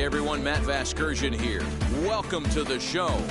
Hey everyone, Matt Vasgersian here. Welcome to the show.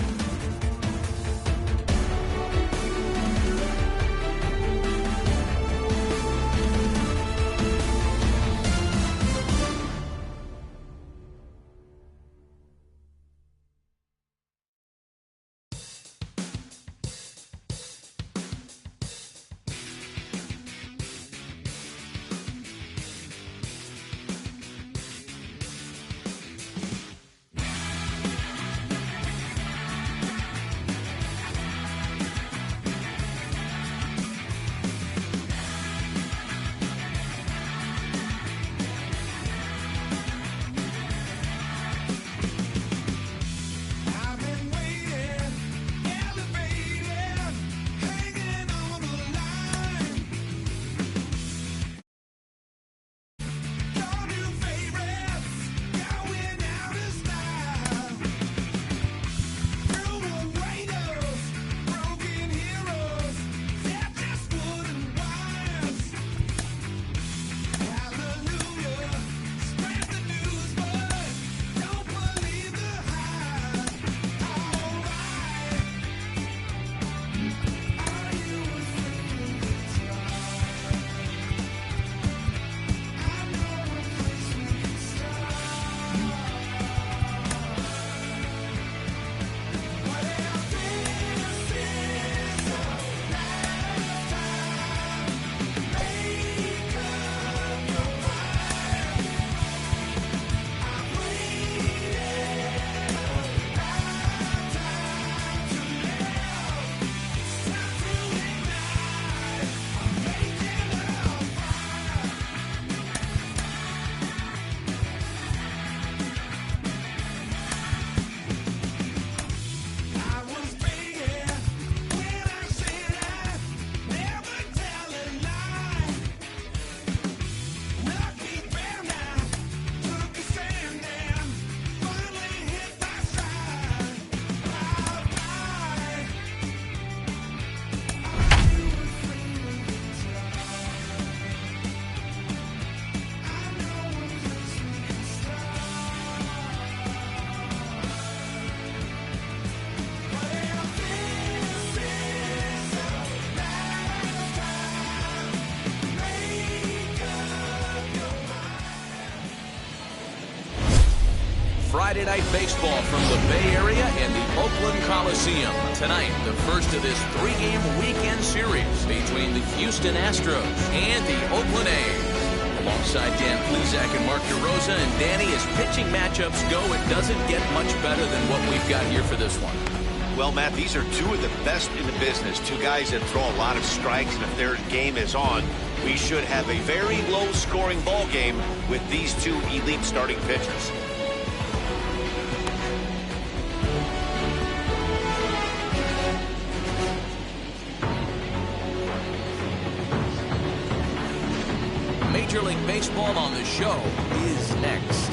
Friday Night Baseball from the Bay Area and the Oakland Coliseum. Tonight, the first of this three-game weekend series between the Houston Astros and the Oakland A's. Alongside Dan Plezak and Mark DeRosa, and Danny, as pitching matchups go, it doesn't get much better than what we've got here for this one. Well, Matt, these are two of the best in the business. Two guys that throw a lot of strikes, and if their game is on, we should have a very low-scoring ball game with these two elite starting pitchers. Major League Baseball on the show is next.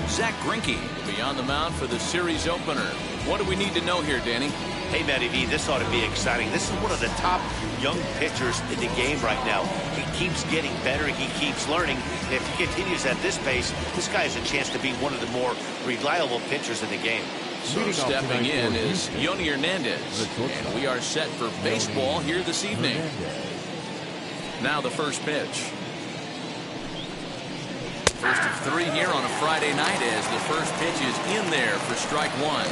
Zach Greinke will be on the mound for the series opener. What do we need to know here, Danny? Hey, Matty V, this ought to be exciting. This is one of the top young pitchers in the game right now. He keeps getting better. He keeps learning. And if he continues at this pace, this guy has a chance to be one of the more reliable pitchers in the game. So stepping in is Yoni Hernandez. And we are set for baseball here this evening. Now the first pitch. First of three here on a Friday night as the first pitch is in there for strike one.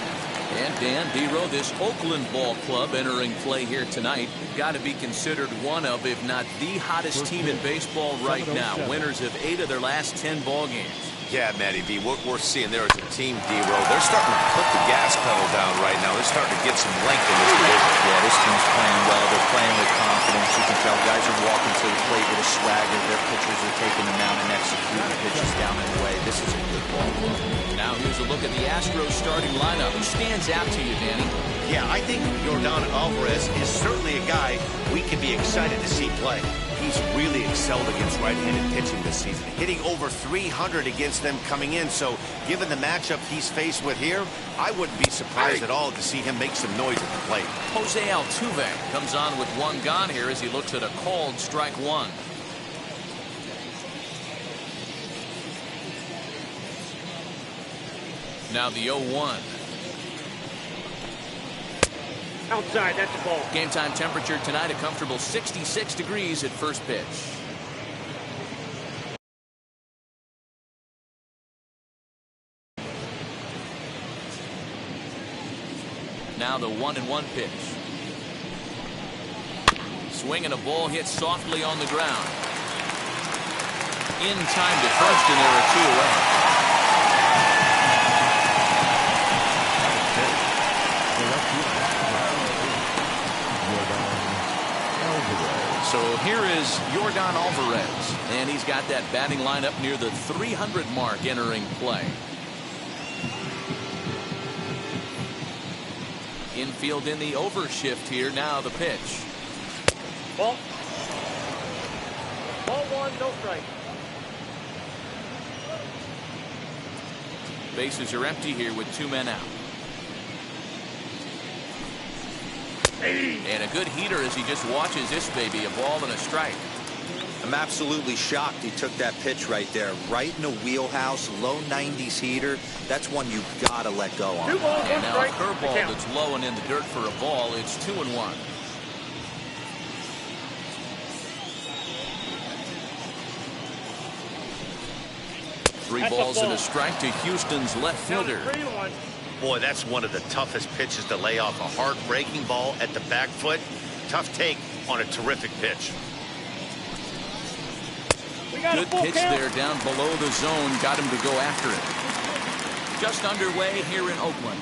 And Dan Dero, this Oakland ball club entering play here tonight, got to be considered one of, if not the hottest team in baseball right now. Winners of 8 of their last 10 ball games. Yeah, Matty V, what we're seeing there is a team, Dero. They're starting to put the gas pedal down right now. They're starting to get some length in this division. Yeah, this team's playing well. They're playing with confidence. You can tell guys are walking to the plate with a swagger. Their pitchers are taking them out and executing pitches down and away. This is a good ball club. Now here's a look at the Astros starting lineup. Who stands out to you, Danny? Yeah, I think Yordan Alvarez is certainly a guy we can be excited to see play. He's really excelled against right-handed pitching this season, hitting over 300 against them coming in. So given the matchup he's faced with here, I wouldn't be surprised at all to see him make some noise at the plate. Jose Altuve comes on with one gone here as he looks at a called strike one. Now the 0-1. Outside, that's a ball. Game time temperature tonight, a comfortable 66 degrees at first pitch. Now the 1-1 pitch. Swinging a ball hit softly on the ground. In time to first, and there are 2 away. So here is Yordan Alvarez, and he's got that batting lineup near the 300 mark entering play. Infield in the overshift here. Now the pitch. Ball. Ball 1, no strike. Bases are empty here with 2 men out. And a good heater as he just watches this baby, a ball and a strike. I'm absolutely shocked he took that pitch right there. Right in the wheelhouse, low 90s heater. That's one you've got to let go on. 2 balls, 1 And now a strike. curveball that's low and in the dirt for a ball. It's 2-1. Three balls and a strike to Houston's left fielder. 3-1. Boy, that's one of the toughest pitches to lay off. A hard breaking ball at the back foot. Tough take on a terrific pitch. Good pitch there down below the zone. Got him to go after it. Just underway here in Oakland.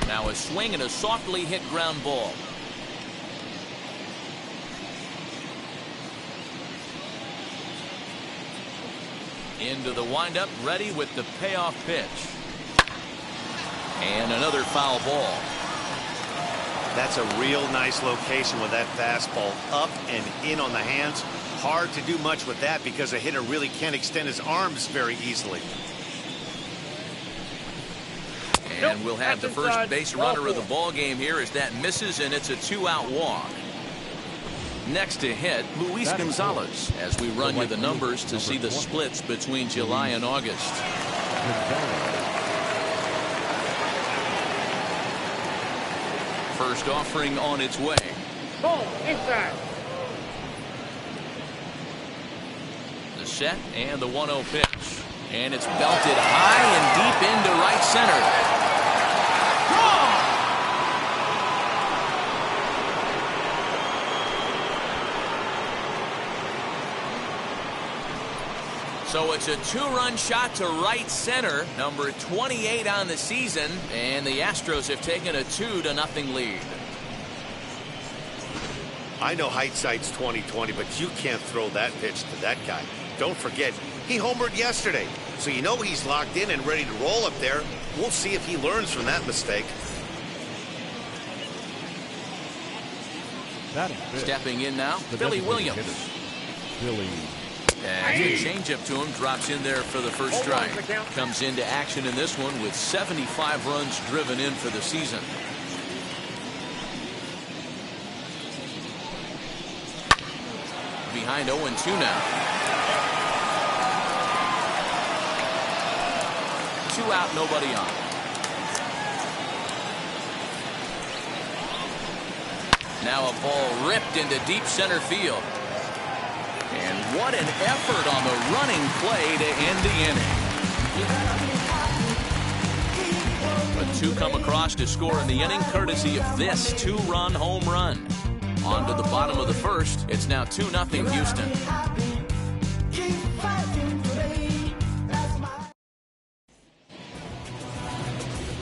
Now a swing and a softly hit ground ball. Into the windup, ready with the payoff pitch. And another foul ball. That's a real nice location with that fastball up and in on the hands. Hard to do much with that because a hitter really can't extend his arms very easily. And we'll have the first base runner of the ball game here as that misses, and it's a 2-out walk. Next to hit, Luis Gonzalez, as we run you the numbers to see the splits between July and August. First offering on its way. Ball inside. The set and the 1-0 pitch. And it's belted high and deep into right center. So it's a 2-run shot to right center, number 28 on the season, and the Astros have taken a 2-0 lead. I know hindsight's 20/20, but you can't throw that pitch to that guy. Don't forget, he homered yesterday, so you know he's locked in and ready to roll up there. We'll see if he learns from that mistake. Stepping in now, Billy Williams. And the changeup to him drops in there for the first strike. Comes into action in this one with 75 runs driven in for the season. Behind 0-2 now. 2 out, nobody on. Now a ball ripped into deep center field. And what an effort on the running play to end the inning. But 2 come across to score in the inning courtesy of this 2-run home run. On to the bottom of the first. It's now 2-0 Houston.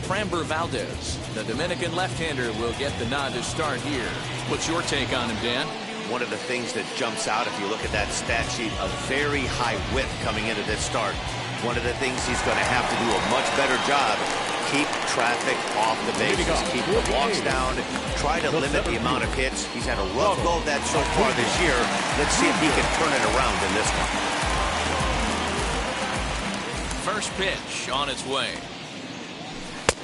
Framber Valdez, the Dominican left-hander, will get the nod to start here. What's your take on him, Dan? One of the things that jumps out if you look at that stat sheet, a very high whip coming into this start. One of the things he's going to have to do a much better job, keep traffic off the bases, keep the walks down, try to limit the amount of hits. He's had a rough go of that so far this year. Let's see if he can turn it around in this one. First pitch on its way.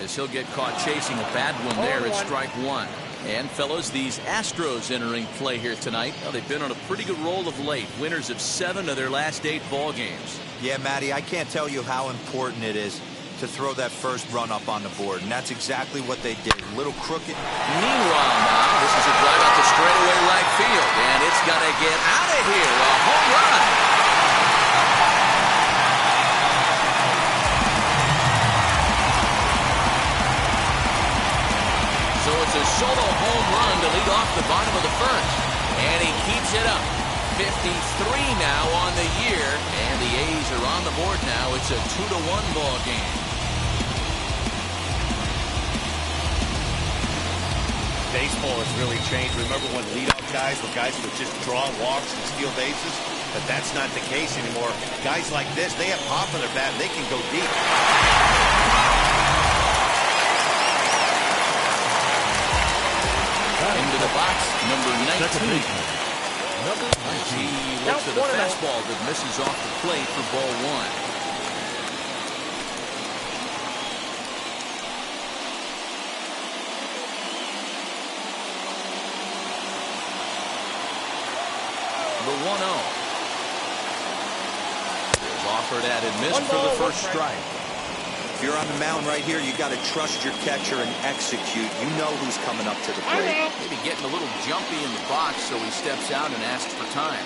As he'll get caught chasing a bad one there, it's strike 1. And fellas, these Astros entering play here tonight. Well, they've been on a pretty good roll of late. Winners of 7 of their last 8 ball games. Yeah, Matty, I can't tell you how important it is to throw that first run up on the board, and that's exactly what they did. A little crooked. Meanwhile, now this is a drive out to straightaway right field, and it's got to get out of here. A home run. So it's a solo home run to lead off the bottom of the first, and he keeps it up. 53 now on the year, and the A's are on the board now. It's a 2-1 ball game. Baseball has really changed. Remember when leadoff guys were guys who would just draw walks and steal bases? But that's not the case anymore. Guys like this, they have pop in their bat. They can go deep. Into the box, number 19. He looks at the fastball that misses off the plate for ball 1. The 1-0 is offered at and missed for the first strike. If you're on the mound right here, you got to trust your catcher and execute. You know who's coming up to the plate. Maybe getting a little jumpy in the box, so he steps out and asks for time.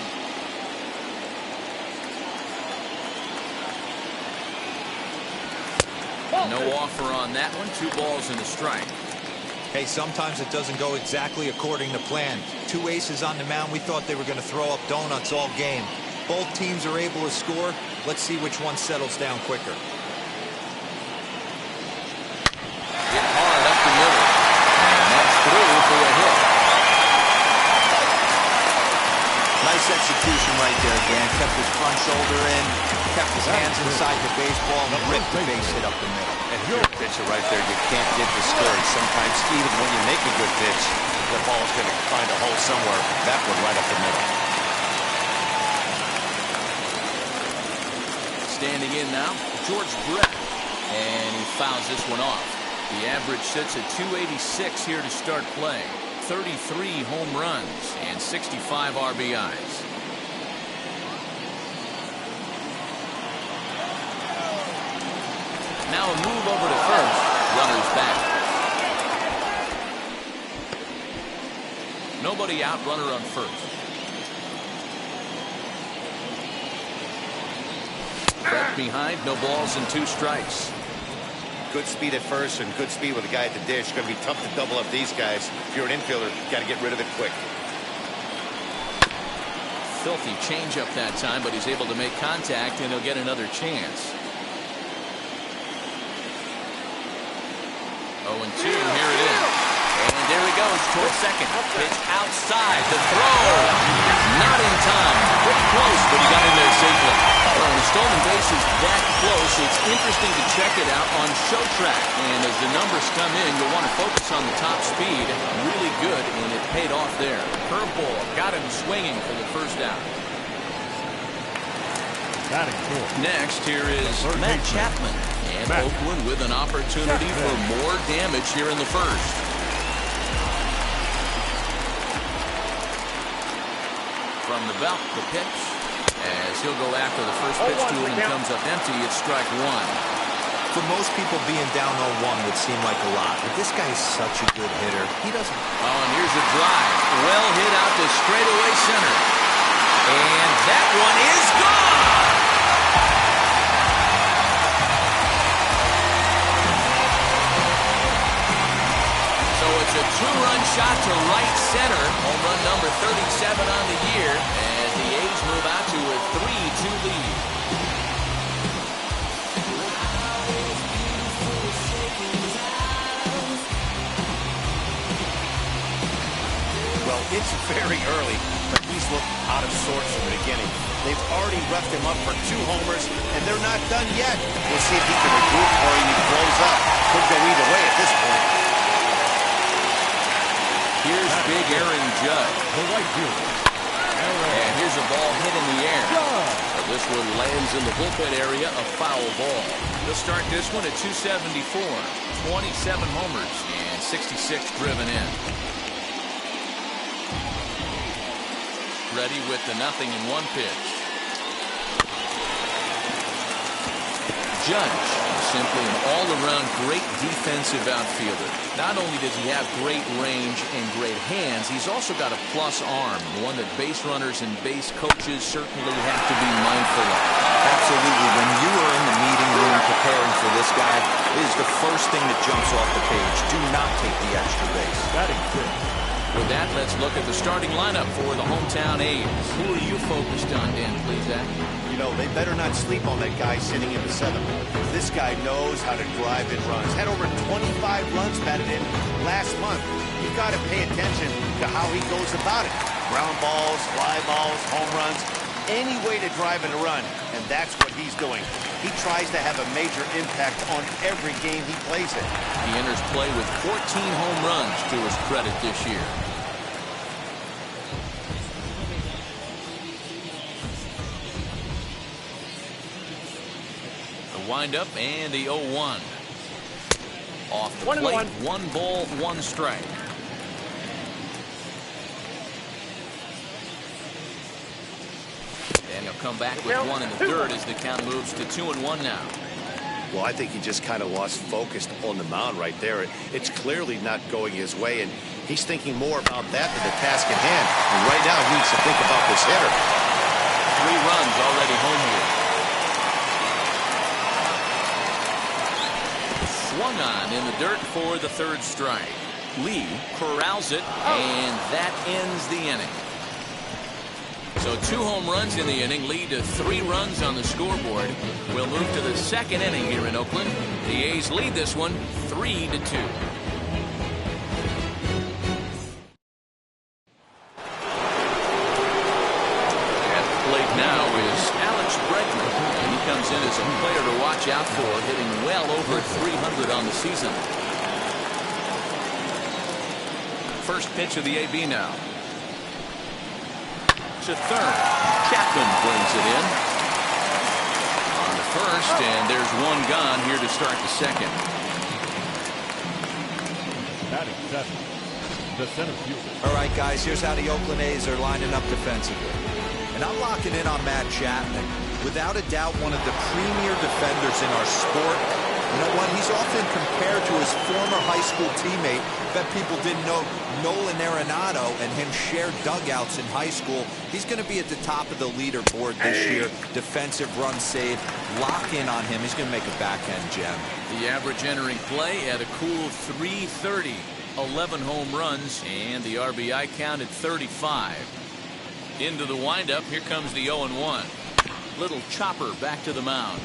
No offer on that one. 2 balls and a strike. Hey, sometimes it doesn't go exactly according to plan. 2 aces on the mound. We thought they were going to throw up donuts all game. Both teams are able to score. Let's see which one settles down quicker. Hit hard up the middle. And that's through for a hit. Nice execution right there, Dan. Kept his front shoulder in, kept his hands inside the baseball, and ripped the base hit up the middle. And your pitcher right there, you can't get discouraged. Sometimes even when you make a good pitch, the ball's going to find a hole somewhere. That one right up the middle. Standing in now, George Brett. And he fouls this one off. The average sits at 286 here to start play. 33 home runs and 65 RBIs. Now a move over to first. Runners back. Nobody out, runner on first. Back behind, no balls and 2 strikes. Good speed at first and good speed with a guy at the dish. It's going to be tough to double up these guys. If you're an infielder, you got to get rid of it quick. Filthy changeup that time, but he's able to make contact and he'll get another chance. 0-2, here it is. And there he goes towards second. Pitch outside. The throw. Not in time. Pretty close, but he got in there safely. Well, when the stolen base is that close, it's interesting to check it out on show track. And as the numbers come in, you'll want to focus on the top speed. Really good, and it paid off there. Curveball got him swinging for the first out. Next, here is Matt Chapman. And Oakland with an opportunity for more damage here in the first. From the belt, the pitch. As he'll go after the first pitch to him and comes up empty, it's strike 1. For most people, being down 0-1 would seem like a lot, but this guy is such a good hitter. He doesn't. Oh, and here's a drive. Well hit out to straightaway center. And that one is gone. So it's a 2-run shot to right center. Home run number 37 on the year. As the A's move out to a 3-2 lead. Well, it's very early, but he's looked out of sorts from the beginning. They've already roughed him up for 2 homers, and they're not done yet. We'll see if he can regroup or he blows up. Could go either way at this point. Here's big Aaron Judge. And here's a ball hit in the air. But this one lands in the bullpen area, a foul ball. They'll start this one at 274. 27 homers and 66 driven in. ready with the 0-1 pitch. Judge, simply an all-around great defensive outfielder. Not only does he have great range and great hands, he's also got a plus arm, one that base runners and base coaches certainly have to be mindful of. Absolutely. When you are in the meeting room preparing for this guy, it is the first thing that jumps off the page. Do not take the extra base. Batting fifth. With that, let's look at the starting lineup for the hometown A's. Who are you focused on, Dan Plesac? You know, they better not sleep on that guy sitting in the seventh. This guy knows how to drive in runs. Had over 25 runs batted in last month. You got to pay attention to how he goes about it. Ground balls, fly balls, home runs, any way to drive in a run, and that's what he's doing. He tries to have a major impact on every game he plays in. He enters play with 14 home runs to his credit this year. The windup and the 0-1. Off the plate, 1 ball, 1 strike. And he'll come back with 1 in the third as the count moves to 2-1 now. Well, I think he just kind of lost focus on the mound right there. It's clearly not going his way, and he's thinking more about that than the task at hand. And right now, he needs to think about this hitter. 3 runs already home here. Swung on in the dirt for the 3rd strike. Lee corrals it, and that ends the inning. So 2 home runs in the inning lead to 3 runs on the scoreboard. We'll move to the 2nd inning here in Oakland. The A's lead this one 3-2. At the plate now is Alex Bregman. And he comes in as a player to watch out for, hitting well over 300 on the season. First pitch of the AB now. To third. Chapman brings it in on the first, and there's 1 gone here to start the 2nd. Batting seventh. The center fielder. All right, guys, here's how the Oakland A's are lining up defensively. And I'm locking in on Matt Chapman. Without a doubt, one of the premier defenders in our sport. You know what? He's often compared to his former high school teammate. Bet people didn't know Nolan Arenado and him shared dugouts in high school. He's going to be at the top of the leaderboard this year. Defensive run save. Lock in on him. He's going to make a backhand gem. The average entering play at a cool 330. 11 home runs, and the RBI count at 35. Into the windup. Here comes the 0-1. Little chopper back to the mound.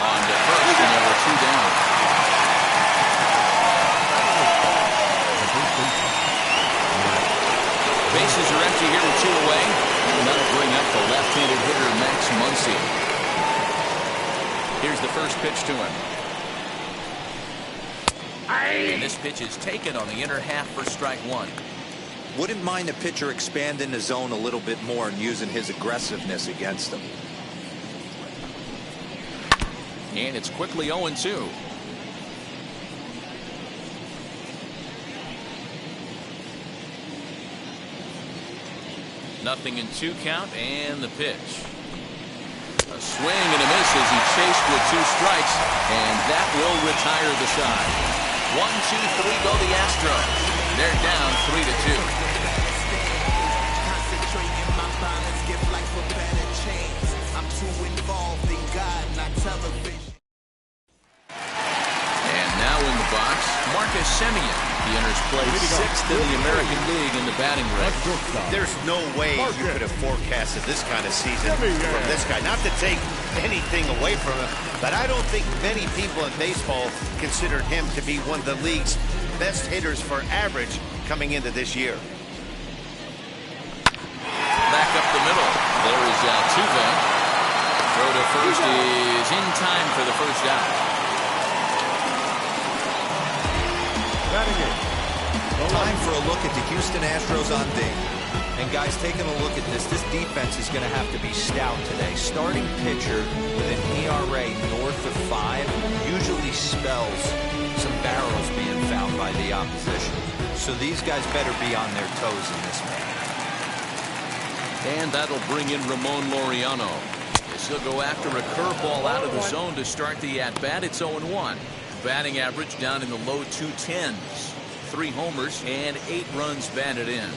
On to first, and there were 2 down. Bases are empty here with 2 away. And that'll bring up the left-handed hitter Max Muncy. Here's the first pitch to him. And this pitch is taken on the inner half for strike 1. Wouldn't mind the pitcher expanding the zone a little bit more and using his aggressiveness against them. And it's quickly 0-2. Nothing in 2 count, and the pitch. A swing and a miss as he chased with 2 strikes, and that will retire the side. 1, 2, 3 go the Astros. They're down 3-2. And now in the box, Marcus Semien. He enters play 6th in the American League in the batting range. There's no way you could have forecasted this kind of season from this guy. Not to take anything away from him, but I don't think many people in baseball considered him to be one of the league's best hitters for average coming into this year. Back up the middle. There is Altuve. Throw to first is in time for the first out. Time for a look at the Houston Astros on D. And guys, taking a look at this defense is going to have to be stout today. Starting pitcher with an ERA north of 5 usually spells some barrels being found by the opposition. So these guys better be on their toes in this one. And that'll bring in Ramon Laureano. As he'll go after a curveball out of the zone to start the at-bat. It's 0-1. Batting average down in the low 210s. 3 homers and 8 runs batted in.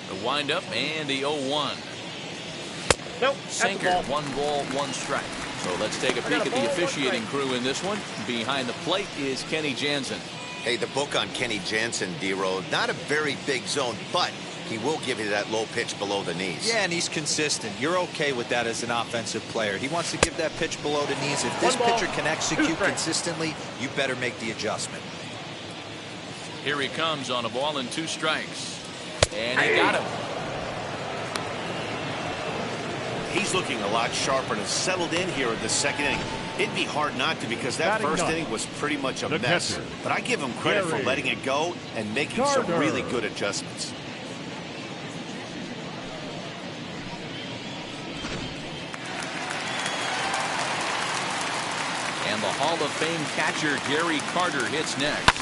The windup and the 0-1. Nope. Sinker. 1 ball, 1 strike. So let's take a peek at the officiating crew in this one. Behind the plate is Kenny Jansen. Hey, the book on Kenny Jansen, D-Row, not a very big zone, but he will give you that low pitch below the knees. Yeah, and he's consistent. You're okay with that as an offensive player. He wants to give that pitch below the knees. If this pitcher can execute consistently, you better make the adjustment. Here he comes on a ball and 2 strikes. And he got him. He's looking a lot sharper and has settled in here in the second inning. It'd be hard not to because that first inning was pretty much a mess. But I give him credit for letting it go and making some really good adjustments. And the Hall of Fame catcher Gary Carter hits next.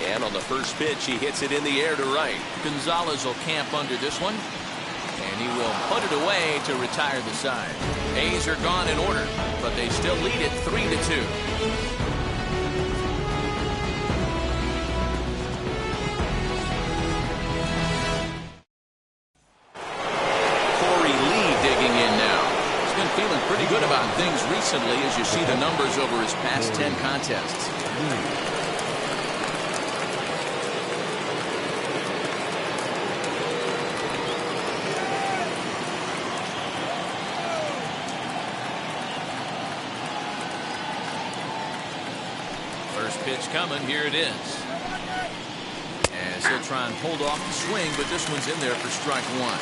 And on the first pitch, he hits it in the air to right. Gonzalez will camp under this one. And he will put it away to retire the side. A's are gone in order, but they still lead it 3-2. Corey Lee digging in now. He's been feeling pretty good about things recently as you see the numbers over his past 10 contests. First pitch coming. Here it is. As he'll try and hold off the swing, but this one's in there for strike 1.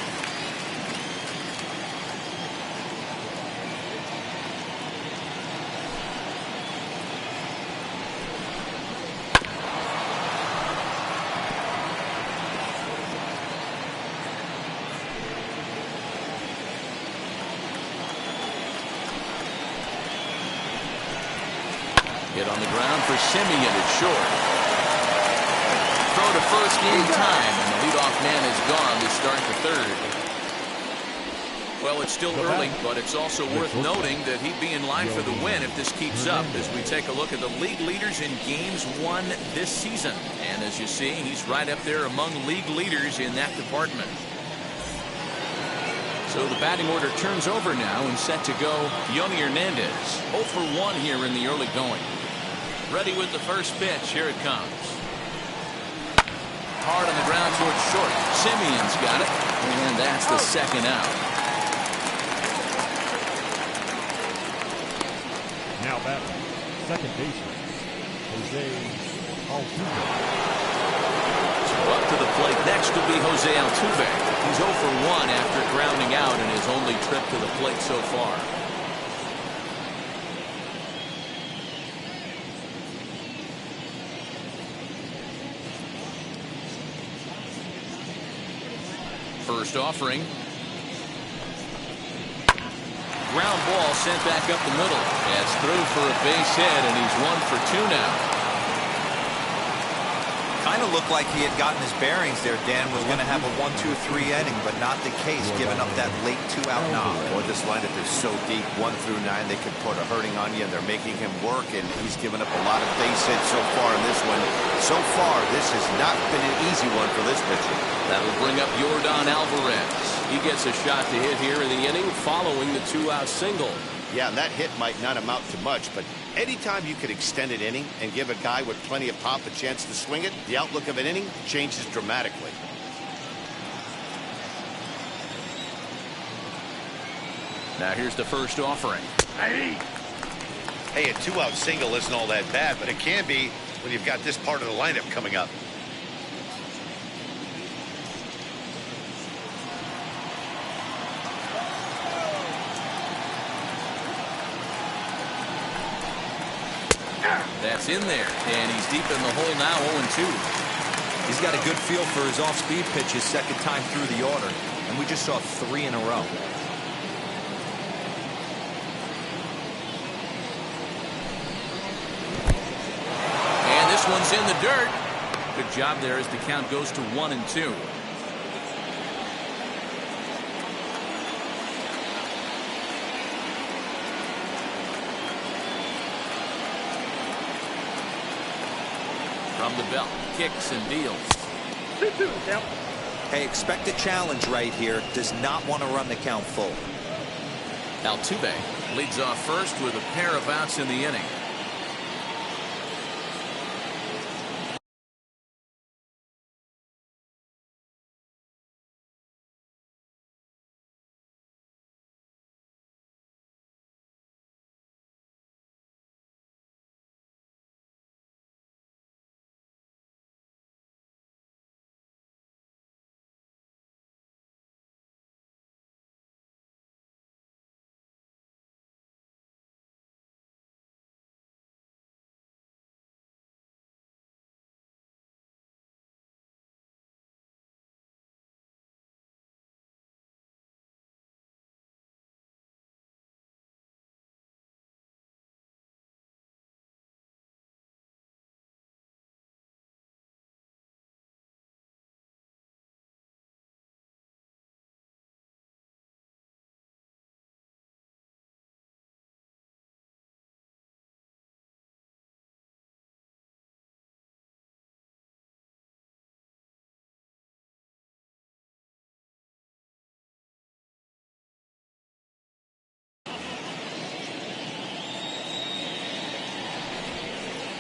Hit on the ground for Simeon at short. Throw to first in time, and the leadoff man is gone to start the third. Well, it's still early, but it's also worth noting that he'd be in line for the win if this keeps up as we take a look at the league leaders in games won this season. And as you see, he's right up there among league leaders in that department. So the batting order turns over now and set to go Yoni Hernandez. 0 for 1 here in the early going. Ready with the first pitch. Here it comes. Hard on the ground towards short. Simeon's got it. And that's the second out. Now batting, second baseman, Jose Altuve. So up to the plate next will be Jose Altuve. He's 0 for 1 after grounding out in his only trip to the plate so far. First offering. Ground ball sent back up the middle. That's through for a base hit, and he's 1 for 2 now. Kind of looked like he had gotten his bearings there. Dan was going to have a 1-2-3 inning, but not the case, giving up that late 2-out knock. Boy, this lineup is so deep, 1 through 9. They could put a hurting on you, and they're making him work, and he's given up a lot of base hits so far in this one. So far, this has not been an easy one for this pitcher. That'll bring up Yordan Alvarez. He gets a shot to hit here in the inning following the 2-out single. Yeah, and that hit might not amount to much, but anytime you could extend an inning and give a guy with plenty of pop a chance to swing it, the outlook of an inning changes dramatically. Now here's the first offering. Hey, a 2-out single isn't all that bad, but it can be when you've got this part of the lineup coming up. That's in there, and he's deep in the hole now, 0-2. He's got a good feel for his off-speed pitch his second time through the order, and we just saw 3 in a row. And this one's in the dirt. Good job there as the count goes to 1-2. From the belt, kicks and deals. 2-2, count. Hey, expect a challenge right here. Does not want to run the count full. Altuve leads off first with a pair of outs in the inning.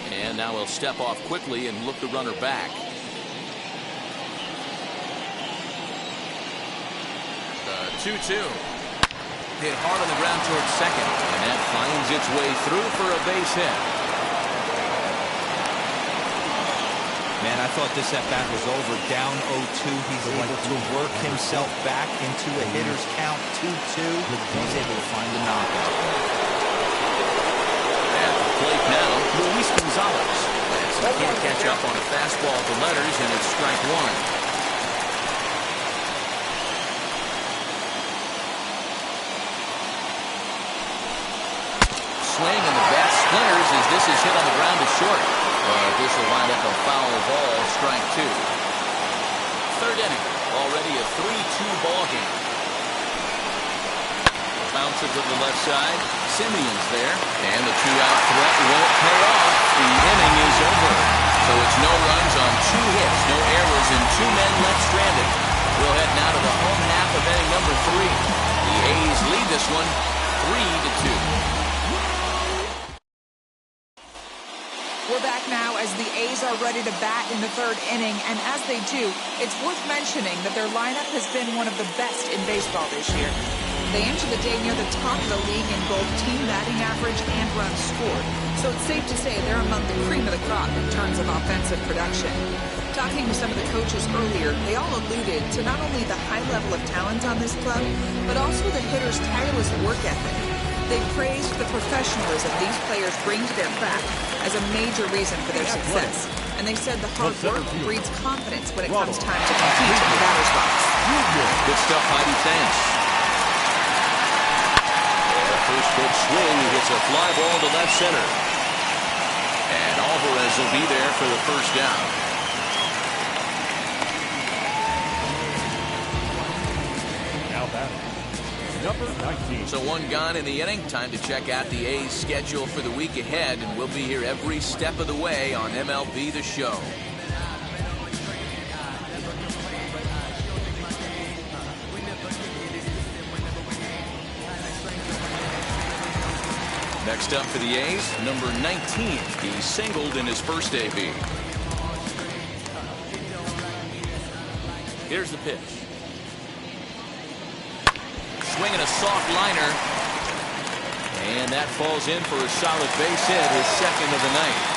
And now he'll step off quickly and look the runner back. The 2-2. Hit hard on the ground towards second. And that finds its way through for a base hit. Man, I thought this at-bat was over. Down 0-2. He's able to work himself back into a hitter's count. 2-2. He's able to find the knockout. Plate now, Luis Gonzalez. He can't catch up on a fastball to letters, and it's strike one. Swing and the bat splinters as this is hit on the ground to short. But this will wind up a foul ball, strike two. Third inning, already a 3-2 ball game. Bounces to the left side. Simeon's there, and the two-out threat won't pay off. The inning is over. So it's no runs on 2 hits, no errors, and 2 men left stranded. We'll head now to the home half of inning number 3. The A's lead this one 3-2. We're back now as the A's are ready to bat in the 3rd inning, and as they do, it's worth mentioning that their lineup has been one of the best in baseball this year. They enter the day near the top of the league in both team batting average and runs scored, so it's safe to say they're among the cream of the crop in terms of offensive production. Talking with some of the coaches earlier, they all alluded to not only the high level of talent on this club, but also the hitters' tireless work ethic. They praised the professionalism these players bring to their craft as a major reason for their success. And they said the hard work breeds confidence when it comes time to compete in the batter's box. Good stuff, Heidi. Thanks. First pitch swing, he hits a fly ball to left center. And Alvarez will be there for the first down. Now batting, number 19. So one gone in the inning. Time to check out the A's schedule for the week ahead. And we'll be here every step of the way on MLB The Show. Next up for the A's, number 19. He singled in his first AB. Here's the pitch. Swinging a soft liner. And that falls in for a solid base hit, his second of the night.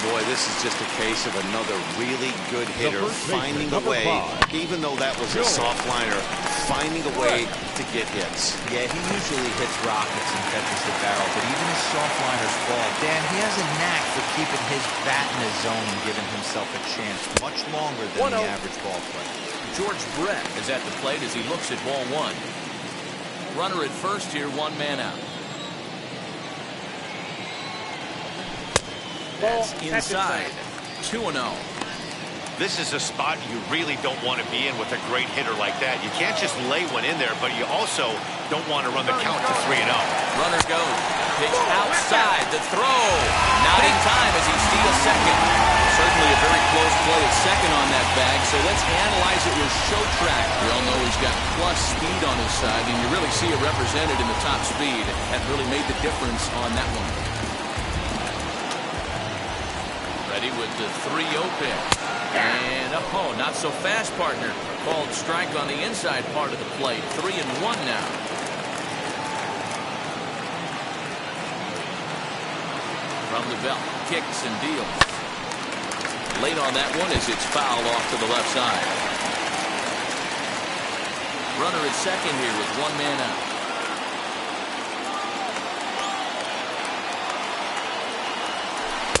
Boy, this is just a case of another really good hitter finding a way, even though that was a soft liner, finding a way to get hits. Yeah, he usually hits rockets and catches the barrel, but even his soft liners fall. Dan, he has a knack for keeping his bat in his zone and giving himself a chance much longer than the average ball player. George Brett is at the plate as he looks at ball one. Runner at first here, 1 man out. That's inside. 2-0. This is a spot you really don't want to be in with a great hitter like that. You can't just lay one in there, but you also don't want to run the count to 3-0. Runner goes. Pitch outside. The throw. Not in time as he steals second. Certainly a very close play at second on that bag, so let's analyze it with show track. We all know he's got plus speed on his side, and you really see it represented in the top speed. That really made the difference on that one. Ready with the 3-0 pitch. And not so fast, partner. Called strike on the inside part of the plate. 3-1 now. From the belt, kicks and deals. Late on that one as it's fouled off to the left side. Runner at second here with one man out.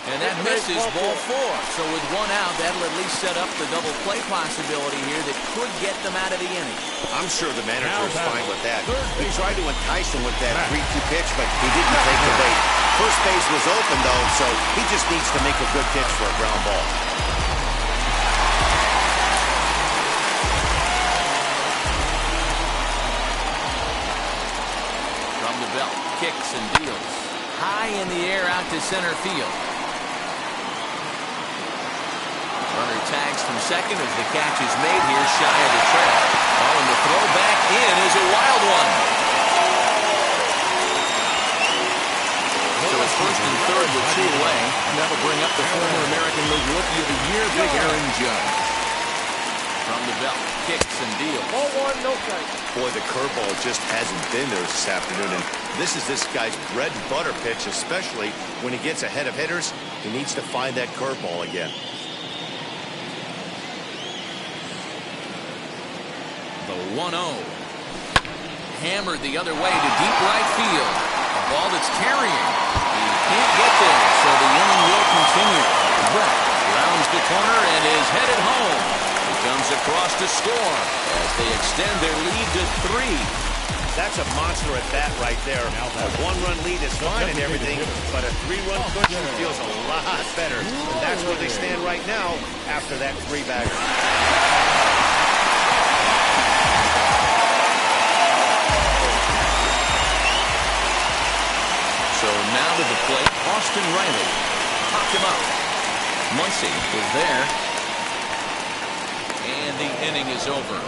And that misses ball 4. So with one out, that'll at least set up the double play possibility here that could get them out of the inning. I'm sure the manager is fine with that. He tried to entice him with that 3-2 pitch, but he didn't take the bait. First base was open, though, so he just needs to make a good pitch for a ground ball. From the belt, kicks and deals. High in the air out to center field. Runner tags from second as the catch is made here shy of the track. Oh, and the throw back in is a wild one. So it's first and third with 2 away. And that'll bring up the former American League Rookie of the Year, Big Aaron Judge. From the belt, kicks and deals. 0-1, no strike. Boy, the curveball just hasn't been there this afternoon, and this is this guy's bread and butter pitch, especially when he gets ahead of hitters. He needs to find that curveball again. The 1-0. Hammered the other way to deep right field. A ball that's carrying. He can't get there, so the inning will continue. Brett rounds the corner and is headed home. He comes across to score as they extend their lead to 3. That's a monster at bat right there. A 1-run lead is fine and everything, but a 3-run cushion feels a lot better. And that's where they stand right now after that 3-bagger. So now to the plate, Austin Riley popped him up. Muncy was there. And the inning is over.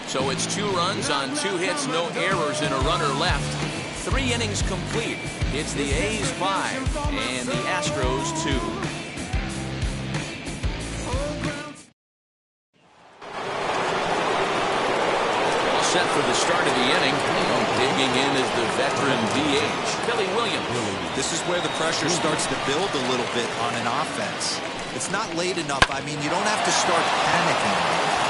So it's 2 runs on 2 hits, no errors, and a runner left. 3 innings complete. It's the A's 5 and the Astros 2. Set for the start of the inning. Digging in is the veteran DH, Billy Williams. This is where the pressure starts to build a little bit on an offense. It's not late enough. I mean, you don't have to start panicking.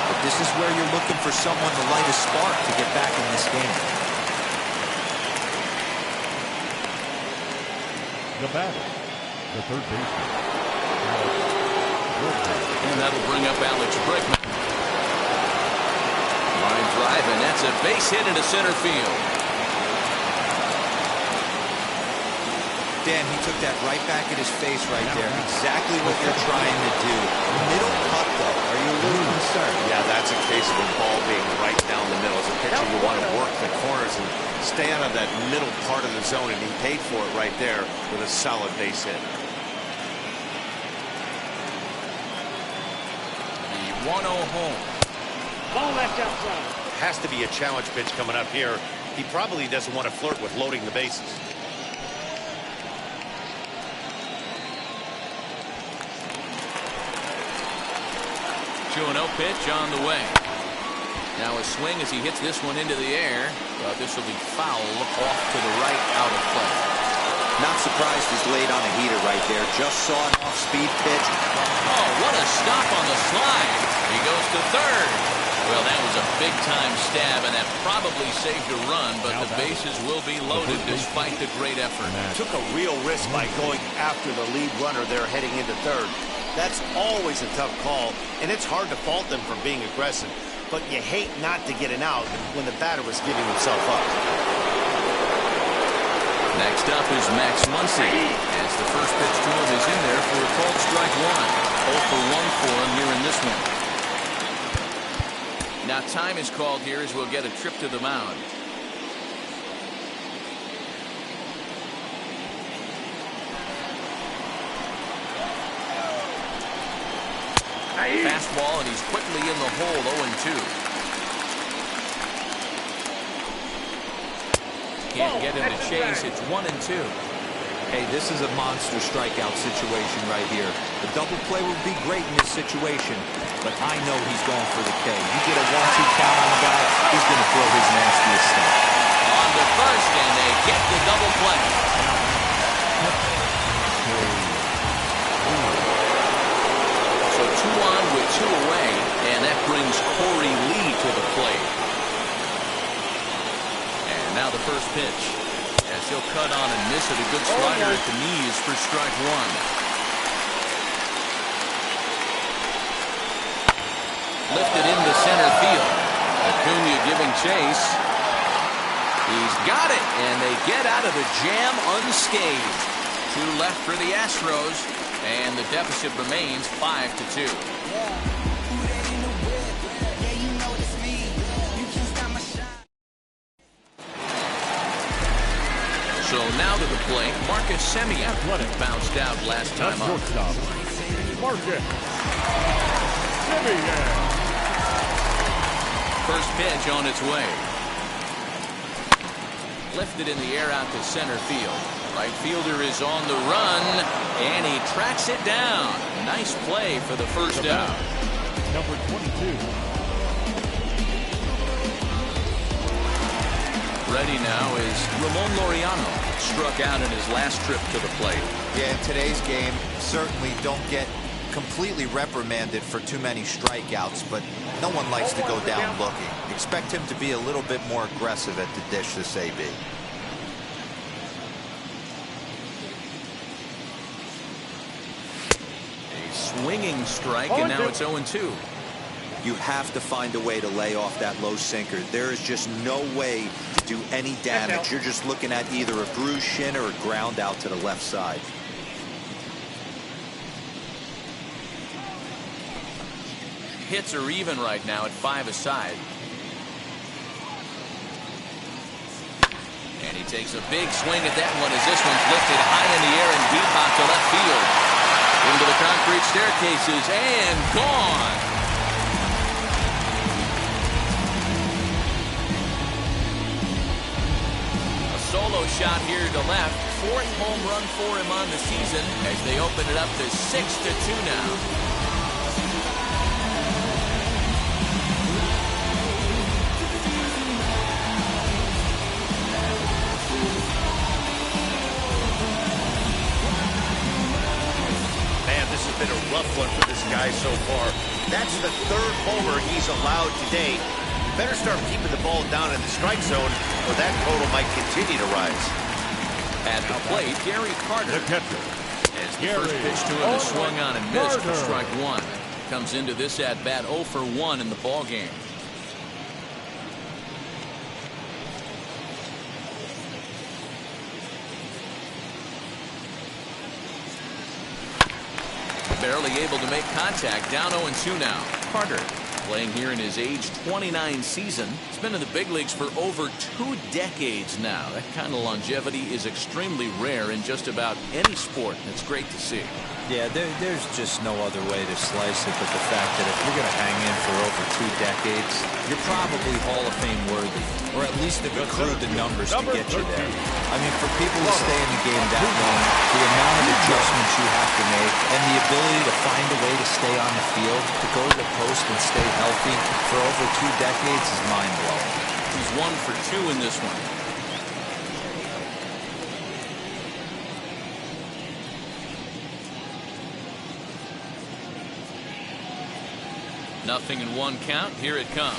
But this is where you're looking for someone to light a spark to get back in this game. The batter, the third baseman. And that'll bring up Alex Bregman. Line drive, and that's a base hit into center field. Dan, he took that right back at his face right there. Exactly what you're trying to do. Middle cut, though. Are you a little concerned? Yeah, that's a case of the ball being right down the middle. As a pitcher, you want to work the corners and stay out of that middle part of the zone, and he paid for it right there with a solid base hit. The 1-0 home. Ball left outside. Has to be a challenge pitch coming up here. He probably doesn't want to flirt with loading the bases. 2-0 pitch on the way. Now a swing as he hits this one into the air. But this will be foul off to the right, out of play. Not surprised he's laid on a heater right there. Just saw an off-speed pitch. Oh, what a stop on the slide. He goes to third. Well, that was a big-time stab, and that probably saved a run, but the bases will be loaded despite the great effort. Took a real risk by going after the lead runner there heading into third. That's always a tough call, and it's hard to fault them for being aggressive. But you hate not to get an out when the batter was giving himself up. Next up is Max Muncy, as the first pitch to him is in there for a called strike 1. 0 for 1 for him here in this one. Now time is called here as we'll get a trip to the mound. Fastball, and he's quickly in the hole, 0-2. Can't get him to chase. It's 1-2. Hey, this is a monster strikeout situation right here. A double play would be great in this situation, but I know he's going for the K. You get a 1-2 count on the guy, he's going to throw his nastiest stuff. On to first, and they get the double play. So 2 on with 2 away, and that brings Corey Lee to the plate. And now the first pitch. As he'll cut on and miss it, a good slider at the knees for strike 1. Lifted into center field. Acuna giving chase. He's got it, and they get out of the jam unscathed. 2 left for the Astros, and the deficit remains 5-2. So now to the plate, Marcus Semien bounced out last time up. Marcus Semien. First pitch on its way. Lifted in the air out to center field. Right fielder is on the run, and he tracks it down. Nice play for the first out. Number 22. Ready now is Ramon Laureano. Struck out in his last trip to the plate. Yeah, in today's game, certainly don't get completely reprimanded for too many strikeouts, but no one likes to go down looking. Expect him to be a little bit more aggressive at the dish this AB. A swinging strike, and now it's 0-2. You have to find a way to lay off that low sinker. There is just no way to do any damage. You're just looking at either a bruised shin or a ground out to the left side. Hits are even right now at 5 aside. And he takes a big swing at that one as this one's lifted high in the air and deep out to left field. Into the concrete staircases and gone. Solo shot here to left. 4th home run for him on the season as they open it up to 6-2 now. Man, this has been a rough one for this guy so far. That's the 3rd homer he's allowed today. Better start keeping the ball down in the strike zone, or that total might continue to rise. At the plate, Gary Carter. The catcher. As the first pitch to him is swung on and missed for strike 1. Comes into this at-bat 0 for 1 in the ballgame. Barely able to make contact. Down 0-2 now. Carter, playing here in his age 29 season. He's been in the big leagues for over 2 decades now. That kind of longevity is extremely rare in just about any sport. It's great to see. Yeah, there's just no other way to slice it but the fact that if you're going to hang in for over 2 decades, you're probably Hall of Fame worthy, or at least have accrued the numbers to get you there. I mean, for people to stay in the game that long, the amount of adjustments you have to make, and the ability to find a way to stay on the field, to go to the post and stay healthy for over 2 decades is mind-blowing. He's 1 for 2 in this one. Nothing in 1 count. Here it comes.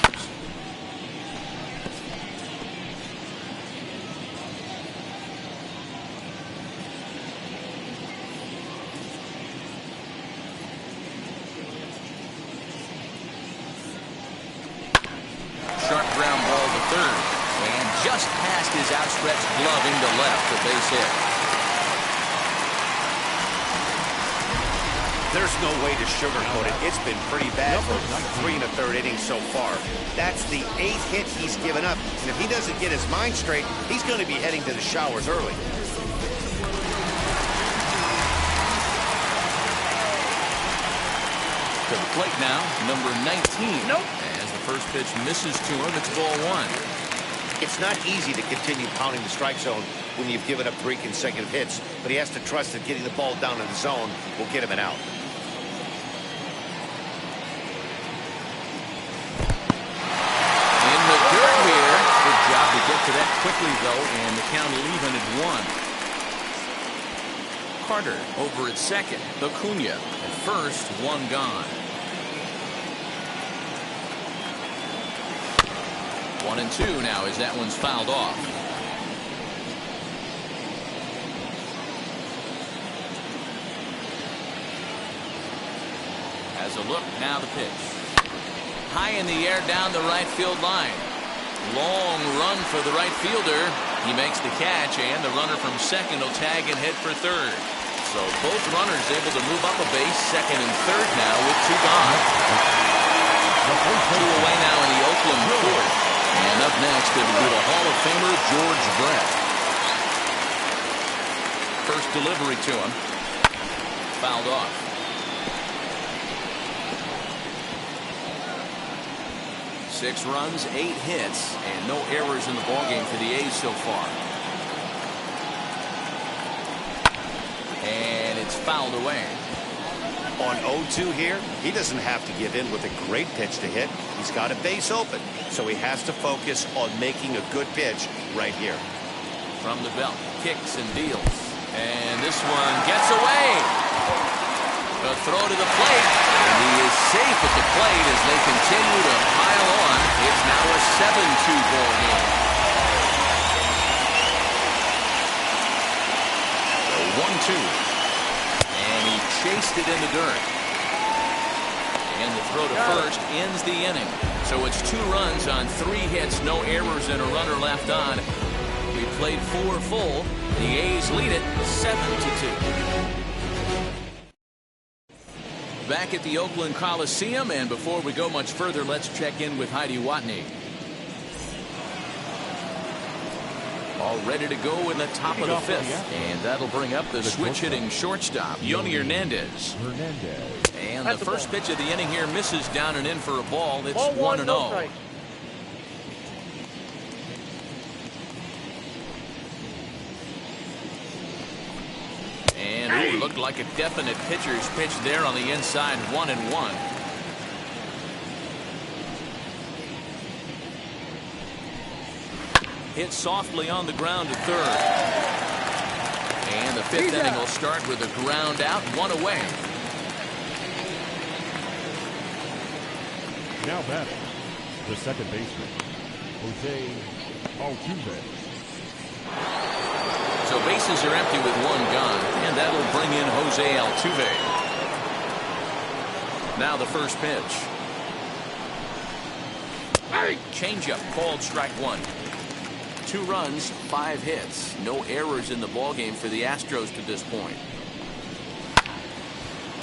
Sharp ground ball to third. And just past his outstretched glove into left, a base hit. There's no way to sugarcoat it. It's been pretty bad for 3 1/3 innings so far. That's the 8th hit he's given up. And if he doesn't get his mind straight, he's going to be heading to the showers early. To the plate now, number 19. Nope. As the first pitch misses to him, it's ball one. It's not easy to continue pounding the strike zone when you've given up 3 consecutive hits, but he has to trust that getting the ball down in the zone will get him an out. In the dirt here. Good job to get to that quickly, though, and the count will even at 1. Carter over at second. Acuna at first, 1 gone. 1-2 now as that one's fouled off. Has a look, now the pitch. High in the air down the right field line. Long run for the right fielder. He makes the catch, and the runner from second will tag and head for third. So both runners able to move up a base, second and third now with 2 gone. 2 away now in the Oakland fourth. And up next, it'll be the Hall of Famer George Brett. First delivery to him. Fouled off. Six runs, 8 hits, and no errors in the ballgame for the A's so far. And it's fouled away. On 0-2 here, he doesn't have to give in with a great pitch to hit. He's got a base open, so he has to focus on making a good pitch right here. From the belt, kicks and deals. And this one gets away. A throw to the plate, and he is safe at the plate as they continue to pile on. It's now a 7-2 ball game. So 1-2. And he chased it in the dirt. And the throw to first ends the inning. So it's 2 runs on 3 hits, no errors, and a runner left on. We played 4 full. The A's lead it 7-2. Back at the Oakland Coliseum, and before we go much further, let's check in with Heidi Watney. All ready to go in the top of the 5th. And that'll bring up the switch-hitting shortstop, Yoni Hernandez. And the first pitch of the inning here misses down and in for a ball. It's 1-0. And ooh, looked like a definite pitcher's pitch there on the inside, 1-1. Hit softly on the ground to third. And the 5th inning will start with a ground out, 1 away. Now batting, the second baseman, Jose Altuve. So bases are empty with 1 gone, and that'll bring in Jose Altuve. Now the first pitch. Changeup called strike 1. 2 runs, 5 hits. No errors in the ballgame for the Astros to this point.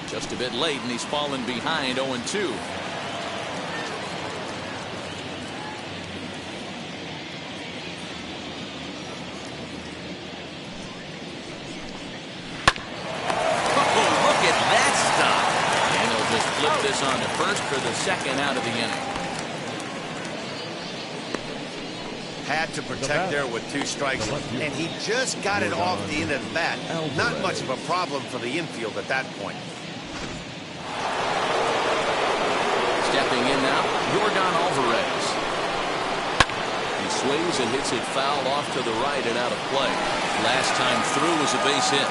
Just a bit late, and he's fallen behind 0-2. Flip this on to first for the second out of the inning. Had to protect there with 2 strikes, and he just got it off the end of the bat. Not much of a problem for the infield at that point. Stepping in now, Yordan Alvarez. He sways and hits it foul off to the right and out of play. Last time through was a base hit.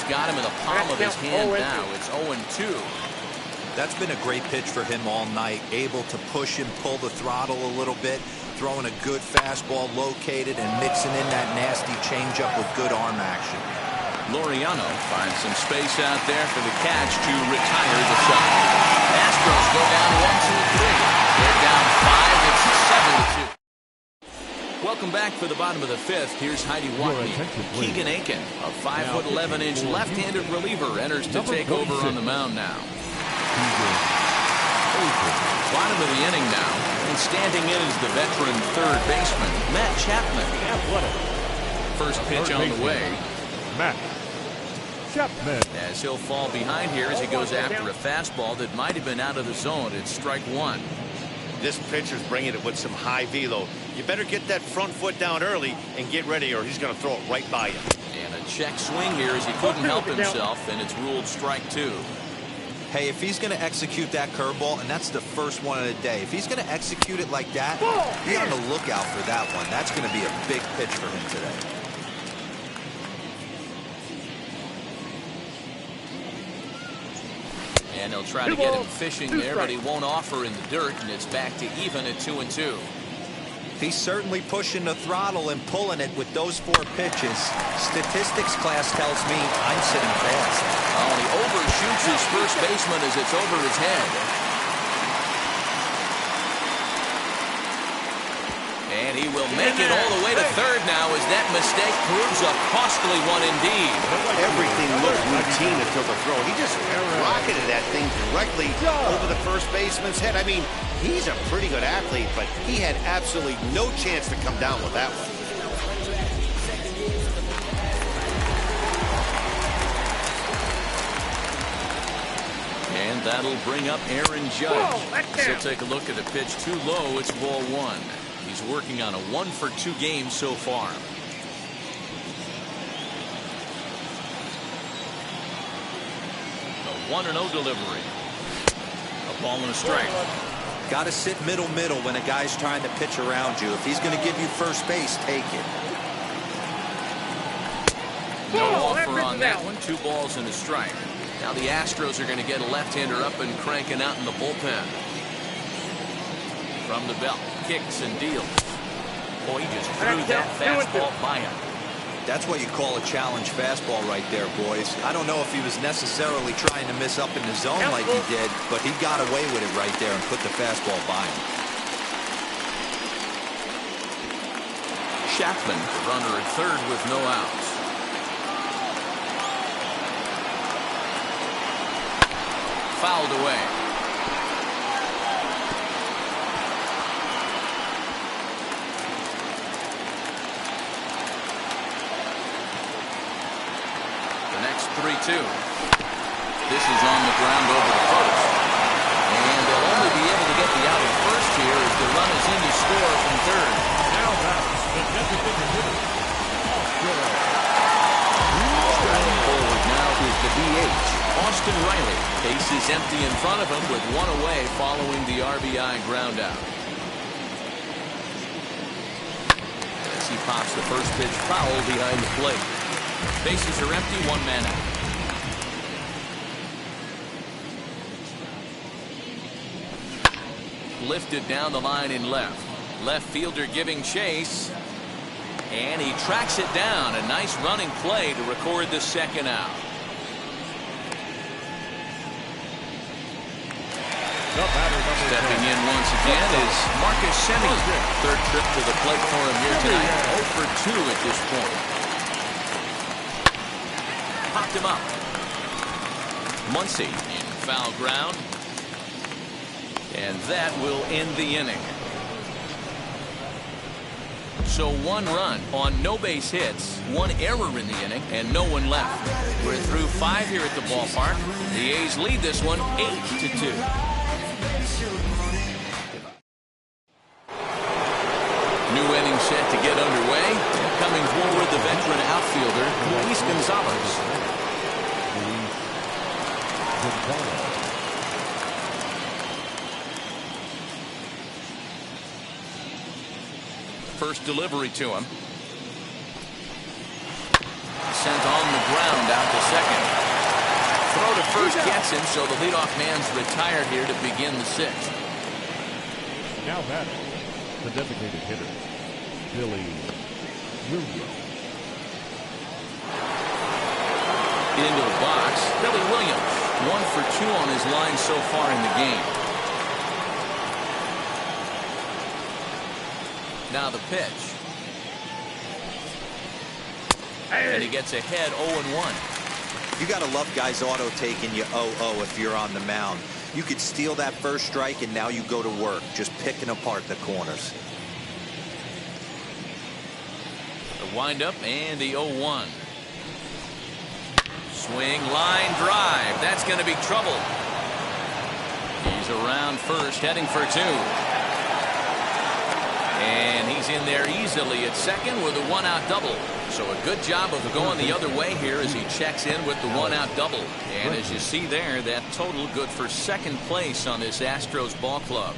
Got him in the palm of his hand now. It's 0-2. That's been a great pitch for him all night. Able to push and pull the throttle a little bit. Throwing a good fastball located and mixing in that nasty changeup with good arm action. Laureano finds some space out there for the catch to retire the side. Astros go down 1-2-3. They're down 5. It's 7-2. Welcome back for the bottom of the 5th. Here's Heidi Watney. Keegan Aiken, a 5'11" left-handed reliever, enters to take over on the mound now. Bottom of the inning now, and standing in is the veteran third baseman, Matt Chapman. First pitch on the way. Matt Chapman. As he'll fall behind here as he goes after a fastball that might have been out of the zone. It's strike one. This pitcher's bringing it with some high velo. You better get that front foot down early and get ready, or he's going to throw it right by you. And a check swing here as he couldn't help himself, and it's ruled strike two. Hey, if he's going to execute that curveball, and that's the first one of the day, if he's going to execute it like that, be on the lookout for that one. That's going to be a big pitch for him today. And he'll try to get him fishing there, but he won't offer in the dirt, and it's back to even at 2-2. He's certainly pushing the throttle and pulling it with those 4 pitches. Statistics class tells me I'm sitting fast. Oh, and he overshoots his first baseman as it's over his head. And he will make it all the way to third now as that mistake proves a costly one indeed. Everything looked routine until the throw. He just rocketed that thing directly over the first baseman's head. I mean, he's a pretty good athlete, but he had absolutely no chance to come down with that one. And that'll bring up Aaron Judge. So take a look at the pitch too low. It's ball one. He's working on a 1-for-2 game so far. A 1-0 delivery. A ball and a strike. Got to sit middle when a guy's trying to pitch around you. If he's going to give you first base, take it. No offer on that one. 2 balls and a strike. Now the Astros are going to get a left-hander up and cranking out in the bullpen. From the belt, kicks and deals. Boy, he just threw that fastball by him. That's what you call a challenge fastball right there, boys. I don't know if he was necessarily trying to miss up in the zone like he did, but he got away with it right there and put the fastball by him. Chapman, the runner at third with no outs. Fouled away. The next 3-2. This is on the ground over the first. And they'll only be able to get the out at first here as the run is in to score from third. Now that's the designated hitter. Striding forward now is the DH, Austin Riley. Base is empty in front of him with 1 away following the RBI ground out. As he pops the first pitch foul behind the plate. Bases are empty, 1 man out. Lifted down the line in left. Left fielder giving chase. And he tracks it down. A nice running play to record the second out. Stepping in once again is Marcus Semien. Third trip to the plate for him here tonight. 0 for 2 at this point. Popped him up. Muncy in foul ground. And that will end the inning. So 1 run on no base hits, 1 error in the inning, and no one left. We're through 5 here at the ballpark. The A's lead this one 8-2. New inning set to get underway. Coming forward, the veteran outfielder, Luis Gonzalez. First delivery to him. Sent on the ground out to second. Throw to first gets him, so the leadoff man's retired here to begin the 6th. Now that the designated hitter, Billy Williams. Into the box, Billy Williams. 1 for 2 on his line so far in the game. Now the pitch. And he gets ahead 0-1. You got to love guys auto taking you 0-0 if you're on the mound. You could steal that first strike and now you go to work just picking apart the corners. The windup and the 0-1. Swing, line drive. That's going to be trouble. He's around first, heading for two. And he's in there easily at second with a one-out double. So a good job of going the other way here as he checks in with the one-out double. And as you see there, that total good for second place on this Astros ball club.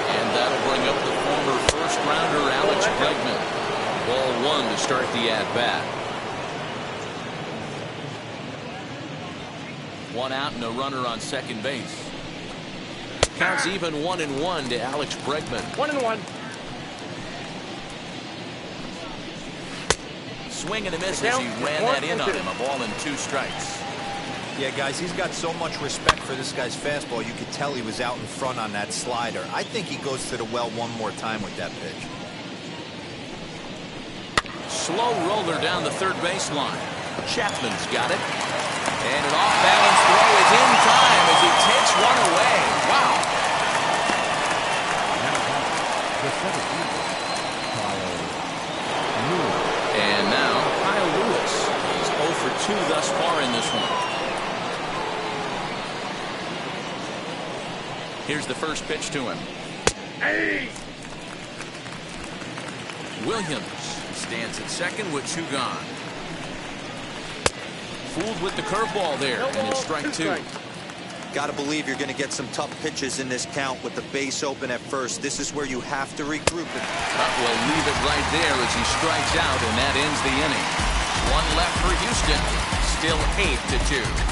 And that'll bring up the former first-rounder Alex Bregman. Ball one to start the at-bat. One out and a runner on second base. Counts even 1-1 to Alex Bregman. 1-1. Swing and a miss as he ran that in on him. A ball and 2 strikes. Yeah, guys, he's got so much respect for this guy's fastball. You could tell he was out in front on that slider. I think he goes to the well one more time with that pitch. Slow roller down the third baseline. Chapman's got it. And an off-balance throw is in time as he takes one away. Wow. And now Kyle Lewis. He's 0 for 2 thus far in this one. Here's the first pitch to him. Hey! Williams stands at second with 2 gone. Fooled with the curveball there, and it's strike 2. Got to believe you're going to get some tough pitches in this count with the base open at first. This is where you have to regroup. Will leave it right there as he strikes out, and that ends the inning. One left for Houston. Still 8-2.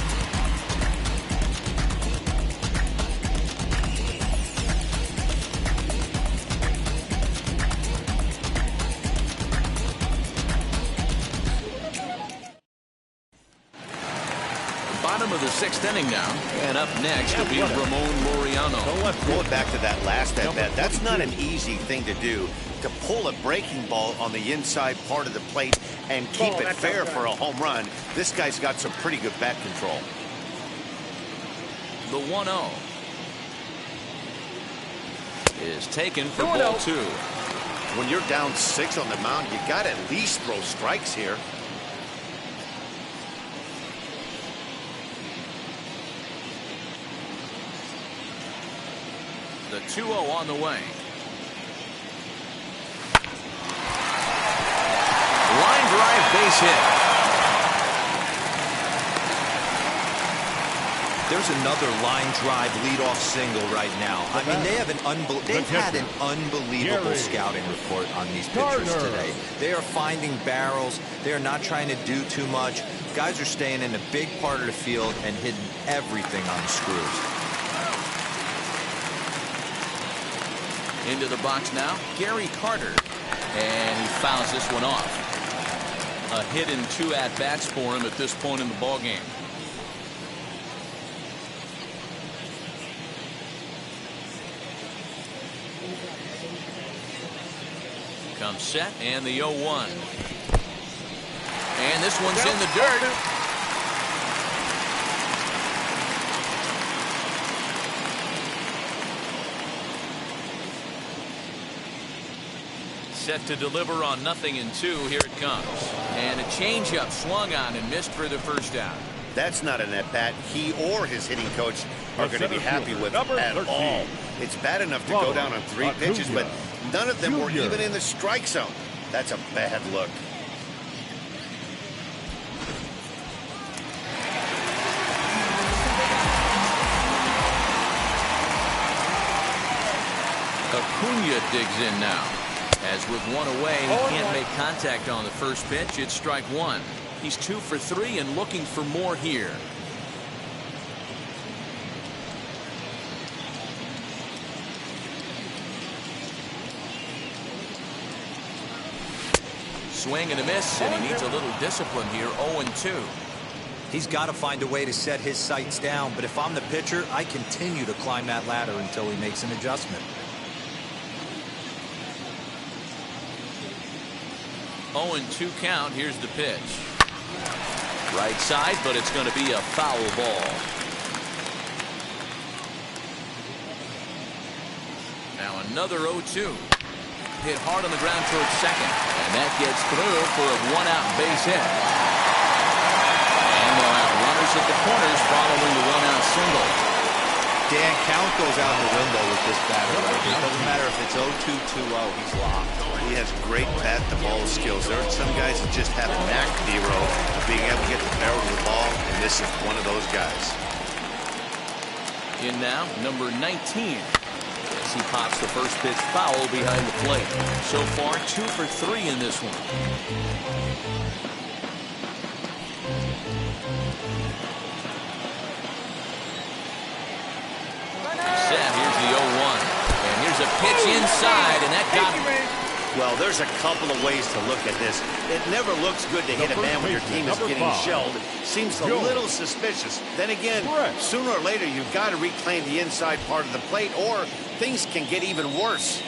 Bottom of the 6th inning now, and up next will be Ramon Laureano. Going back to that last at bat, that's not an easy thing to do, to pull a breaking ball on the inside part of the plate and keep it fair for a home run. This guy's got some pretty good bat control. The 1-0 is taken for ball 2. When you're down 6 on the mound, you got to at least throw strikes here. The 2-0 on the way. Line drive, base hit. There's another line drive leadoff single right now. I mean, they've had an unbelievable scouting report on these pitchers today. They are finding barrels. They are not trying to do too much. Guys are staying in a big part of the field and hitting everything on the screws. Into the box now, Gary Carter. And he fouls this one off. A hit in 2 at-bats for him at this point in the ballgame. Comes set, and the 0-1. And this one's in the dirt. Set to deliver on 0-2. Here it comes. And a changeup swung on and missed for the first out. That's not an at-bat he or his hitting coach are going to be happy with at all. It's bad enough to go down on 3 pitches, but none of them were even in the strike zone. That's a bad look. Acuna digs in now. As with one away, he can't make contact on the first pitch. It's strike 1. He's 2 for 3 and looking for more here. Swing and a miss, and he needs a little discipline here. 0-2. He's got to find a way to set his sights down, but if I'm the pitcher, I continue to climb that ladder until he makes an adjustment. 0-2 count. Here's the pitch. Right side, but it's going to be a foul ball. Now another 0-2. hit hard on the ground towards second. And that gets through for a one-out base hit. And they'll have runners at the corners following the one-out single. Dan, count goes out the window with this batter right here. It doesn't matter if it's 0-2, 2-0, he's locked. He has great bat-to-ball skills. There are some guys that just have a knack, Hero, of being able to get the barrel of the ball, and this is one of those guys. In now, number 19. As he pops the first pitch foul behind the plate. So far, 2 for 3 in this one. Set, here's the 0-1. And here's a pitch inside, and that got him. Well, there's a couple of ways to look at this. It never looks good to hit a man when your team is getting shelled. It seems a little suspicious. Then again, sooner or later, you've got to reclaim the inside part of the plate, or things can get even worse.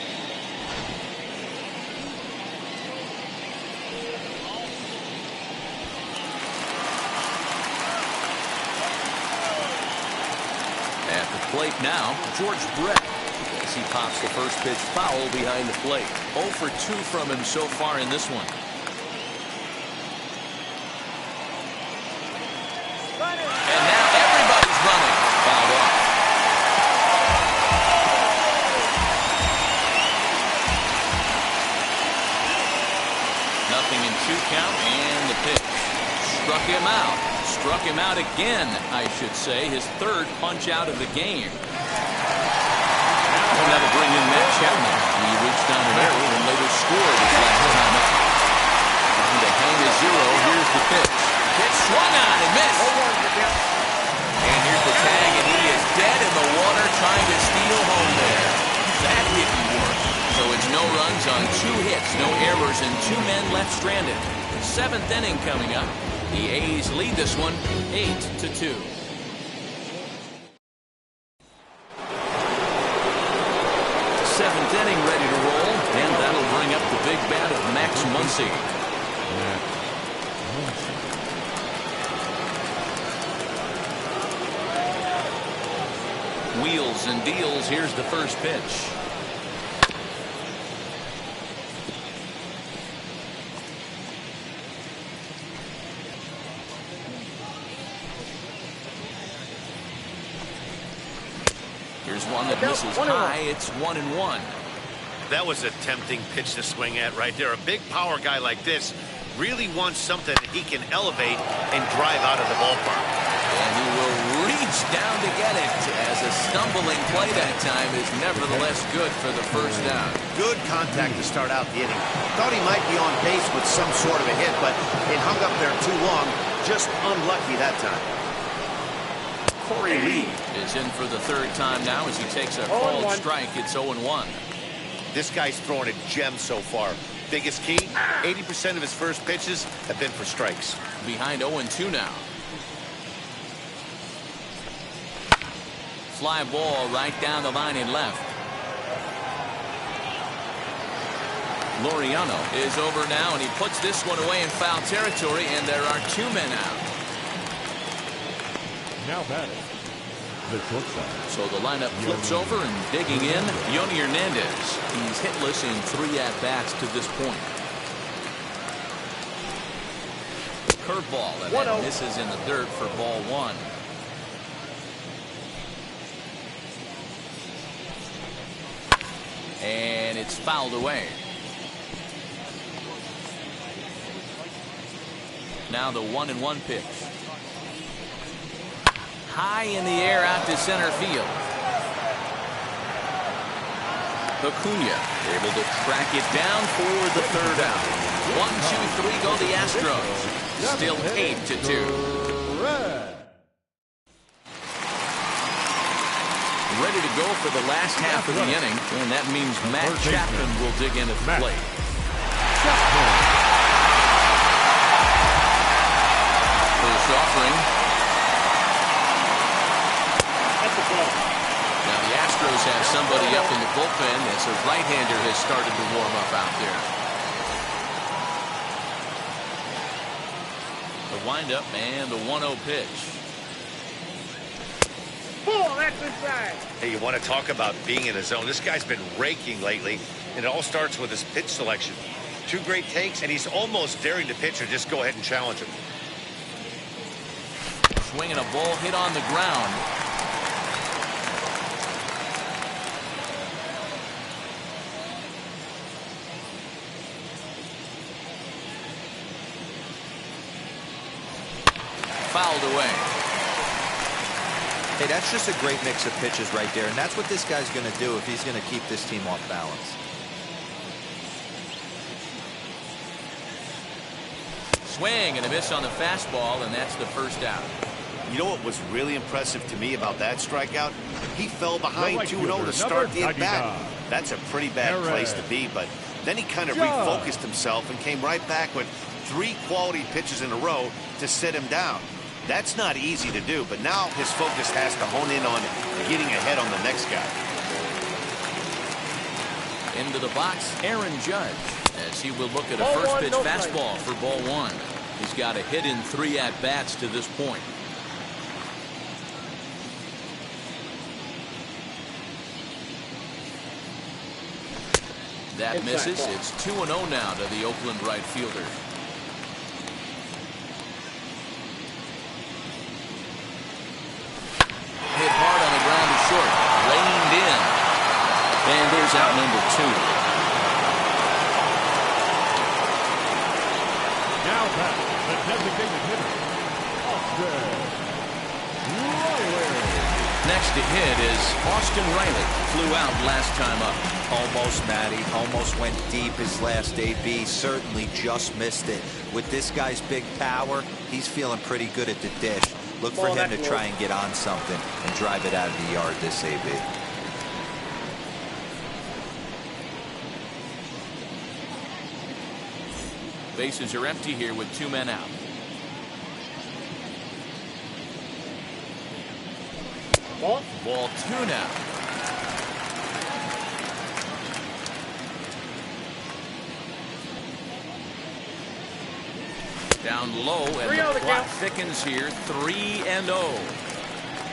At the plate now, George Brett. As he pops the first pitch foul behind the plate. 0 for 2 from him so far in this one. And now everybody's running. Fouled off. Nothing in 2 count, and the pitch. Struck him out. Struck him out again, I should say. His 3rd punch out of the game. And that'll bring in Matt Chapman. He reached down an error and later scored his last time up. Trying to hang a 0. Here's the pitch. Pitch swung on and missed. And here's the tag, and he is dead in the water trying to steal home there. That didn't work. So it's no runs on 2 hits, no errors, and 2 men left stranded. 7th inning coming up. The A's lead this one 8-2. Seventh inning ready to roll, and that'll bring up the big bat of Max Muncy. Wheels and deals. Here's the first pitch. Here's one that misses high. It's 1-1. That was a tempting pitch to swing at right there. A big power guy like this really wants something that he can elevate and drive out of the ballpark. And he will reach down to get it, as a stumbling play that time is nevertheless good for the first down. Good contact to start out the inning. Thought he might be on base with some sort of a hit, but it hung up there too long. Just unlucky that time. Corey Lee is in for the 3rd time now as he takes a called strike. It's 0-1. This guy's throwing a gem so far. Biggest key, 80% of his first pitches have been for strikes. Behind 0-2 now. Fly ball right down the line and left. Laureano is over now, and he puts this one away in foul territory, and there are 2 men out. Now batting, the shortstop. So the lineup flips over, and digging in, Yoni Hernandez. He's hitless in 3 at-bats to this point. Curveball, and that misses in the dirt for ball 1. And it's fouled away. Now the 1-1 pitch. High in the air out to center field. Acuna able to track it down for the 3rd out. 1, 2, 3 go the Astros. Still 8-2. Ready to go for the last half of the inning, and that means Matt Chapman will dig in at the plate. First offering. Now the Astros have somebody up in the bullpen as a right-hander has started to warm up out there. The windup and the 1-0 pitch. Pull, that's inside. Hey, you want to talk about being in the zone? This guy's been raking lately, and it all starts with his pitch selection. 2 great takes, and he's almost daring the pitcher just go ahead and challenge him. Swinging a ball hit on the ground. Fouled away. Hey, that's just a great mix of pitches right there, and that's what this guy's going to do if he's going to keep this team off balance. Swing and a miss on the fastball, and that's the first out. You know what was really impressive to me about that strikeout? He fell behind right 2-0 fielder, to start the number at-bat. 99. That's a pretty bad place to be, but then he kind of refocused himself and came right back with 3 quality pitches in a row to set him down. That's not easy to do, but now his focus has to hone in on getting ahead on the next guy. Into the box, Aaron Judge, as he will look at a first pitch fastball for ball 1. He's got a hit in 3 at-bats to this point. That misses. It's 2-0 now to the Oakland right fielder. Hit hard on the ground to short. Reined in. And there's out number 2. Now back, the designated hitter, Austin Riley. Next to hit is Austin Riley. Flew out last time up. Almost, Matty. Almost went deep his last AB. Certainly just missed it. With this guy's big power, he's feeling pretty good at the dish. Look for him to try and get on something and drive it out of the yard this AB. Bases are empty here with 2 men out. Ball 2 now. Down low, and the clock thickens here. 3-0.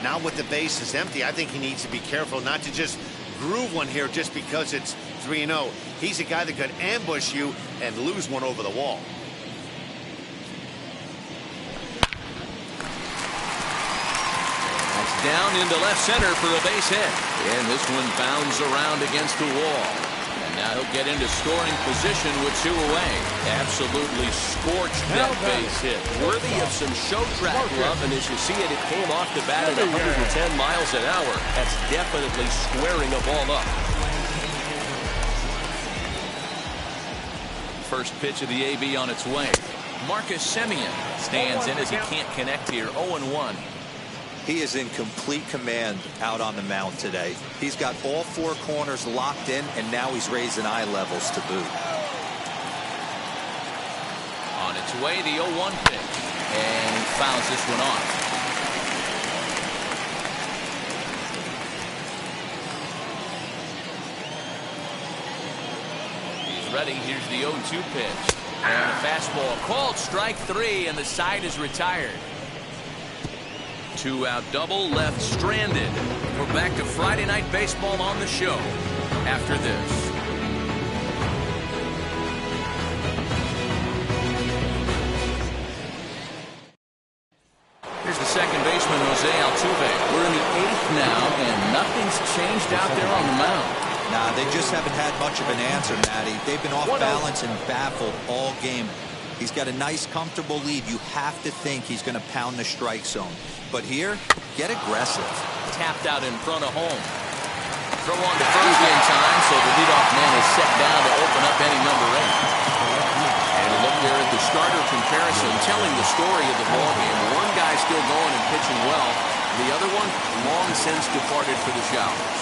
Now with the bases empty, I think he needs to be careful not to just groove one here just because it's 3-0. He's a guy that could ambush you and lose one over the wall. That's down into left center for a base hit. And this one bounds around against the wall. And now he'll get into scoring position with 2 away. Absolutely scorched that base hit. Worthy of some show track love, and as you see it, it came off the bat at 110 miles an hour. That's definitely squaring a ball up. First pitch of the AB on its way. Marcus Semien stands in as he can't connect here. 0-1. He is in complete command out on the mound today. He's got all 4 corners locked in, and now he's raising eye levels to boot. On its way, the 0-1 pitch. And he fouls this one off. He's ready. Here's the 0-2 pitch. And a fastball called strike 3, and the side is retired. 2-out double left stranded. We're back to Friday Night Baseball on the show after this. Here's the second baseman, Jose Altuve. We're in the 8th now, and nothing's changed out there on the mound. Nah, they just haven't had much of an answer, Matty. They've been off balance and baffled all game. He's got a nice, comfortable lead. You have to think he's going to pound the strike zone. But here, get aggressive. Tapped out in front of home. Throw on to first in time, so the leadoff man is set down to open up inning number 8. And a look there at the starter comparison, telling the story of the ballgame. One guy still going and pitching well. The other one long since departed for the showers.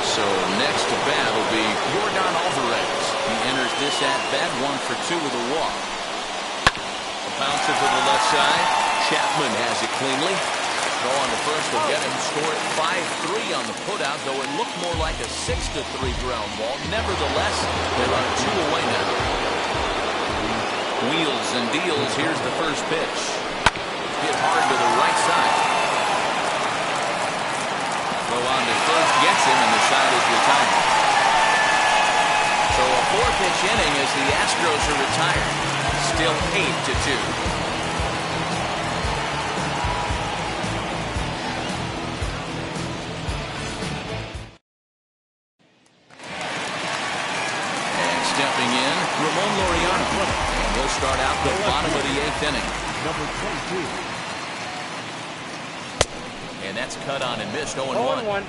So next to bat will be Yordan Alvarez. He enters this at-bat 1 for 2 with a walk. A bouncer to the left side. Chapman has it cleanly. Throw on to first will get him. Scored 5-3 on the putout, though it looked more like a 6-3 ground ball. Nevertheless, there are 2 away now. Wheels and deals. Here's the first pitch. Hit hard to the right side. Throw on to first, gets him, and the side is retired. So a 4-pitch inning as the Astros are retired. Still 8-2. Stepping in, Ramon Laureano. And he'll start out the bottom of the 8th inning. Number 22. And that's cut on and missed. 0-1. 0-1.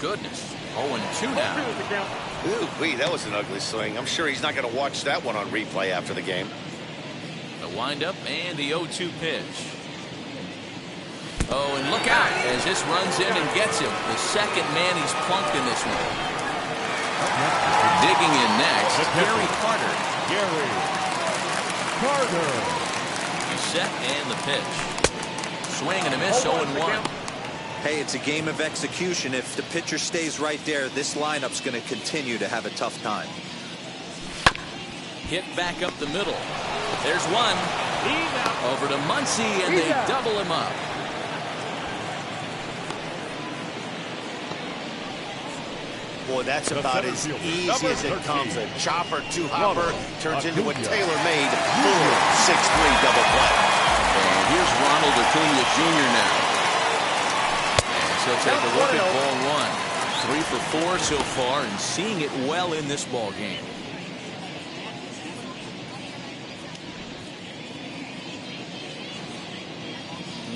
Goodness. 0-2 now. Ooh, wee, that was an ugly swing. I'm sure he's not going to watch that one on replay after the game. The windup and the 0-2 pitch. Oh, and look out as this runs in and gets him. The second man he's plunked in this one. Digging in next, Gary Carter. Gary Carter. He's set and the pitch. Swing and a miss, 0-1. Hey, it's a game of execution. If the pitcher stays right there, this lineup's going to continue to have a tough time. Hit back up the middle. There's one. Over to Muncy, and they double him up. Boy, that's about as easy as it comes. A chopper, two-hopper turns into a tailor-made 4-6-3 double play. And here's Ronald Acuna Jr. now. And he'll take a look at ball one. 3 for 4 so far and seeing it well in this ball game.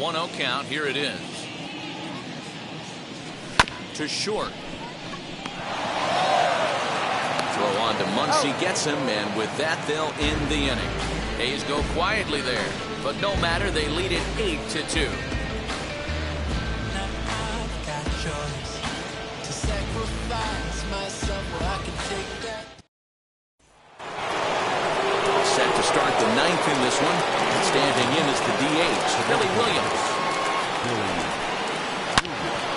One 0 count. Here it is. To short. Throw on to Muncy, gets him, and with that, they'll end the inning. A's go quietly there, but no matter, they lead it 8-2. Set to start the 9th in this one. Standing in is the DH, Billy Williams.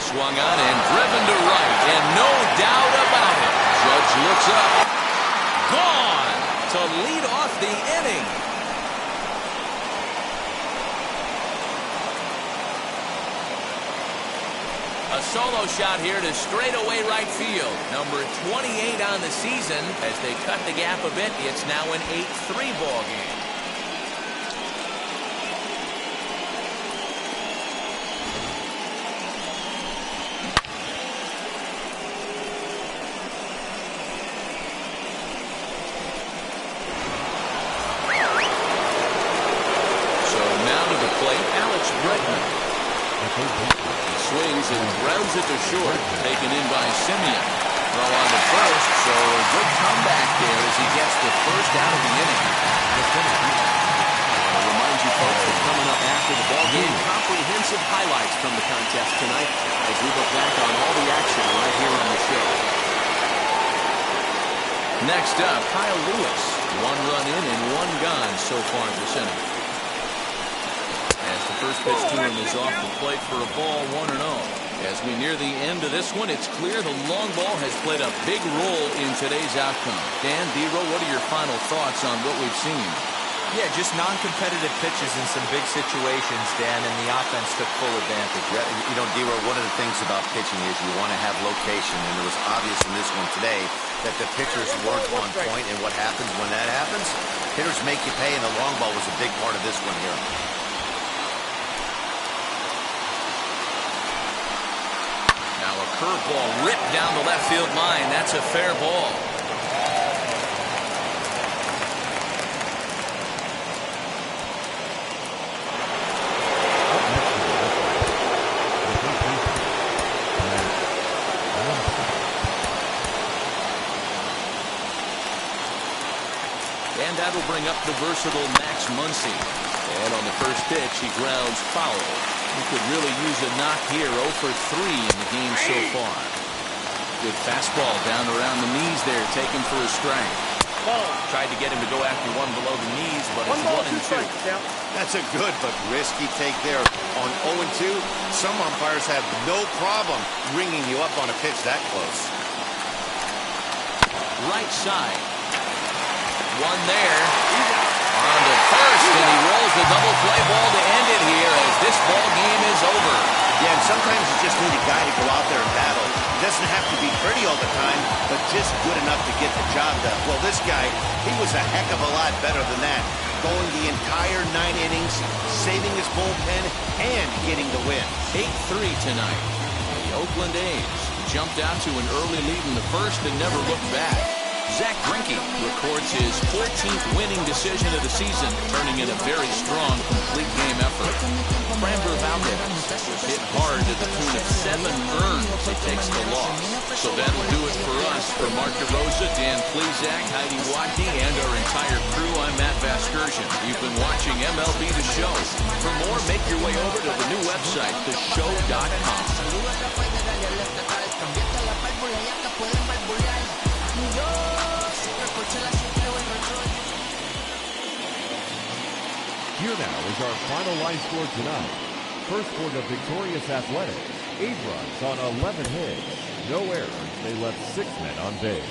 Swung on and driven to right, and no doubt about it. Judge looks up. Gone to lead off the inning. A solo shot here to straightaway right field. Number 28 on the season. As they cut the gap a bit, it's now an 8-3 ball game. Swings and grounds it to short. Taken in by Simeon. Throw on to first, so a good comeback there as he gets the first out of the inning. I'll remind you folks that coming up after the ball game, comprehensive highlights from the contest tonight as we look back on all the action right here on the show. Next up, Kyle Lewis. 1 run in and 1 gone so far this inning. The first pitch to him is off the plate for a ball, 1-0. As we near the end of this one, it's clear the long ball has played a big role in today's outcome. Dan, Dero, what are your final thoughts on what we've seen? Yeah, just non-competitive pitches in some big situations, Dan, and the offense took full advantage. Yeah, you know, Dero, one of the things about pitching is you want to have location, and it was obvious in this one today that the pitchers weren't on point, and what happens when that happens? Hitters make you pay, and the long ball was a big part of this one here. Now a curveball ripped down the left field line. That's a fair ball. And that'll bring up the versatile Max Muncy. And on the first pitch, he grounds foul. He could really use a knock here. 0 for 3 in the game so far. Good fastball down around the knees there, taken for a strike. Ball. Tried to get him to go after one below the knees, but One it's ball, 1 and 2. 2 strikes, count. That's a good but risky take there. On 0-2, some umpires have no problem ringing you up on a pitch that close. Right side. One there. On to first, and he rolls the double play ball to end it here as this ball game is over. Yeah, and sometimes you just need a guy to go out there and battle. It doesn't have to be pretty all the time, but just good enough to get the job done. Well, this guy, he was a heck of a lot better than that. Going the entire 9 innings, saving his bullpen, and getting the win. 8-3 tonight. The Oakland A's jumped out to an early lead in the first and never looked back. Zach Greinke records his 14th winning decision of the season, turning in a very strong complete game effort. Framber Valdez was hit hard to the tune of 7 earned. He takes the loss. So that'll do it for us. For Mark DeRosa, Dan Plezak, Heidi Watney, and our entire crew, I'm Matt Vasgersian. You've been watching MLB The Show. For more, make your way over to the new website, theshow.com. Here now is our final line score tonight. First for the victorious Athletics, 8 runs on 11 hits. No errors, they left 6 men on base.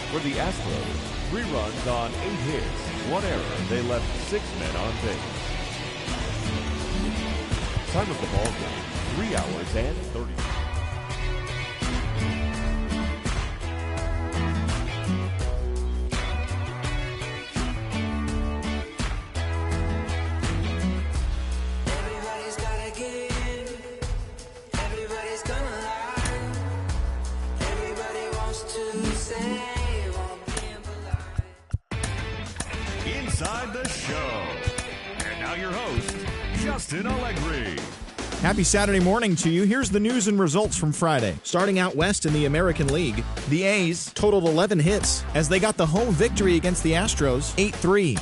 For the Astros, 3 runs on 8 hits. 1 error, they left 6 men on base. Time of the ball game, 3 hours and 30 minutes. Inside the show. And now your host, Justin Allegri. Happy Saturday morning to you. Here's the news and results from Friday. Starting out west in the American League, the A's totaled 11 hits as they got the home victory against the Astros 8-3.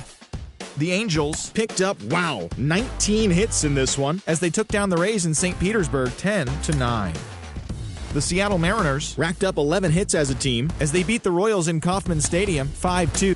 The Angels picked up, 19 hits in this one as they took down the Rays in St. Petersburg 10-9. The Seattle Mariners racked up 11 hits as a team as they beat the Royals in Kauffman Stadium 5-2.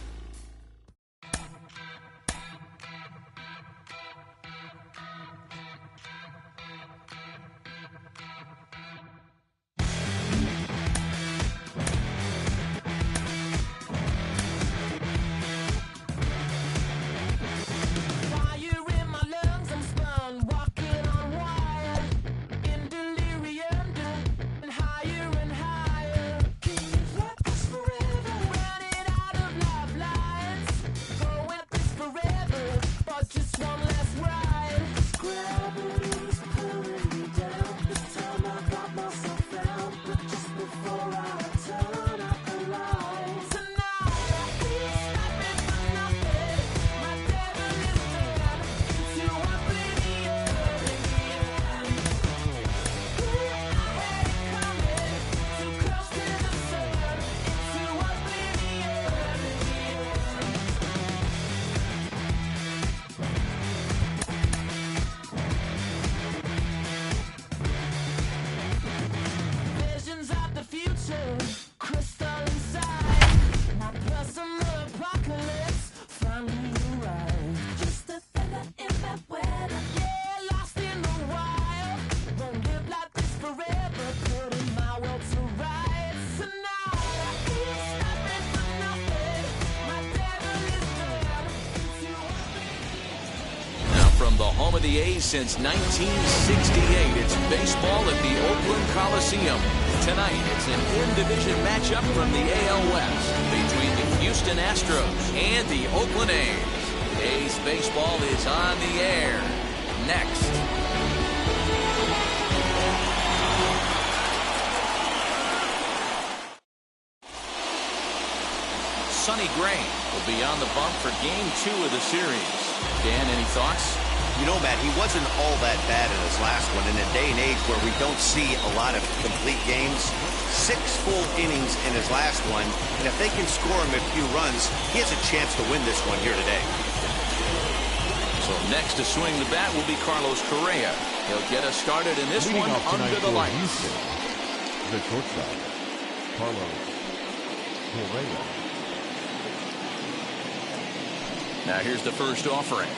From the home of the A's since 1968, it's baseball at the Oakland Coliseum. Tonight, it's an in-division matchup from the AL West between the Houston Astros and the Oakland A's. A's baseball is on the air. Next. Sonny Gray will be on the bump for Game 2 of the series. Dan, any thoughts? You know, Matt, he wasn't all that bad in his last one. In a day and age where we don't see a lot of complete games, 6 full innings in his last one, and if they can score him a few runs, he has a chance to win this one here today. So next to swing the bat will be Carlos Correa. He'll get us started in this Leading one off tonight under the for lights. Houston, the shortstop, Carlos Correa. Now here's the first offering.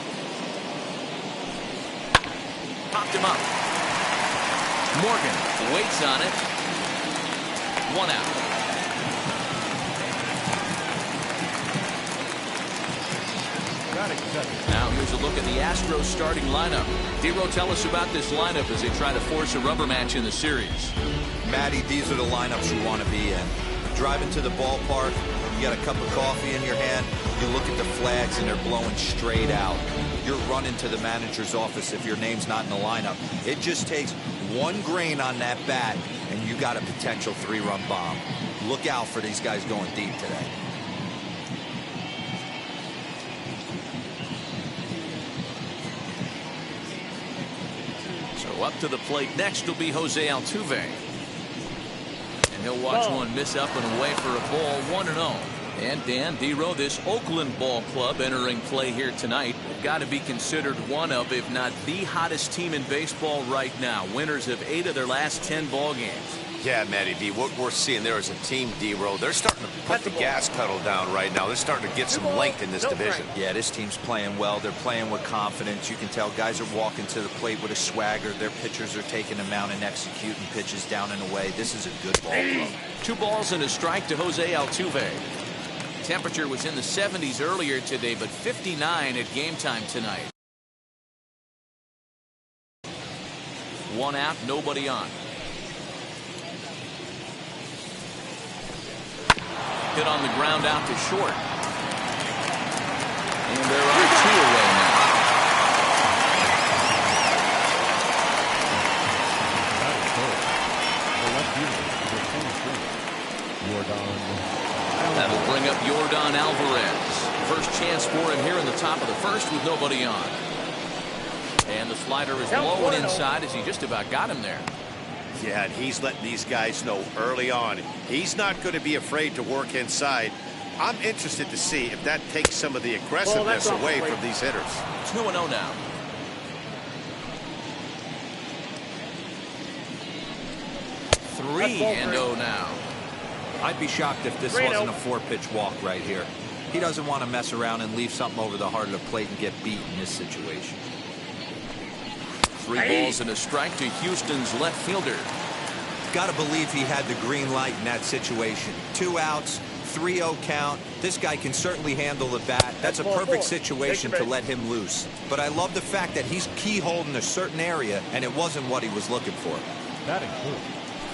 Popped him up. Morgan waits on it. 1 out. Now here's a look at the Astros starting lineup. D-Row, tell us about this lineup as they try to force a rubber match in the series. Matty, these are the lineups you want to be in. Driving to the ballpark, you got a cup of coffee in your hand, you look at the flags and they're blowing straight out. You're running to the manager's office if your name's not in the lineup. It just takes one grain on that bat and you got a potential 3-run bomb. Look out for these guys going deep today. So up to the plate next will be Jose Altuve. And he'll watch one miss up and away for a ball, 1-0. And Dan, D-Row, this Oakland ball club entering play here tonight, got to be considered one of, if not the hottest team in baseball right now. Winners of 8 of their last 10 ball games. Yeah, Matty B, what we're seeing there is a team, D-Row. They're starting to put the gas pedal down right now. They're starting to get some length in this division. Yeah, this team's playing well. They're playing with confidence. You can tell guys are walking to the plate with a swagger. Their pitchers are taking them out and executing pitches down and away. This is a good ball club. 2 balls and a strike to Jose Altuve. Temperature was in the 70s earlier today, but 59 at game time tonight. 1 out, nobody on. Hit on the ground out to short. And there are 2 away now. That'll bring up Yordan Alvarez. First chance for him here in the top of the first with nobody on. And the slider is low and inside as he just about got him there. Yeah, and he's letting these guys know early on he's not going to be afraid to work inside. I'm interested to see if that takes some of the aggressiveness away from these hitters. 2-0 now. Three and 0 now. I'd be shocked if this wasn't a 4-pitch walk right here. He doesn't want to mess around and leave something over the heart of the plate and get beat in this situation. 3 balls and a strike to Houston's left fielder. Got to believe he had the green light in that situation. 2 outs, 3-0 count. This guy can certainly handle the bat. That's a perfect situation to let him loose. But I love the fact that he's keyholding a certain area, and it wasn't what he was looking for.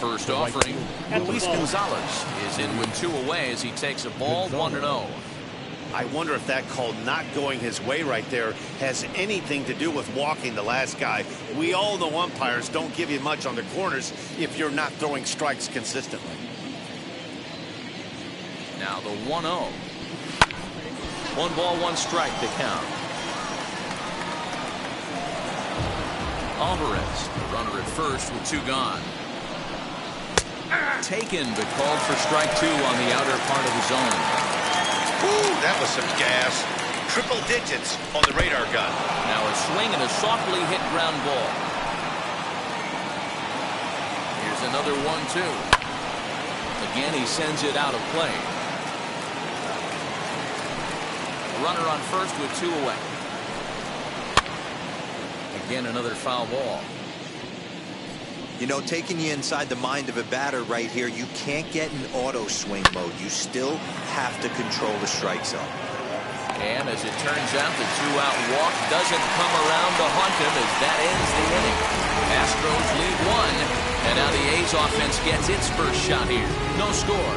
First offering, Luis Gonzalez is in with 2 away as he takes a ball, 1-0. I wonder if that call not going his way right there has anything to do with walking the last guy. We all know umpires don't give you much on the corners if you're not throwing strikes consistently. Now the 1-0. 1 ball, 1 strike to count. Alvarez, the runner at first with 2 gone. Taken, but called for strike 2 on the outer part of the zone. Ooh, that was some gas. Triple digits on the radar gun. Now a swing and a softly hit ground ball. Here's another 1-2. Again, he sends it out of play. Runner on first with 2 away. Again, another foul ball. You know, taking you inside the mind of a batter right here, you can't get in auto swing mode. You still have to control the strike zone. And as it turns out, the 2-out walk doesn't come around to haunt him as that ends the inning. Astros lead 1, and now the A's offense gets its first shot here. No score.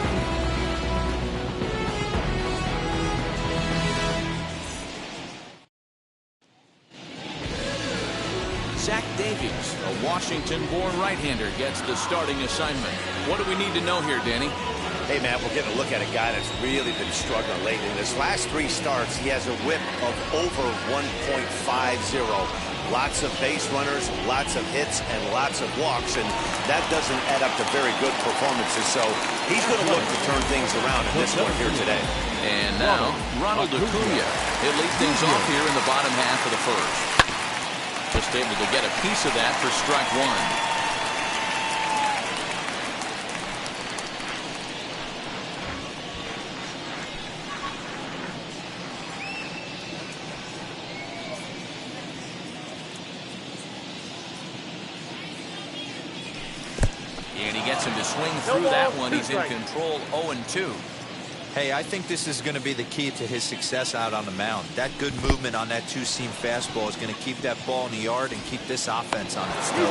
Zach Davies, a Washington-born right-hander, gets the starting assignment. What do we need to know here, Danny? Hey, man, we're getting a look at a guy that's really been struggling lately. In his last 3 starts, he has a whip of over 1.50. Lots of base runners, lots of hits, and lots of walks, and that doesn't add up to very good performances. So he's going to look to turn things around in this one here today. And now, Ronald Acuna. He'll lead things off here in the bottom half of the first. Just able to get a piece of that for strike 1. And he gets him to swing through that one. He's in control, 0-2. Hey, I think this is going to be the key to his success out on the mound. That good movement on that two-seam fastball is going to keep that ball in the yard and keep this offense on its toes.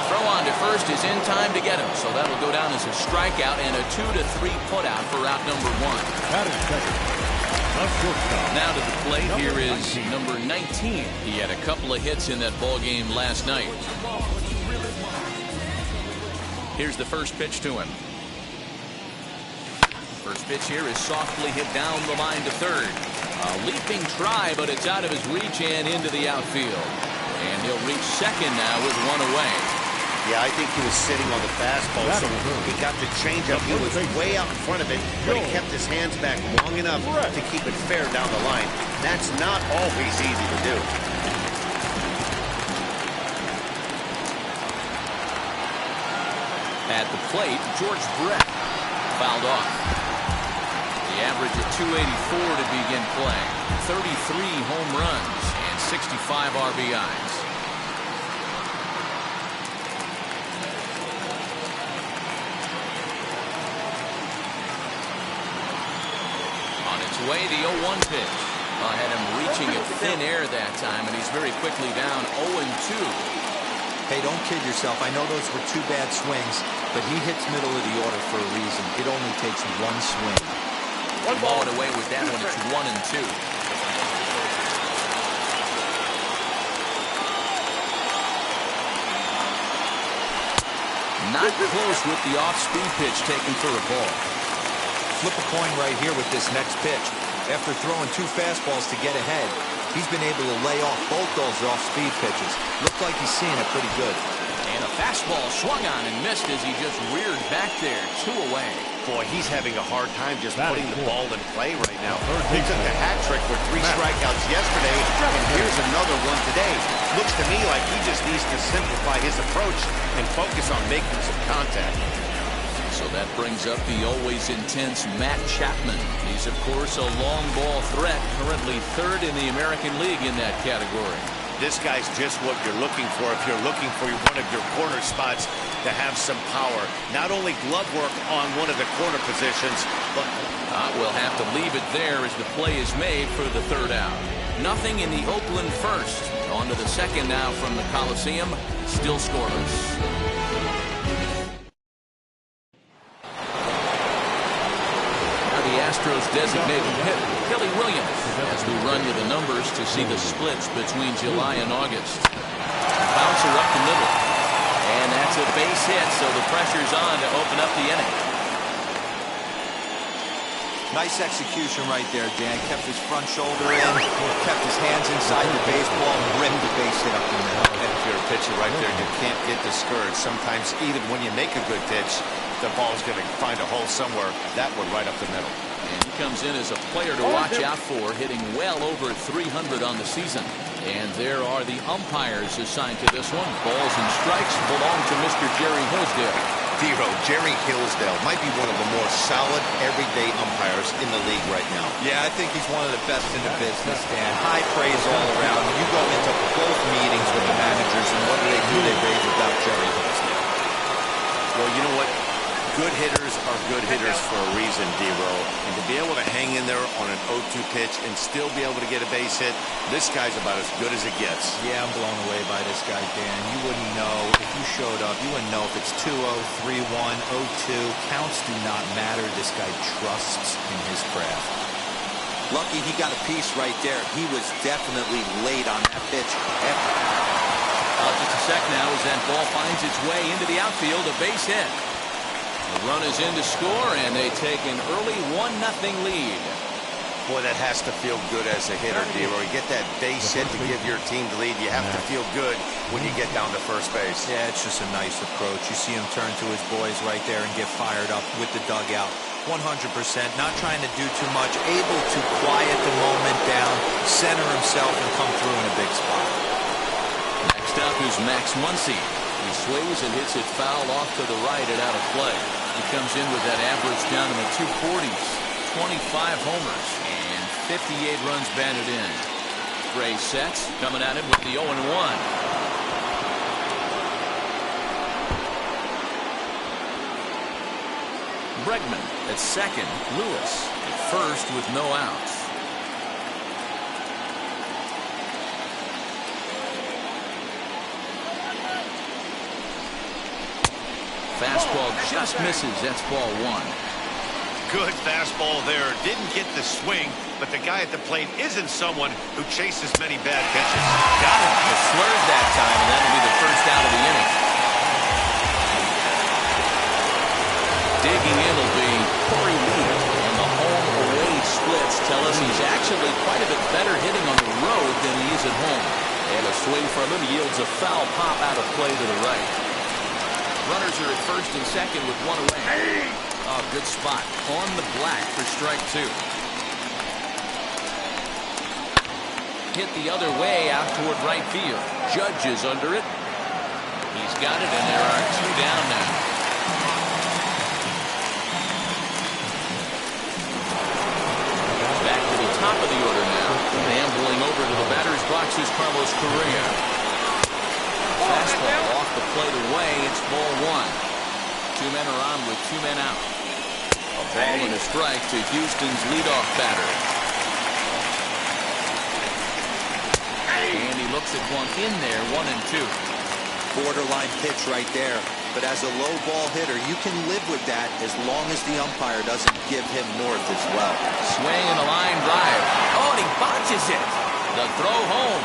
Throw on to first is in time to get him, so that'll go down as a strikeout and a 2-3 putout for out number 1. That is second. Now to the plate, here is number 19. He had a couple of hits in that ball game last night. Here's the first pitch to him. First pitch here is softly hit down the line to third. A leaping try, but it's out of his reach and into the outfield. And he'll reach second now with one away. Yeah, I think he was sitting on the fastball, so he got the changeup. He was way out in front of it, but he kept his hands back long enough to keep it fair down the line. That's not always easy to do. At the plate, George Brett fouled off. The average at 284 to begin play. 33 home runs and 65 RBIs. On its way, the 0-1 pitch. Had him reaching at thin air that time, and he's very quickly down 0-2. Hey, don't kid yourself. I know those were two bad swings, but he hits middle of the order for a reason. It only takes one swing. One ball away with that one. It's 1-2. Not close with the off-speed pitch taken for a ball. Flip a coin right here with this next pitch. After throwing two fastballs to get ahead, he's been able to lay off both those off-speed pitches. Looks like he's seeing it pretty good. And a fastball swung on and missed as he just reared back there. 2 away. Boy, he's having a hard time just putting the ball in play right now. He took a hat trick with 3 strikeouts yesterday, and here's another one today. Looks to me like he just needs to simplify his approach and focus on making some contact. So that brings up the always intense Matt Chapman. He's, of course, a long ball threat, currently 3rd in the American League in that category. This guy's just what you're looking for if you're looking for one of your corner spots to have some power. Not only glove work on one of the corner positions, but we'll have to leave it there as the play is made for the 3rd out. Nothing in the Oakland 1st. On to the 2nd now from the Coliseum. Still scoreless. Astros designated hitter, Kelly Williams, as we run you the numbers to see the splits between July and August. Bouncer up the middle. And that's a base hit, so the pressure's on to open up the inning. Nice execution right there, Dan. Kept his front shoulder in, kept his hands inside the baseball, and ripped the base hit up the middle. And if you're a pitcher right there, you can't get discouraged. Sometimes even when you make a good pitch, the ball's going to find a hole somewhere. That one right up the middle. And he comes in as a player to watch out for, hitting well over 300 on the season. And there are the umpires assigned to this one. Balls and strikes belong to Mr. Jerry Hillsdale. Dero, Jerry Hillsdale might be one of the more solid everyday umpires in the league right now. Yeah, I think he's one of the best in the business, Dan. High praise all around. You go into both meetings with the managers, and what do? They rave about Jerry Hillsdale. Well, you know what? Good hitters are good hitters for a reason, Dero. And to be able to hang in there on an 0-2 pitch and still be able to get a base hit, this guy's about as good as it gets. Yeah, I'm blown away by this guy, Dan. You wouldn't know if you showed up. You wouldn't know if it's 2-0, 3-1, 0-2. Counts do not matter. This guy trusts in his craft. Lucky he got a piece right there. He was definitely late on that pitch. Just a sec now as that ball finds its way into the outfield, a base hit. The run is in to score, and they take an early 1-0 lead. Boy, that has to feel good as a hitter, Dero. You get that base hit to give your team the lead. You have to feel good when you get down to first base. Yeah, it's just a nice approach. You see him turn to his boys right there and get fired up with the dugout. 100%, not trying to do too much, able to quiet the moment down, center himself, and come through in a big spot. Next up is Max Muncy. He swings and hits it foul off to the right and out of play. He comes in with that average down in the 240s, 25 homers, and 58 runs batted in. Gray sets, coming at him with the 0-1. Bregman at second. Lewis at first with no outs. Fastball just misses. That's ball one. Good fastball there. Didn't get the swing, but the guy at the plate isn't someone who chases many bad pitches. Got him. He slurred that time, and that'll be the first out of the inning. Digging in will be Corey Lee, and the home-away splits tell us he's actually quite a bit better hitting on the road than he is at home. And a swing from him yields a foul pop out of play to the right. Runners are at first and second with one away. Oh, good spot on the black for strike two. Hit the other way out toward right field. Judge is under it. He's got it, and there are two down now. Back to the top of the order now. Ambling over to the batter's box is Carlos Correa. Fastball off the plate away. It's ball one. Two men are on with two men out. A ball and a strike to Houston's leadoff batter. And he looks at one in there, 1-2. Borderline pitch right there. But as a low ball hitter, you can live with that as long as the umpire doesn't give him north as well. Swing and a line drive. Oh, and he botches it. The throw home.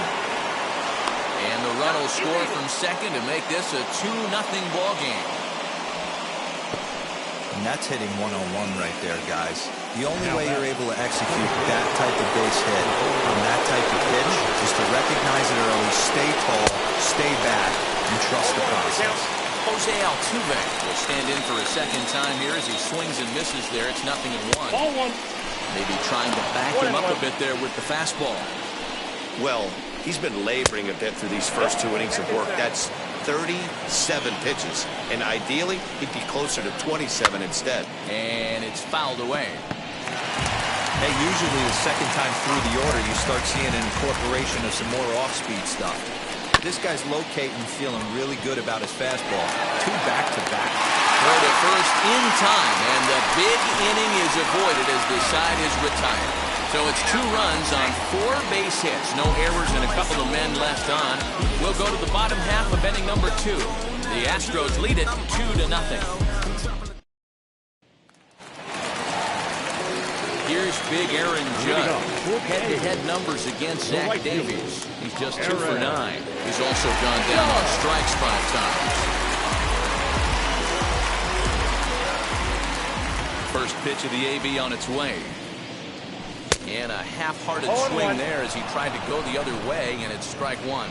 And the run will score from second to make this a 2-0 ball game. And that's hitting 101 right there, guys. The only way you're able to execute that type of base hit on that type of pitch is to recognize it early, stay tall, stay back, and trust the process. Jose Altuve will stand in for a second time here as he swings and misses there. It's 0-1. Ball one. Maybe trying to back him up a bit there with the fastball. Well, he's been laboring a bit through these first 2 innings of work. That's 37 pitches, and ideally he'd be closer to 27 instead. And it's fouled away. Hey, usually the second time through the order you start seeing an incorporation of some more off-speed stuff. This guy's locating, feeling really good about his fastball. 2 back-to-back. Throw to first in time, and the big inning is avoided as the side is retired. So it's 2 runs on 4 base hits. No errors and a couple of men left on. We'll go to the bottom half of inning number 2. The Astros lead it 2-0. Here's big Aaron Judge. Head-to-head numbers against Zach Davies. He's just 2 for 9. He's also gone down on strikes 5 times. First pitch of the AB on its way. And a half-hearted swing there as he tried to go the other way, and it's strike one.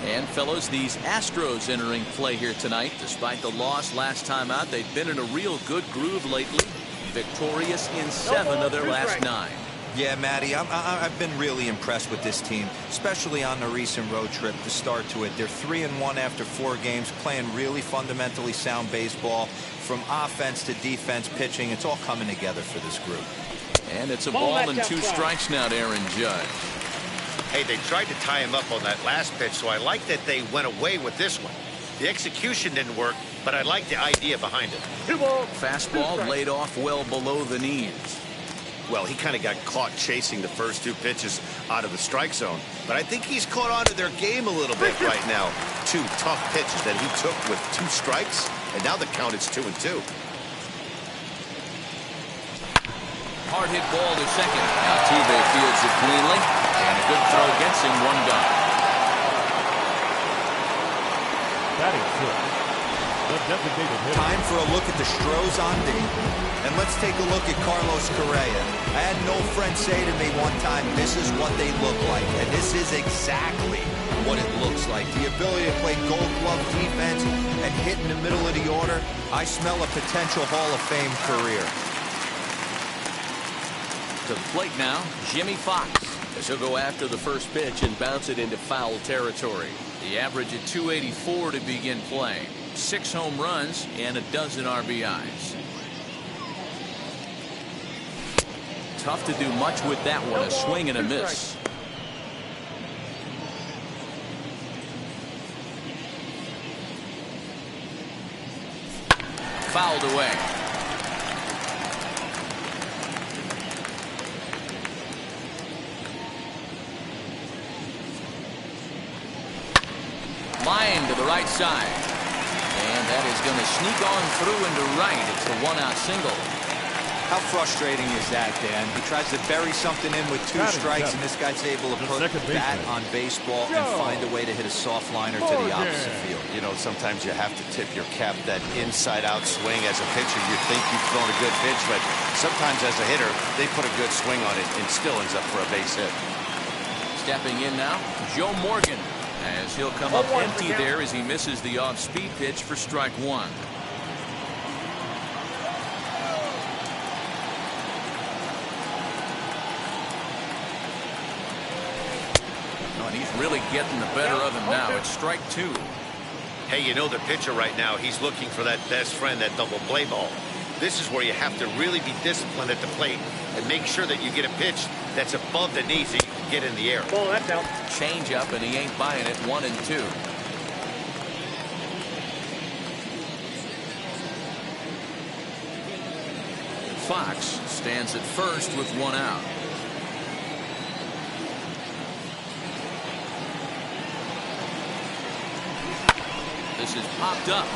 And, fellows, these Astros entering play here tonight. Despite the loss last time out, they've been in a real good groove lately. Victorious in 7 of their last 9. Yeah, Matty, I've been really impressed with this team, especially on the recent road trip to start to it. They're 3-1 after 4 games, playing really fundamentally sound baseball. From offense to defense, pitching, it's all coming together for this group. And it's a ball and 2 strikes now to Aaron Judge. Hey, they tried to tie him up on that last pitch, so I like that they went away with this one. The execution didn't work, but I like the idea behind it. Fastball laid off well below the knees. Well, he kind of got caught chasing the first 2 pitches out of the strike zone, but I think he's caught on to their game a little bit right now. 2 tough pitches that he took with 2 strikes, and now the count is 2-2. Hard hit ball to second. Altuve fields it cleanly, and a good throw gets him 1 down. Time for a look at the Stros on D. And let's take a look at Carlos Correa. I had an old friend say to me one time, this is what they look like. And this is exactly what it looks like. The ability to play gold glove defense and hit in the middle of the order. I smell a potential Hall of Fame career. To the plate now, Jimmy Fox, as he'll go after the first pitch and bounce it into foul territory. The average at 284 to begin play. 6 home runs and a dozen RBIs. Tough to do much with that one. A swing and a miss. Fouled away. right side. And that is going to sneak on through into right. It's the one-out single. How frustrating is that, Dan? He tries to bury something in with 2 strikes, and this guy's able to put that on baseball and find a way to hit a soft liner to the opposite field. You know, sometimes you have to tip your cap. That inside-out swing as a pitcher, you think you've thrown a good pitch, but sometimes as a hitter, they put a good swing on it and still ends up for a base hit. Stepping in now, Joe Morgan, as he'll come up empty there as he misses the off-speed pitch for strike 1. And he's really getting the better of him now. It's strike 2. Hey, you know the pitcher right now, he's looking for that best friend, that double play ball. This is where you have to really be disciplined at the plate and make sure that you get a pitch that's above the knees that you can get in the air. Ball, that's out. Change up, and he ain't buying it. 1-2. Fox stands at first with 1 out. This is popped up.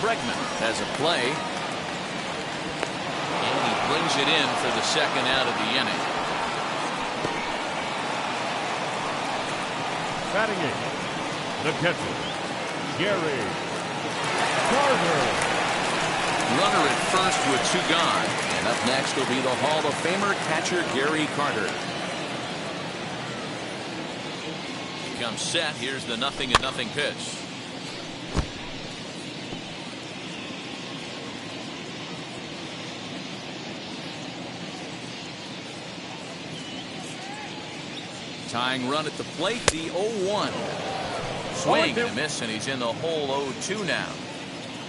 Bregman has a play. And he brings it in for the second out of the inning. Batting in, the catcher, Gary Carter. Runner at first with 2 gone. And up next will be the Hall of Famer catcher Gary Carter. He comes set. Here's the 0-0 pitch. Tying run at the plate, the 0-1. Swing and a miss, and he's in the hole 0-2 now.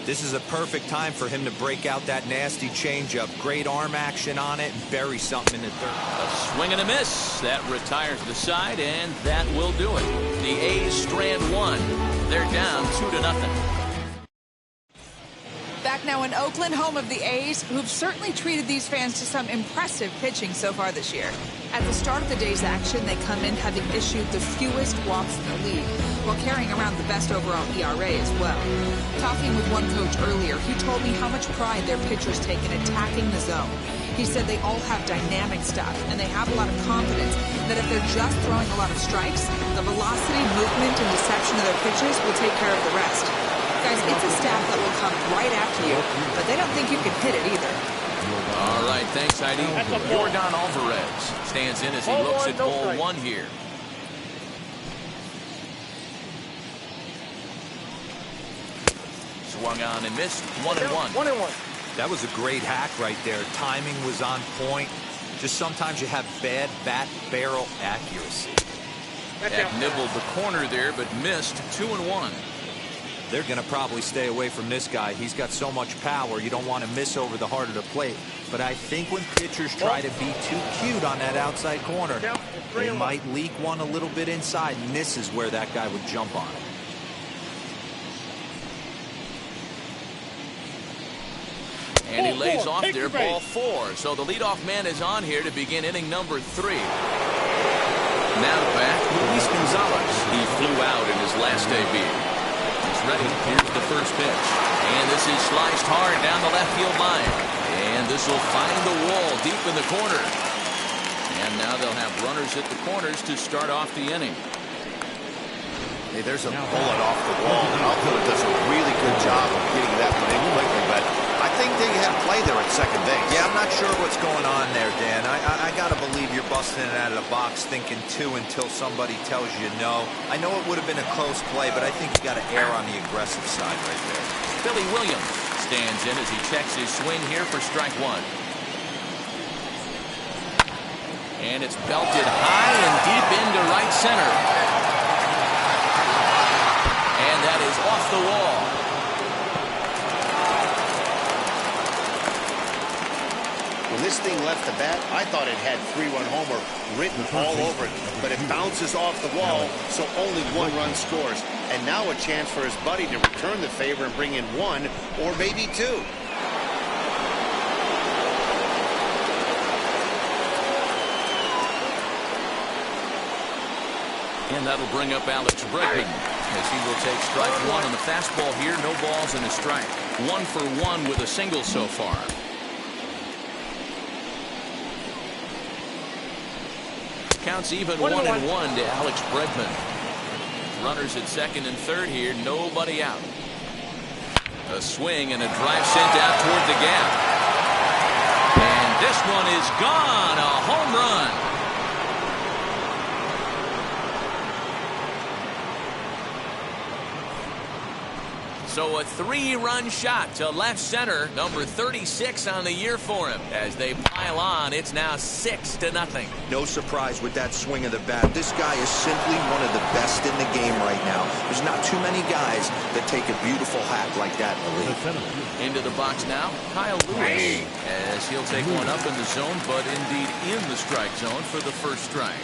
This is a perfect time for him to break out that nasty changeup. Great arm action on it and bury something in the dirt. A swing and a miss. That retires the side, and that will do it. The A's strand 1. They're down 2-0. Back now in Oakland, home of the A's, who've certainly treated these fans to some impressive pitching so far this year. At the start of the day's action, they come in having issued the fewest walks in the league, while carrying around the best overall ERA as well. Talking with one coach earlier, he told me how much pride their pitchers take in attacking the zone. He said they all have dynamic stuff, and they have a lot of confidence that if they're just throwing a lot of strikes, the velocity, movement, and deception of their pitches will take care of the rest. Guys, it's a staff that will come right after you, but they don't think you can hit it either. All right, thanks, Heidi. Jordan Alvarez stands in as he looks at ball 1 here. Swung on and missed. 1-1. 1-1. That was a great hack right there. Timing was on point. Just sometimes you have bad bat barrel accuracy. That nibbled the corner there, but missed. 2-1. They're going to probably stay away from this guy. He's got so much power. You don't want to miss over the heart of the plate. But I think when pitchers try to be too cute on that outside corner, they might leak one a little bit inside, and this is where that guy would jump on it. And he lays off there, ball 4. So the leadoff man is on here to begin inning number 3. Now back, Luis Gonzalez. He flew out in his last debut. He's ready. Here's the first pitch. And this is sliced hard down the left field line. And this will find the wall deep in the corner. And now they'll have runners at the corners to start off the inning. Hey, there's a bullet off the wall, and Alcala does a really good job of getting that one in quickly, but I think they had play there at second base. Yeah, I'm not sure what's going on there, Dan. I got to believe you're busting it out of the box thinking 2 until somebody tells you no. I know it would have been a close play, but I think you got to err on the aggressive side right there. Billy Williams stands in as he checks his swing here for strike 1. And it's belted high and deep into right center. And that is off the wall. When this thing left the bat, I thought it had 3-run homer written all over it, but it bounces off the wall, so only 1 run scores. And now a chance for his buddy to return the favor and bring in 1 or maybe 2. And that'll bring up Alex Bregman. as he will take strike one on the fastball here. No balls and a strike. 1 for 1 with a single so far. Counts even 1-1 to Alex Bregman. Runners at second and third here. Nobody out. A swing and a drive sent out toward the gap. And this one is gone. A home run. So a 3-run shot to left center. Number 36 on the year for him. As they pile on, it's now 6-0. No surprise with that swing of the bat. This guy is simply one of the best in the game right now. There's not too many guys that take a beautiful hack like that in the league. Into the box now, Kyle Lewis. As he'll take one up in the zone, but indeed in the strike zone for the first strike.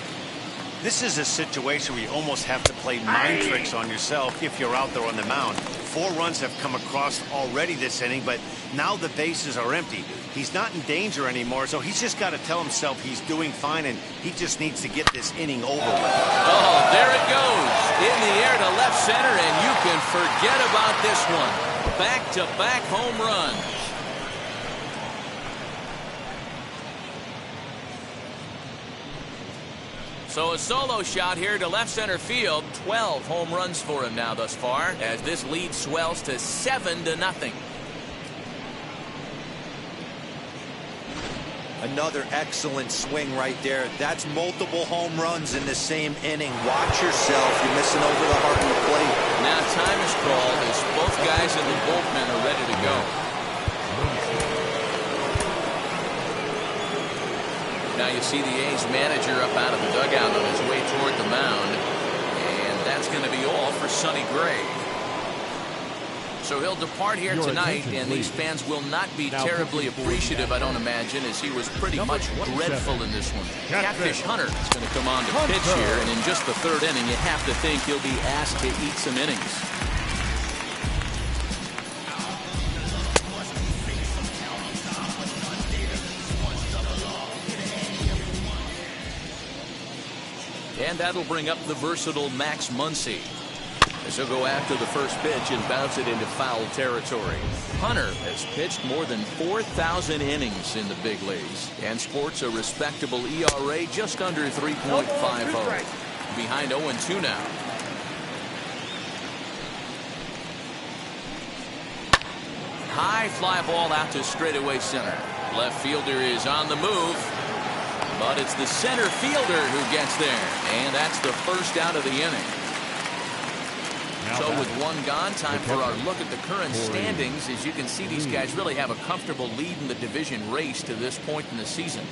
This is a situation where you almost have to play mind tricks on yourself if you're out there on the mound. 4 runs have come across already this inning, but now the bases are empty. He's not in danger anymore, so he's just got to tell himself he's doing fine, and he just needs to get this inning over with. Oh, there it goes. In the air to left center, and you can forget about this one. Back-to-back home runs. So a solo shot here to left center field. 12 home runs for him now thus far, as this lead swells to 7-0. Another excellent swing right there. That's multiple home runs in the same inning. Watch yourself. You're missing over the heart of the plate. Now time is called as both guys in the bullpen are ready to go. Now you see the A's manager up out of the dugout on his way toward the mound. And that's going to be all for Sonny Gray. So he'll depart here tonight, and these fans will not be terribly appreciative, I don't imagine, as he was pretty much dreadful in this one. Catfish Hunter is going to come on to pitch here, and in just the third inning, you have to think he'll be asked to eat some innings. And that'll bring up the versatile Max Muncy. As he'll go after the first pitch and bounce it into foul territory. Hunter has pitched more than 4,000 innings in the big leagues and sports a respectable ERA just under 3.50. Behind 0-2 now. High fly ball out to straightaway center. Left fielder is on the move. But it's the center fielder who gets there. And that's the first out of the inning. So with one gone, time for our look at the current standings. As you can see, these guys really have a comfortable lead in the division race to this point in the season.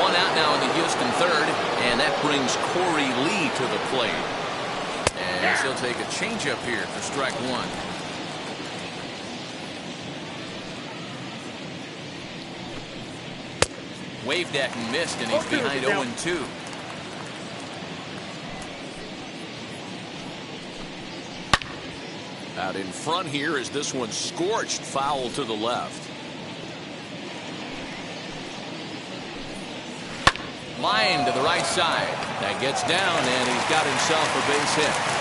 One out now in the Houston third. And that brings Corey Lee to the plate. And he'll take a changeup here for strike one. Waved at and missed, and he's behind 0-2. Out in front here is this one scorched foul to the left. Line to the right side. That gets down, and he's got himself a base hit.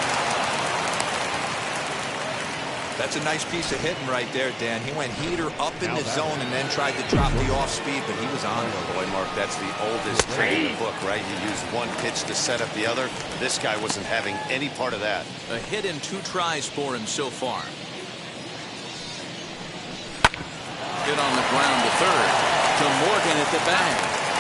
That's a nice piece of hitting right there, Dan. He went heater up in the zone and then tried to drop the off speed, but he was on it. Boy, Mark, that's the oldest trick in the book, right? You use one pitch to set up the other. This guy wasn't having any part of that. A hit in 2 tries for him so far. Hit on the ground to third. To Morgan at the bag.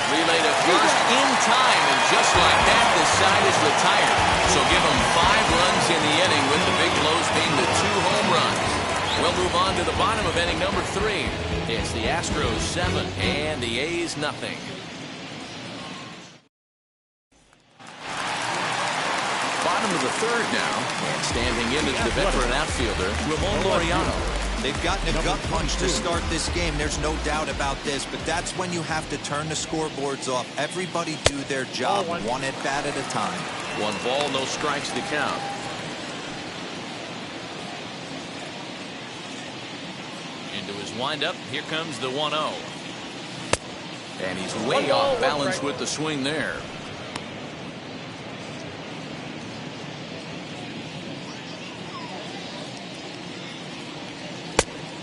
Relay to first in time, and just like that, the side is retired. So give them 5 runs in the inning, with the big blows being the 2 home runs. We'll move on to the bottom of inning number 3. It's the Astros 7 and the A's nothing. Bottom of the third now, and standing in is the veteran outfielder, Ramon Laureano. They've gotten a gut punch to start this game. There's no doubt about this, but that's when you have to turn the scoreboards off. Everybody do their job one at bat at a time. 1 ball, no strikes to count. Into his windup, here comes the 1-0. And he's way off balance with the swing there.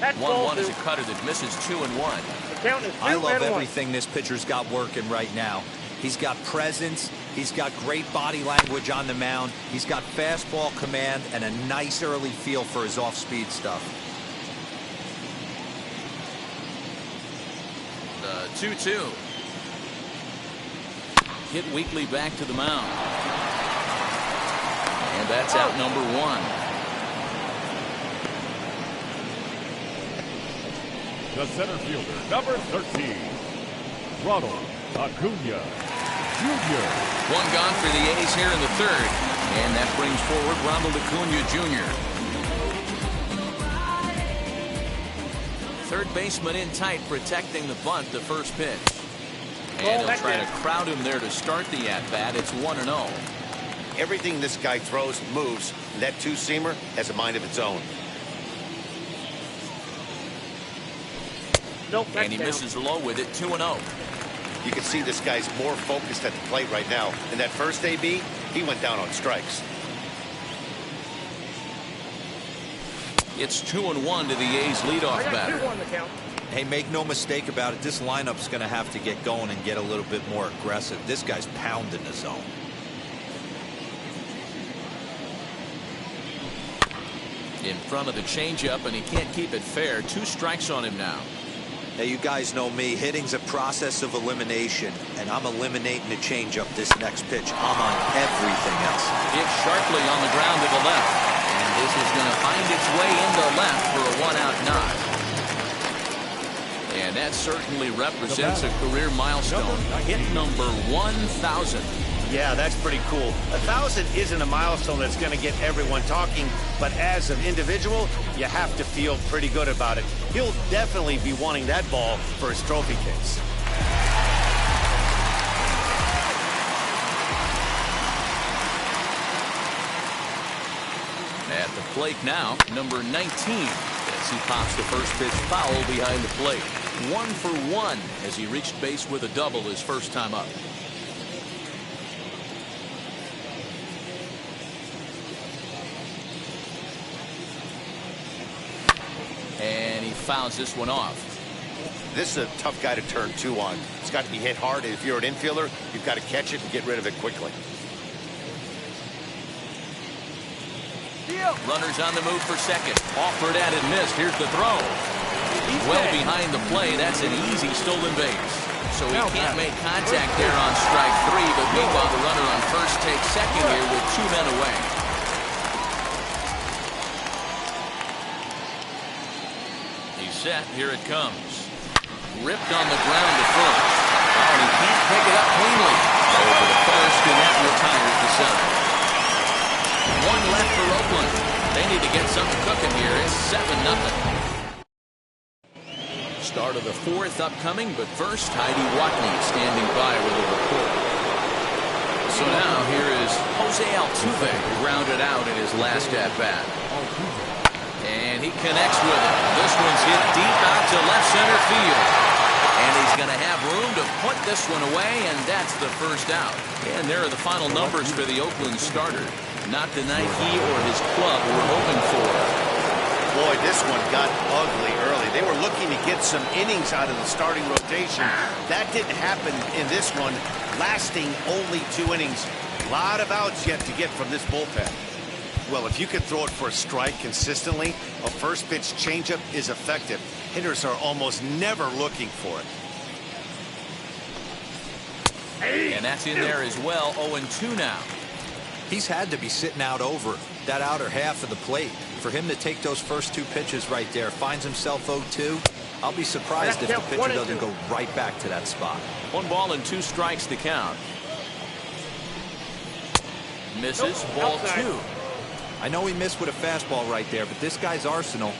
That's ball 1-1 is two. a cutter that misses 2 and 1. The count is 2 I love and 1. everything this pitcher's got working right now. He's got presence. He's got great body language on the mound. He's got fastball command and a nice early feel for his off-speed stuff. The 2-2. Hit weakly back to the mound. And that's out number 1. The center fielder, number 13, Ronald Acuna Jr. One gone for the A's here in the third. And that brings forward Ronald Acuna Jr. Third baseman in tight, protecting the bunt, the first pitch. And they'll try to crowd him there to start the at-bat. It's 1-0. Everything this guy throws moves. And that two-seamer has a mind of its own. Nope, And he misses low with it, 2-0. You can see this guy's more focused at the plate right now. In that first AB, he went down on strikes. It's 2-1 to the A's leadoff I got batter. 2 on the count. Hey, make no mistake about it, this lineup's going to have to get going and get a little bit more aggressive. This guy's pounding the zone. In front of the changeup, and he can't keep it fair. 2 strikes on him now. Now, you guys know me. Hitting's a process of elimination, and I'm eliminating the changeup this next pitch. I'm on everything else. Hit sharply on the ground to the left. And this is going to find its way into left for a 1-out knock. And that certainly represents a career milestone. Hit number 1,000. Yeah, that's pretty cool. 1,000 isn't a milestone that's going to get everyone talking, but as an individual, you have to feel pretty good about it. He'll definitely be wanting that ball for his trophy case. At the plate now, number 19, as he pops the first pitch foul behind the plate. 1 for 1 as he reached base with a double his first time up. And he fouls this one off. This is a tough guy to turn 2 on. It's got to be hit hard, and if you're an infielder, you've got to catch it and get rid of it quickly. Runners on the move for second. Offered at and missed. Here's the throw. Well behind the play. That's an easy stolen base. So he can't make contact there on strike 3, but meanwhile the runner on first takes second here with 2 men away. He's set. Here it comes. Ripped on the ground to first. Oh, and he can't pick it up cleanly. Over to first, and that retires the side. 1 left for Oakland. They need to get something cooking here. It's 7-0. Start of the 4th upcoming, but first, Heidi Watney standing by with a report. So now here is Jose Altuve, grounded out in his last at-bat. And he connects with it. This one's hit deep out to left center field. And he's going to have room to put this one away, and that's the first out. And there are the final numbers for the Oakland starter. Not the night he or his club were hoping for. Boy, this one got ugly early. They were looking to get some innings out of the starting rotation. That didn't happen in this one, lasting only 2 innings. A lot of outs yet to get from this bullpen. Well, if you can throw it for a strike consistently, a first pitch changeup is effective. Hitters are almost never looking for it. And that's in there as well. 0-2 now. He's had to be sitting out over that outer half of the plate. For him to take those first 2 pitches right there, finds himself 0-2. I'll be surprised if the pitcher doesn't go right back to that spot. 1 ball and 2 strikes to count. Misses. Ball 2. I know he missed with a fastball right there, but this guy's arsenal,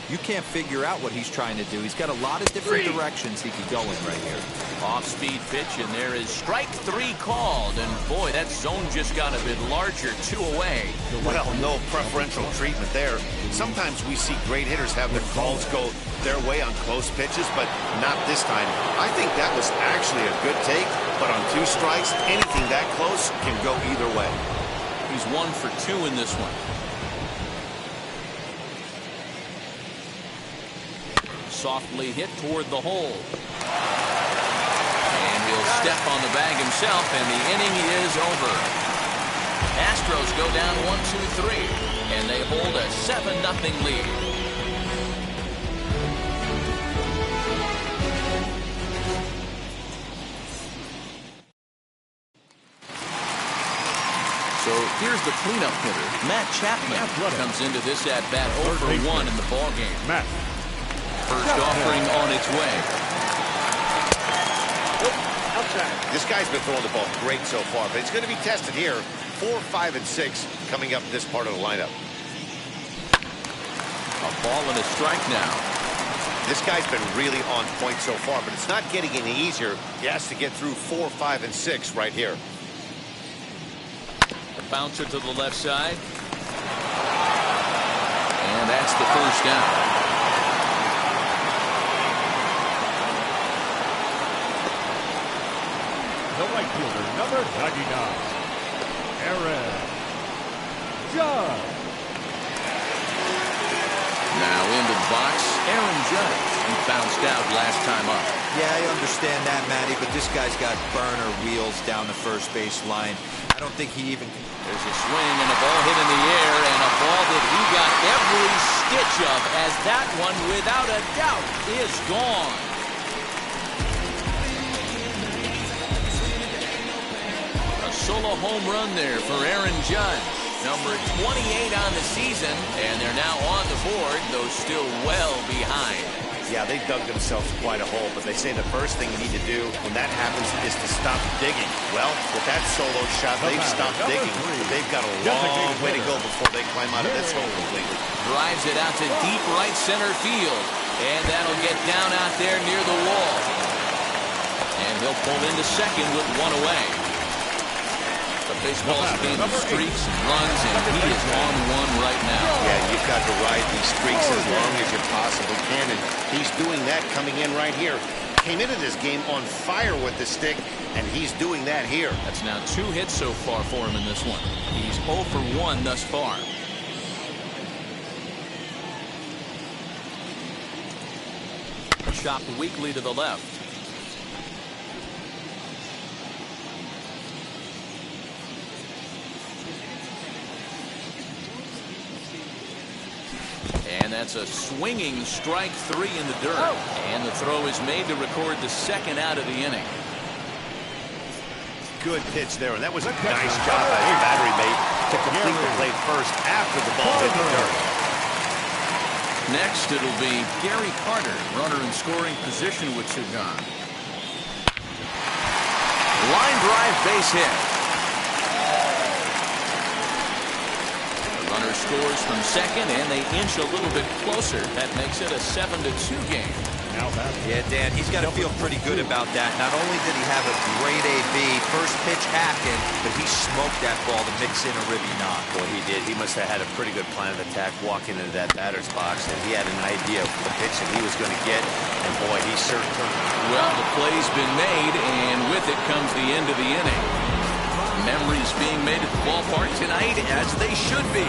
you can't figure out what he's trying to do. He's got a lot of different directions he could go in right here. Off-speed pitch, and there is strike 3 called. And boy, that zone just got a bit larger. 2 away. Well, no preferential treatment there. Sometimes we see great hitters have their calls go their way on close pitches, but not this time. I think that was actually a good take, but on 2 strikes, anything that close can go either way. He's 1 for 2 in this one. softly hit toward the hole. And he'll step on the bag himself, and the inning is over. Astros go down 1-2-3, and they hold a 7-0 lead. So here's the cleanup hitter. Matt Chapman comes into this at-bat 0 for 1 in the ballgame. First offering on its way. Outside. This guy's been throwing the ball great so far, but it's going to be tested here. 4, 5, and 6 coming up in this part of the lineup. A ball and a strike now. This guy's been really on point so far, but it's not getting any easier. He has to get through 4, 5, and 6 right here. Bouncer to the left side. And that's the first down. The right fielder, number 99, Aaron Judge. Now into the box, Aaron Judge. He bounced out last time up. Yeah, I understand that, Matty, but this guy's got burner wheels down the first base line. I don't think he even can. There's a swing and a ball hit in the air, and a ball that he got every stitch of, as that one, without a doubt, is gone. A solo home run there for Aaron Judge. Number 28 on the season, and they're now on the board, though still well behind. Yeah, they dug themselves quite a hole, but they say the first thing you need to do when that happens is to stop digging. Well, with that solo shot, they've stopped digging. They've got a long way to go before they climb out of this hole completely. Drives it out to deep right center field, and that'll get down out there near the wall. And he'll pull into second with one away. The baseball's a game of streaks and runs, and he is on one right now. Yeah, you've got to ride these streaks as long as you possibly can, and he's doing that coming in right here. Came into this game on fire with the stick, and he's doing that here. That's now 2 hits so far for him in this one. He's 0 for 1 thus far. Chopped weakly to the left. And that's a swinging strike 3 in the dirt. And the throw is made to record the second out of the inning. Good pitch there, and that was a nice job by his battery mate to complete the play first after the ball hit the dirt. Next, it'll be Gary Carter, runner in scoring position with Sugan. Line drive base hit. Runner scores from second, and they inch a little bit closer. That makes it a 7-2 game. Yeah, Dan, he's got to feel pretty good about that. Not only did he have a great AB, first pitch hacking, but he smoked that ball to mix in a ribby knock. Boy, he did. He must have had a pretty good plan of attack walking into that batter's box, and he had an idea of the pitch that he was going to get, and boy, he certainly. Well, the play's been made, and with it comes the end of the inning. Memories being made at the ballpark tonight, as they should be.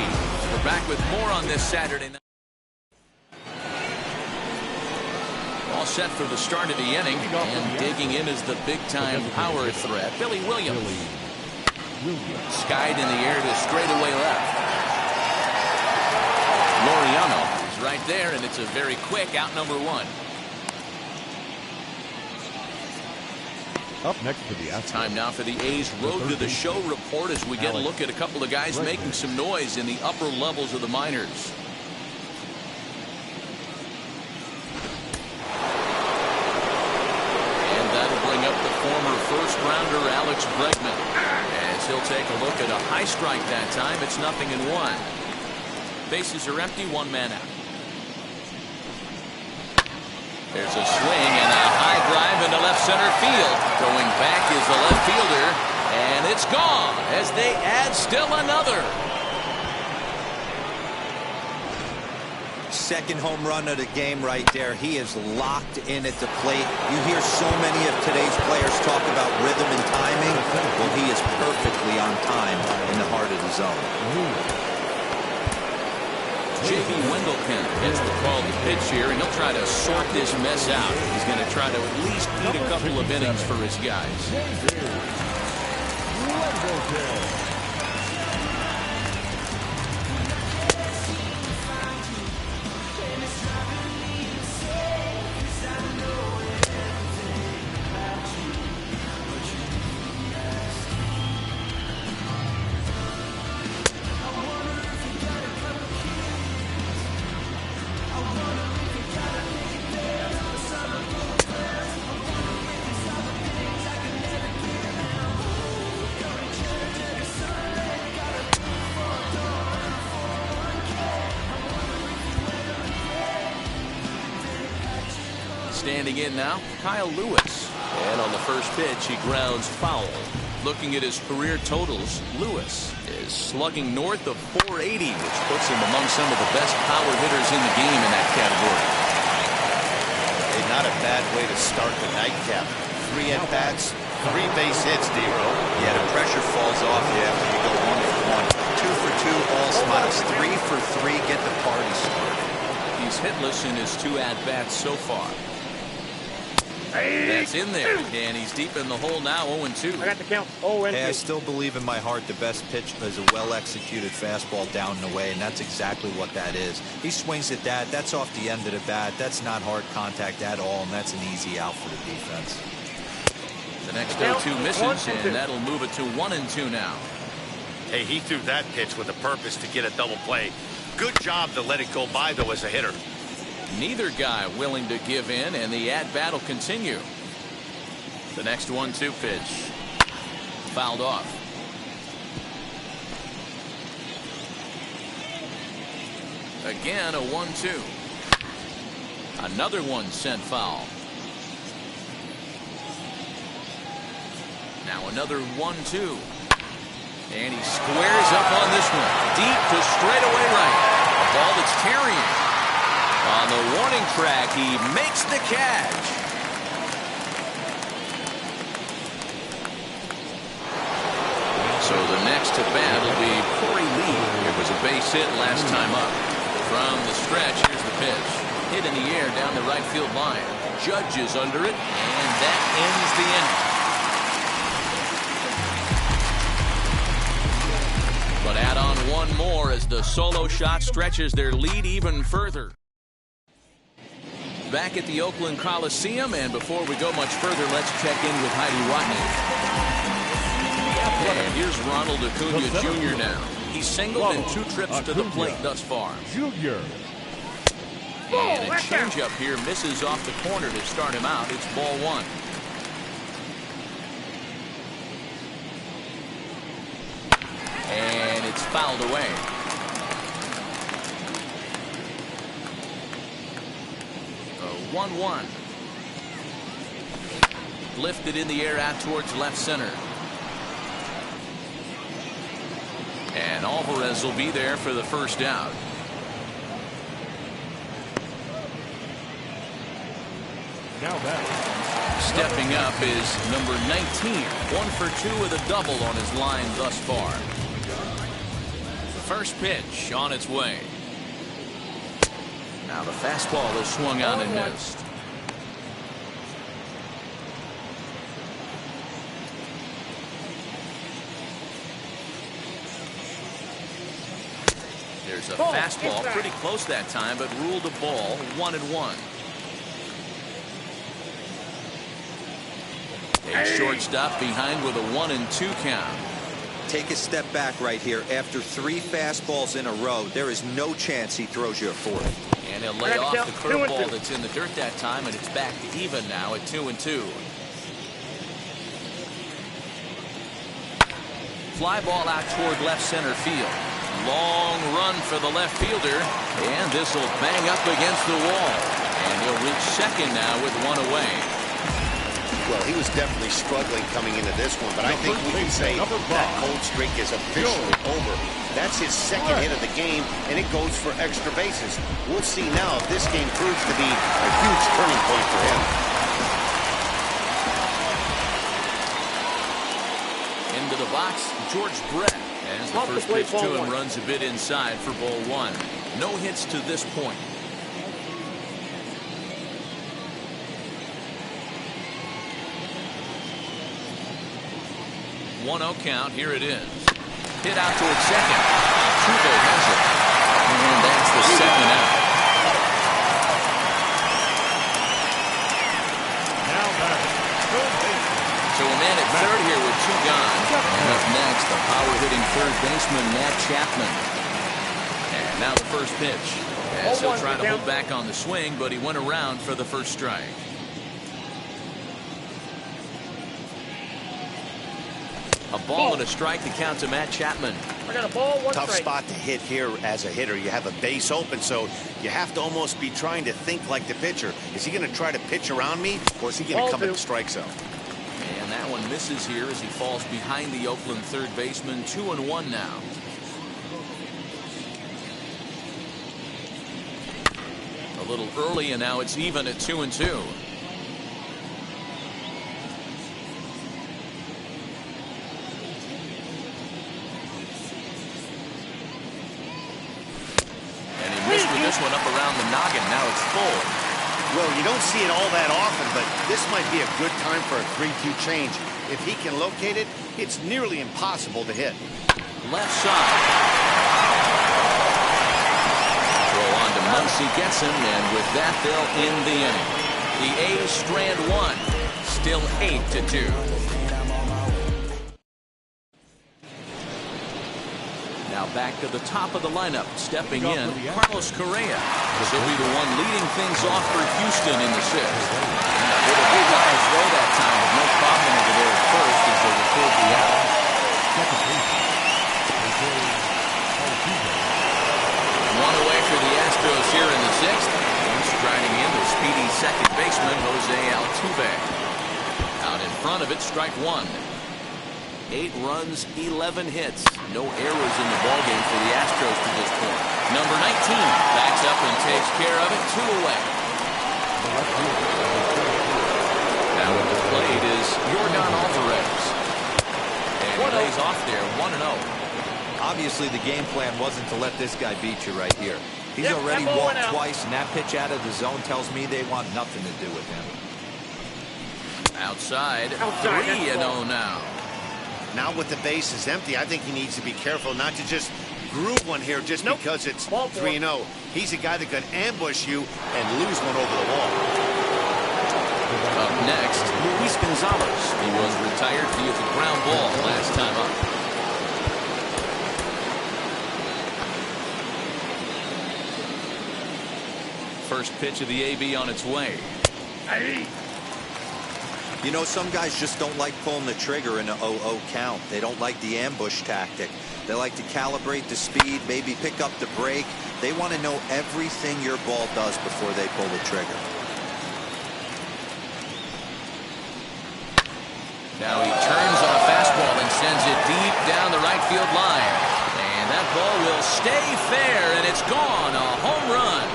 We're back with more on this Saturday night. All set for the start of the inning, and digging in is the big-time power threat, Billy Williams. Skied in the air to straightaway left. Laureano is right there, and it's a very quick out number 1. Up next for the Astros. Time now for the A's Road to the Show report as we get a look at a couple of guys making some noise in the upper levels of the minors. And that'll bring up the former first-rounder Alex Bregman. As he'll take a look at a high strike that time. It's 0-1. Bases are empty, 1 man out. There's a swing and a high drive into left center field. Going back is the left fielder, and it's gone as they add still another. Second home run of the game right there. He is locked in at the plate. You hear so many of today's players talk about rhythm and timing. Well, he is perfectly on time in the heart of the zone. J.B. Wendelken gets the call to pitch here, and he'll try to sort this mess out. He's going to try to at least eat a couple of innings for his guys. Standing in now, Kyle Lewis. And on the first pitch, he grounds foul. Looking at his career totals, Lewis is slugging north of .480, which puts him among some of the best power hitters in the game in that category. Hey, not a bad way to start the nightcap. 3 at-bats, 3 base hits, D-Row. Yeah, the pressure falls off you after you go 1 for 1. 2 for 2, all smiles. 3 for 3, get the party started. He's hitless in his 2 at-bats so far. That's in there, and he's deep in the hole now, 0-2. I got the count. 0-2. Hey, I still believe in my heart the best pitch is a well-executed fastball down and away, and that's exactly what that is. He swings at that. That's off the end of the bat. That's not hard contact at all, and that's an easy out for the defense. The next 0-2 misses, and that'll move it to 1-2 now. Hey, he threw that pitch with a purpose to get a double play. Good job to let it go by, though, as a hitter. Neither guy willing to give in, and the at-bat will continue. The next 1-2 pitch. Fouled off. Again, a 1-2. Another one sent foul. Now another 1-2. And he squares up on this one. Deep to straightaway right. A ball that's carrying. On the warning track, he makes the catch. So the next to bat will be Corey Lee. It was a base hit last time up. From the stretch, here's the pitch. Hit in the air down the right field line. Judge is under it, and that ends the inning. But add on one more as the solo shot stretches their lead even further. Back at the Oakland Coliseum, and before we go much further, let's check in with Heidi Watney. And here's Ronald Acuna Jr. now. He's singled in 2 trips to the plate thus far. Junior. And a changeup here misses off the corner to start him out. It's ball 1. And it's fouled away. 1-1. Lifted in the air out towards left center. And Alvarez will be there for the first out. Now back. Stepping up is number 19. 1 for 2 with a double on his line thus far. The first pitch on its way. Now the fastball is swung on and missed. There's a fastball pretty close that time, but ruled a ball. 1-1. A shortstop behind with a 1-2 count. Take a step back right here. After 3 fastballs in a row, there is no chance he throws you a 4th. And he'll lay off the curveball that's in the dirt that time, and it's back to even now at 2-2. Fly ball out toward left center field. Long run for the left fielder, and this will bang up against the wall. And he'll reach second now with 1 away. Well, he was definitely struggling coming into this one, but I think we can say that cold streak is officially over. That's his second hit of the game, and it goes for extra bases. We'll see now if this game proves to be a huge turning point for him. Into the box, George Brett. As the first pitch to him runs a bit inside for ball one. No hits to this point. 1-0 count. Here it is. Hit out towards second. Altuve has it. And that's the second out. Now batting, third baseman. So a man at third here with two gone. And up next, the power-hitting third baseman, Matt Chapman. And now the first pitch. As he'll try to hold back on the swing, but he went around for the first strike. A ball and a strike to count to Matt Chapman. I got a ball, one Tough strike. spot to hit here as a hitter. You have a base open, so you have to almost be trying to think like the pitcher. Is he going to try to pitch around me, or is he going to come in the strike zone? And that one misses here as he falls behind the Oakland third baseman. 2-1 now. A little early, and now it's even at 2-2. This one up around the noggin. Now it's full. Well, you don't see it all that often, but this might be a good time for a 3-2 change. If he can locate it, it's nearly impossible to hit. Left side. Throw on to Muncy, gets him, and with that, they'll end the inning. The A's strand one. Still 8-2. Now back to the top of the lineup. Stepping in, Carlos Correa. This will be the one leading things off for Houston in the sixth. With a big line throw that time, with no problem over there at first as they record the out. One away for the Astros here in the sixth. And striding in the speedy second baseman, Jose Altuve. Out in front of it, strike one. 8 runs, 11 hits. No errors in the ballgame for the Astros to this point. Number 19 backs up and takes care of it. 2 away. Now at the plate is Yordan Alvarez. And he lays off there, 1-0. Obviously, the game plan wasn't to let this guy beat you right here. He's already walked twice, and that pitch out of the zone tells me they want nothing to do with him. Outside 3-0 now. Now with the bases empty, I think he needs to be careful not to just groove one here just because it's 3-0. He's a guy that could ambush you and lose one over the wall. Up next, Luis Gonzalez. He was retired via the ground ball last time up. First pitch of the AB on its way. You know, some guys just don't like pulling the trigger in an 0-0 count. They don't like the ambush tactic. They like to calibrate the speed, maybe pick up the brake. They want to know everything your ball does before they pull the trigger. Now he turns on a fastball and sends it deep down the right field line. And that ball will stay fair, and it's gone. A home run.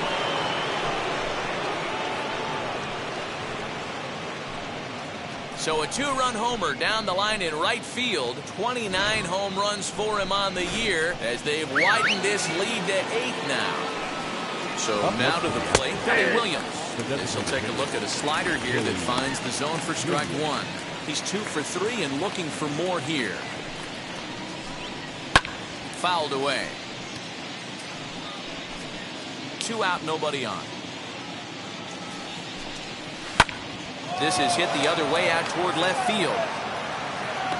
So a 2-run homer down the line in right field. 29 home runs for him on the year as they've widened this lead to 8 now. So now to the plate, Billy Williams. As he'll take a look at a slider here that finds the zone for strike one. He's 2 for 3 and looking for more here. Fouled away. 2 out, nobody on. This is hit the other way out toward left field.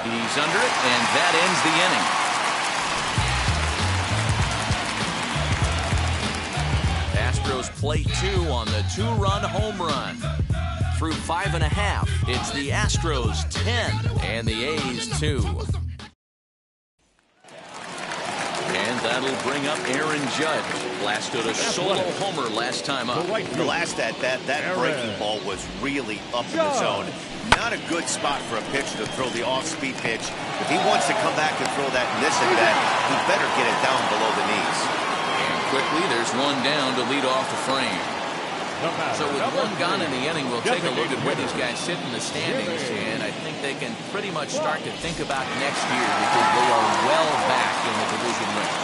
He's under it, and that ends the inning. Astros play 2 on the 2-run home run. Through 5.5, it's the Astros 10 and the A's 2. And that'll bring up Aaron Judge. Blasted a solo homer last time up. The last at-bat, that breaking ball was really up in the zone. Not a good spot for a pitcher to throw the off-speed pitch. If he wants to come back and throw that in this at-bat, he better get it down below the knees. And quickly, there's one down to lead off the frame. So with one gone in the inning, we'll take a look at where these guys sit in the standings, and I think they can pretty much start to think about next year because they are well back in the division race.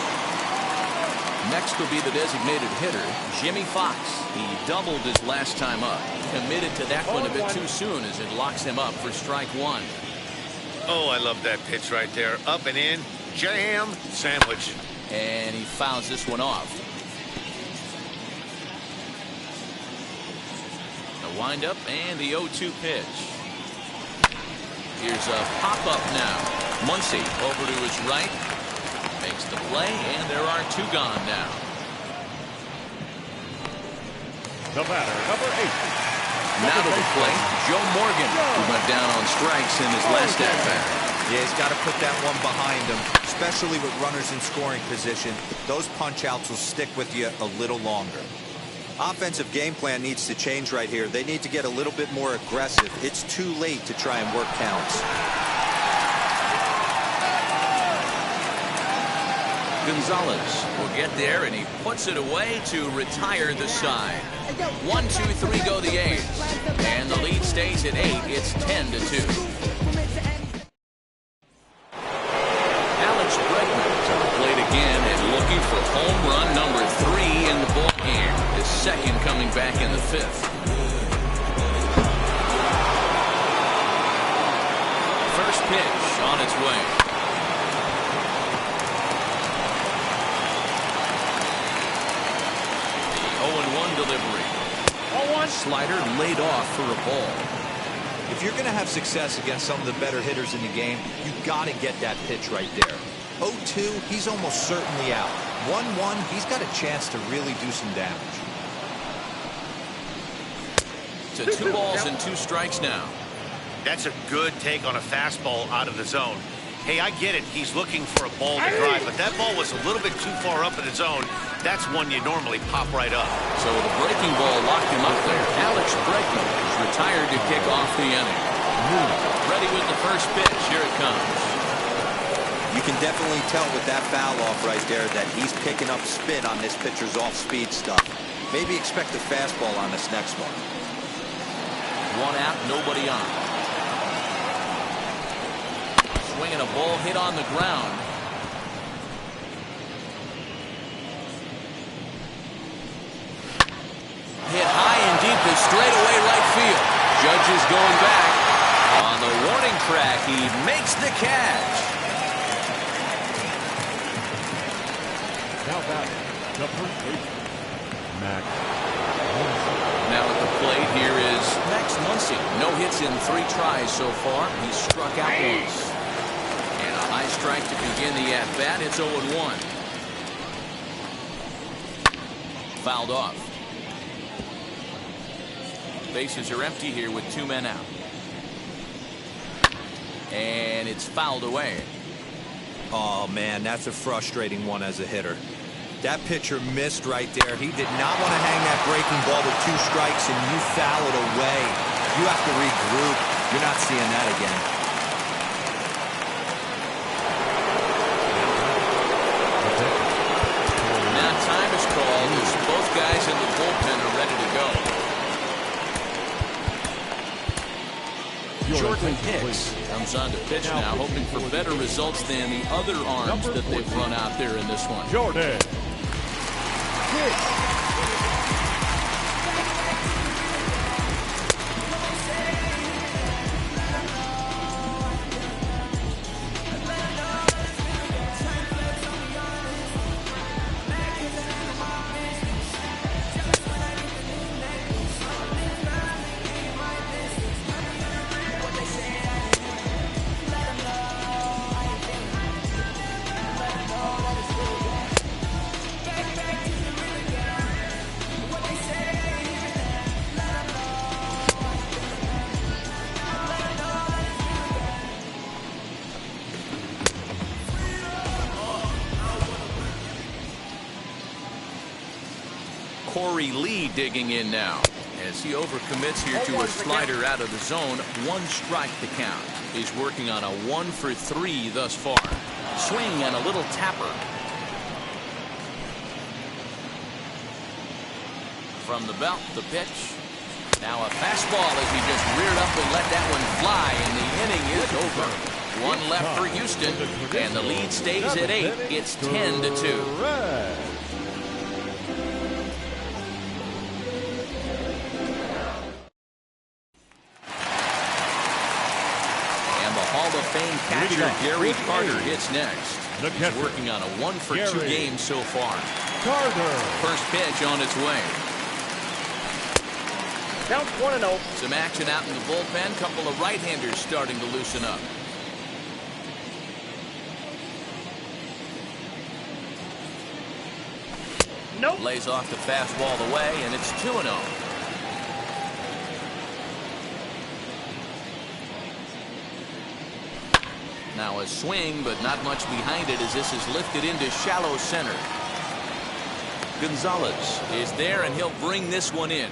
Next will be the designated hitter, Jimmy Fox. He doubled his last time up. Committed to that one a bit too soon as it locks him up for strike one. Oh, I love that pitch right there. Up and in, jam, sandwich. And he fouls this one off. The windup and the 0-2 pitch. Here's a pop-up now. Muncy over to his right. Makes the play, and there are two gone now. The batter, number 8. Now to the plate, Joe Morgan, who went down on strikes in his last at-bat. Yeah, he's got to put that one behind him, especially with runners in scoring position. Those punch-outs will stick with you a little longer. Offensive game plan needs to change right here. They need to get a little bit more aggressive. It's too late to try and work counts. Gonzalez will get there, and he puts it away to retire the side. 1, 2, 3 go the A's, and the lead stays at 8. It's 10-2. Alex Bregman to the plate again and looking for home run number 3 in the ballgame. His second coming back in the 5th. First pitch on its way. Delivery. Slider laid off for a ball. If you're going to have success against some of the better hitters in the game, you've got to get that pitch right there. 0-2, he's almost certainly out. 1-1, he's got a chance to really do some damage. To 2 balls and 2 strikes now. That's a good take on a fastball out of the zone. Hey, I get it. He's looking for a ball to drive, but that ball was a little bit too far up in the zone. That's one you normally pop right up. So the breaking ball locked him up there. Alex Bregman is retired to kick off the inning. Ready with the first pitch. Here it comes. You can definitely tell with that foul off right there that he's picking up spin on this pitcher's off-speed stuff. Maybe expect a fastball on this next one. 1 out, nobody on. Swinging a ball hit on the ground. Hit high and deep to straightaway right field. Judge is going back. On the warning track, he makes the catch. Now batting, the first baseman, Max. Now at the plate, here is Max Muncy. No hits in 3 tries so far. He's struck out once. And a high strike to begin the at-bat. It's 0-1. Fouled off. Bases are empty here with 2 men out. And it's fouled away. Oh, man, that's a frustrating one as a hitter. That pitcher missed right there. He did not want to hang that breaking ball with 2 strikes, and you foul it away. You have to regroup. You're not seeing that again. Now time is called as both guys in the bullpen are ready to go. Jordan Hicks comes on to pitch now, hoping for better results than the other arms that they've run out there in this one. Jordan Hicks. Corey Lee digging in now as he overcommits here to a slider out of the zone. 1 strike to count. He's working on a 1 for 3 thus far. Swing and a little tapper. From the belt, the pitch. Now a fastball as he just reared up and let that one fly, and the inning is over. One left for Houston, and the lead stays at 8. It's 10-2. Hall of Fame catcher Gary Carter hits next. He's working on a 1-for-2 game so far. Carter. First pitch on its way. Count 1-0. Some action out in the bullpen. Couple of right-handers starting to loosen up. Nope. Lays off the fastball away, and it's 2-0. Now a swing, but not much behind it as this is lifted into shallow center. Gonzalez is there, and he'll bring this one in.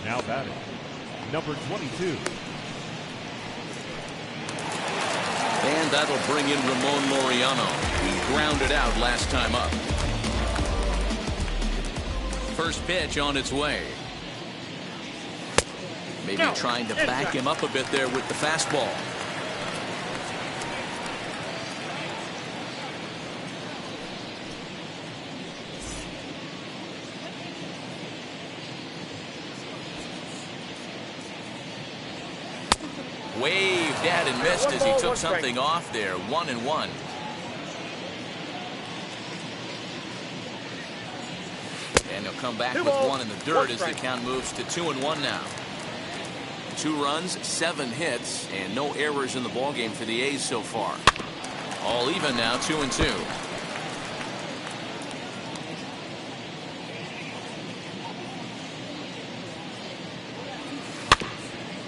Now batting, number 22. And that'll bring in Ramon Laureano. He grounded out last time up. First pitch on its way. Maybe trying to back him up a bit there with the fastball. Waved at and missed as he took something off there. 1-1. And he'll come back with one in the dirt as the count moves to 2-1 now. 2 runs, 7 hits, and no errors in the ballgame for the A's so far. All even now, 2-2.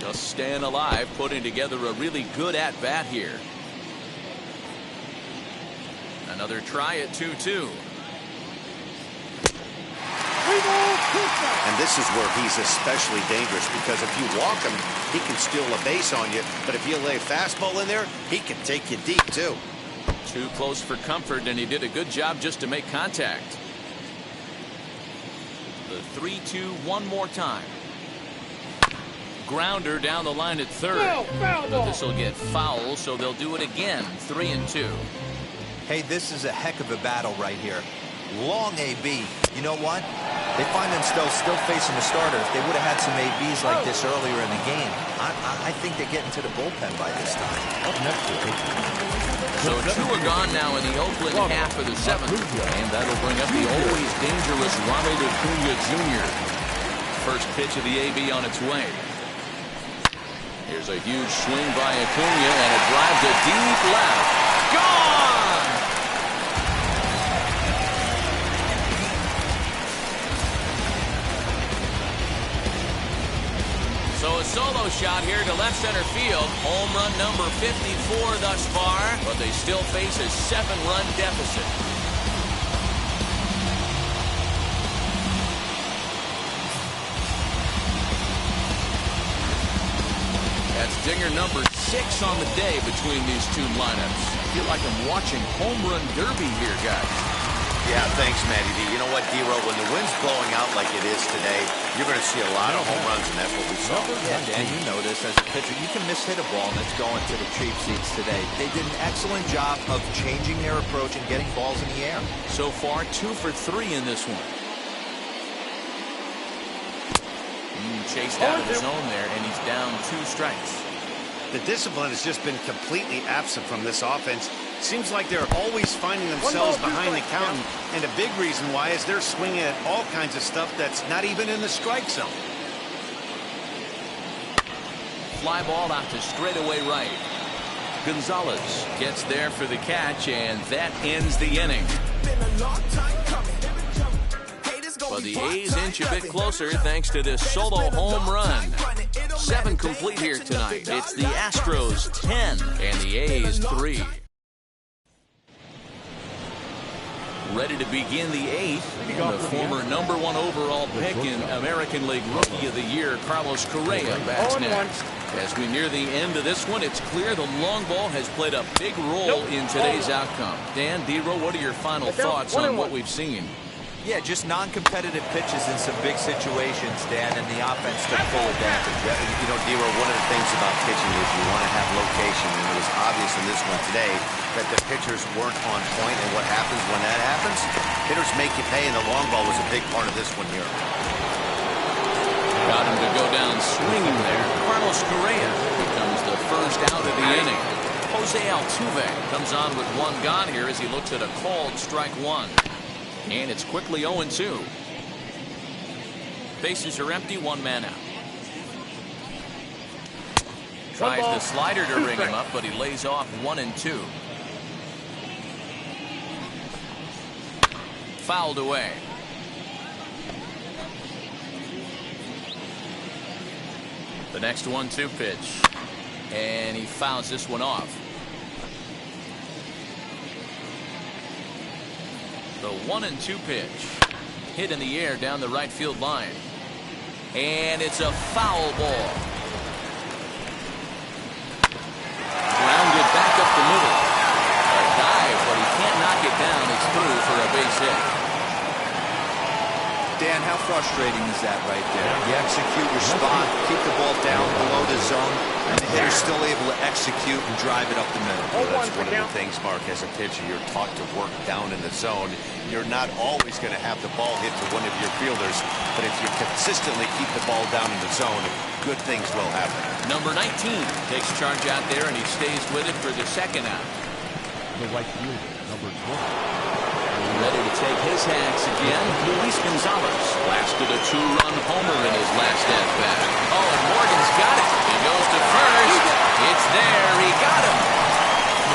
Just staying alive, putting together a really good at-bat here. Another try at 2-2. And this is where he's especially dangerous, because if you walk him, he can steal a base on you. But if you lay a fastball in there, he can take you deep, too. Too close for comfort, and he did a good job just to make contact. The 3-2 one more time. Grounder down the line at third. But this will get foul, so they'll do it again. 3-2. Hey, this is a heck of a battle right here. Long AB. You know what? They find themselves still facing the starter. If they would have had some ABs like this earlier in the game, I think they're getting to the bullpen by this time. So 2 are gone now in the Oakland half of the 7th. And that'll bring up the always dangerous Ronald Acuna Jr. First pitch of the AB on its way. Here's a huge swing by Acuna, and it drives a deep left. Gone! So a solo shot here to left center field. Home run number 54 thus far, but they still face a 7-run deficit. That's dinger number 6 on the day between these two lineups. I feel like I'm watching home run derby here, guys. Yeah, thanks, Matty D. You know what, D-Row, when the wind's blowing out like it is today, you're going to see a lot of home runs, and that's what we saw. And you notice, as a pitcher, you can miss-hit a ball, and it's going to the cheap seats today. They did an excellent job of changing their approach and getting balls in the air. So far, 2 for 3 in this one. Chased out of the zone there, and he's down 2 strikes. The discipline has just been completely absent from this offense. Seems like they're always finding themselves behind the count, and a big reason why is they're swinging at all kinds of stuff that's not even in the strike zone. Fly ball out to straightaway right. Gonzalez gets there for the catch, and that ends the inning. But the A's inch a bit closer thanks to this solo home run. 7 complete here tonight. It's the Astros 10 and the A's 3. Ready to begin the 8th, and the former #1 overall pick in American League Rookie of the Year, Carlos Correa, bats next. As we near the end of this one, it's clear the long ball has played a big role in today's outcome. Dan, D-Row, what are your final thoughts on what we've seen? Yeah, just non-competitive pitches in some big situations, Dan, and the offense took full advantage. You know, Dero, one of the things about pitching is you want to have location, and it was obvious in this one today that the pitchers weren't on point, and what happens when that happens? Hitters make you pay, and the long ball was a big part of this one here. Got him to go down swinging there. Carlos Correa becomes the first out of the inning. Jose Altuve comes on with one gone here as he looks at a called strike one. And it's quickly 0-2. Bases are empty, one man out. Tries the slider to ring him up, but he lays off 1-2. Fouled away. The next 1-2 pitch. And he fouls this one off. The 1-2 pitch. Hit in the air down the right field line. And it's a foul ball. Grounded back up the middle. A dive, but he can't knock it down. It's through for a base hit. Dan, how frustrating is that right there? You execute your spot, keep the ball down below the zone, and the hitter's still able to execute and drive it up the middle. Well, that's one of the things, Mark, as a pitcher, you're taught to work down in the zone. You're not always going to have the ball hit to one of your fielders, but if you consistently keep the ball down in the zone, good things will happen. Number 19 takes charge out there, and he stays with it for the second out. The right fielder, number 20. Ready to take his hacks again, Luis Gonzalez blasted a two-run homer in his last at-bat. Oh, and Morgan's got it. He goes to first. It's there. He got him.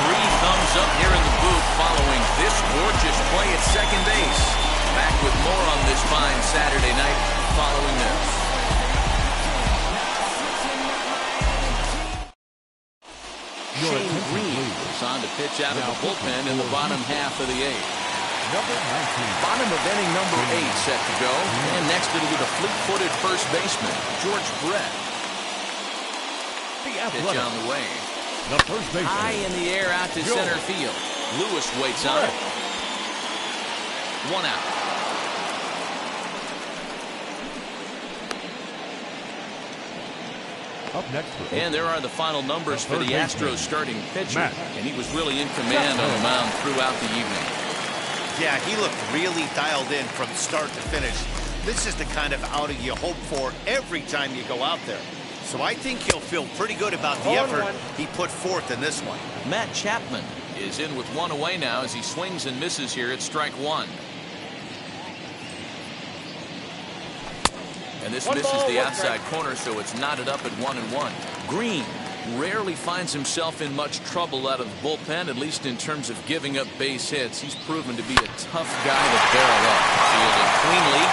3 thumbs up here in the booth following this gorgeous play at second base. Back with more on this fine Saturday night following this. Shane Green is on to pitch out of the bullpen in the bottom half of the 8th. Number 19. Bottom of inning number 8 set to go. And next it'll be the fleet-footed first baseman, George Brett. Pitch on the way. The first baseman. High in the air out to center field. Lewis waits on it. 1 out. Up next. And there are the final numbers for the Astros starting pitcher. And he was really in command on the mound throughout the evening. Yeah, he looked really dialed in from start to finish. This is the kind of outing you hope for every time you go out there. So I think he'll feel pretty good about the effort he put forth in this one. Matt Chapman is in with 1 away now as he swings and misses here at strike 1. And this misses the outside corner, so it's knotted up at 1-1. Green rarely finds himself in much trouble out of the bullpen, at least in terms of giving up base hits. He's proven to be a tough guy to barrel up. Fielded cleanly.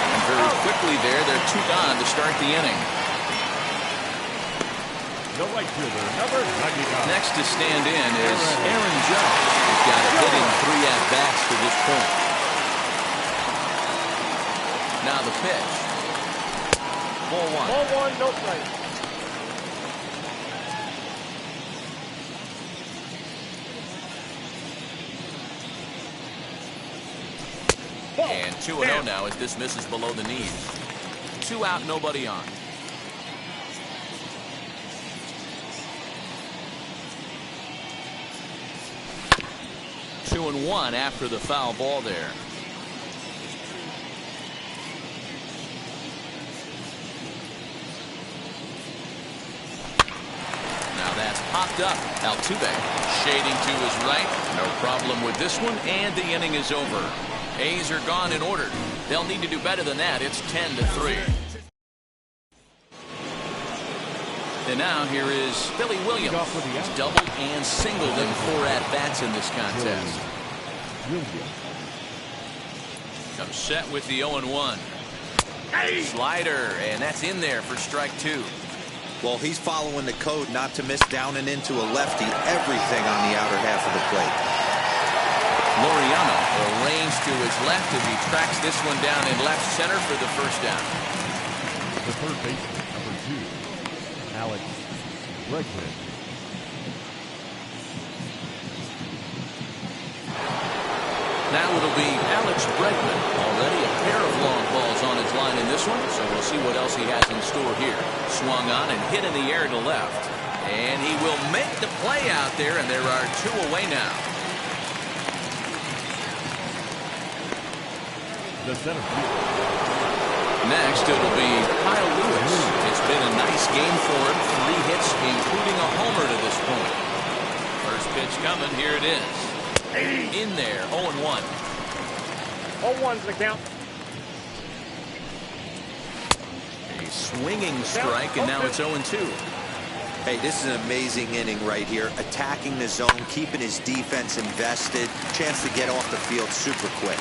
And very quickly they're 2 gone to start the inning. The right fielder, number 99. Next to stand in is Aaron Judge. He's got a hit in 3 at-bats to this point. Now the pitch. Ball 1. Ball 1, no strike. And 2-0 now as this misses below the knees. 2 out, nobody on. Two and 1 after the foul ball there. Now that's popped up. Altuve shading to his right. No problem with this one, and the inning is over. A's are gone in order. They'll need to do better than that. It's 10-3. And now here is Billy Williams. He's doubled and singled in 4 at-bats in this contest. Comes set with the 0-1. Slider, and that's in there for strike 2. Well, he's following the code not to miss down and into a lefty. Everything on the outer half of the plate. Laureano arranged to his left as he tracks this one down in left center for the first down. The third baseman, number 2, Alex Bregman. Now it'll be Alex Bregman. Already a pair of long balls on his line in this one, so we'll see what else he has in store here. Swung on and hit in the air to left. And he will make the play out there, and there are 2 away now. The center field. Next, it'll be Kyle Lewis. It's been a nice game for him. 3 hits, including a homer to this point. First pitch coming. Here it is. In there, 0-1. 0-1's the count. A swinging strike, and now it's 0-2. Hey, this is an amazing inning right here. Attacking the zone, keeping his defense invested. Chance to get off the field super quick.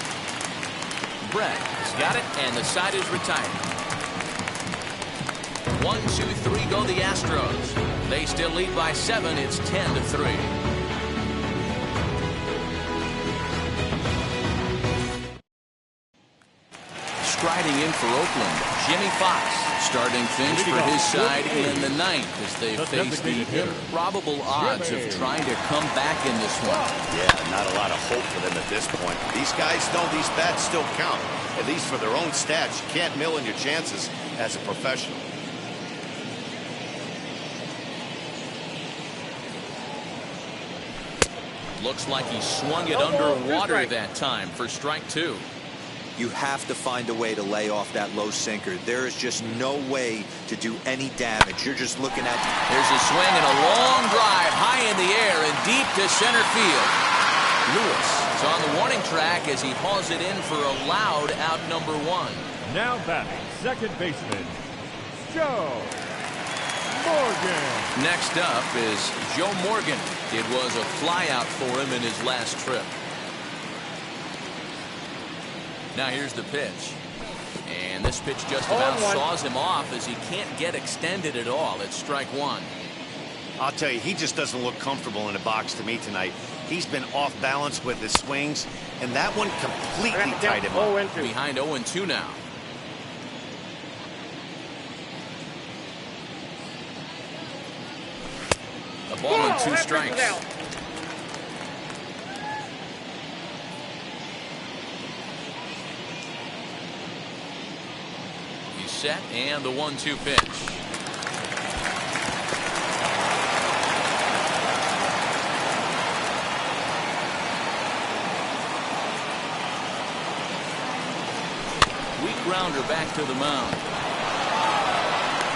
Brett has got it, and the side is retired. 1, 2, 3 go the Astros. They still lead by 7. It's 10-3. Striding in for Oakland, Jimmy Fox. Starting things for his side in the 9th as they face the improbable odds of trying to come back in this one. Yeah, not a lot of hope for them at this point. These guys know these bats still count, at least for their own stats. You can't mill in your chances as a professional. Looks like he swung it underwater that time for strike 2. You have to find a way to lay off that low sinker. There is just no way to do any damage. You're just looking at... There's a swing and a long drive high in the air and deep to center field. Lewis is on the warning track as he hauls it in for a loud out number 1. Now batting, second baseman, Joe Morgan. Next up is Joe Morgan. It was a flyout for him in his last trip. Now here's the pitch. And this pitch just about saws him off as he can't get extended at all. It's strike 1. I'll tell you, he just doesn't look comfortable in the box to me tonight. He's been off balance with his swings, and that one completely tied him up. Behind 0-2 now. A ball and 2 strikes. Set and the 1-2 pitch. Weak grounder back to the mound.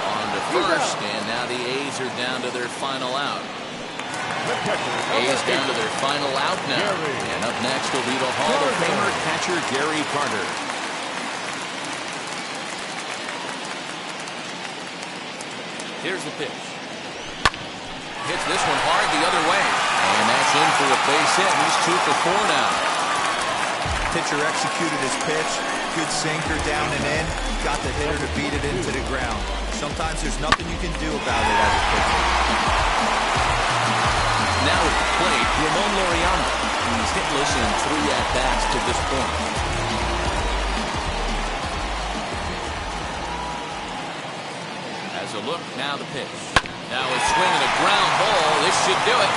On to first, and now the A's are down to their final out. A's down to their final out now. And up next will be the Hall of Famer catcher Gary Carter. Here's the pitch. Hits this one hard the other way. And that's in for a base hit. He's 2 for 4 now. Pitcher executed his pitch. Good sinker down and in. Got the hitter to beat it into the ground. Sometimes there's nothing you can do about it as a pitcher. Now at the plate, Ramon Laureano. He's hitless in 3 at-bats to this point. A look, now the pitch. Now a swing and a ground ball. This should do it.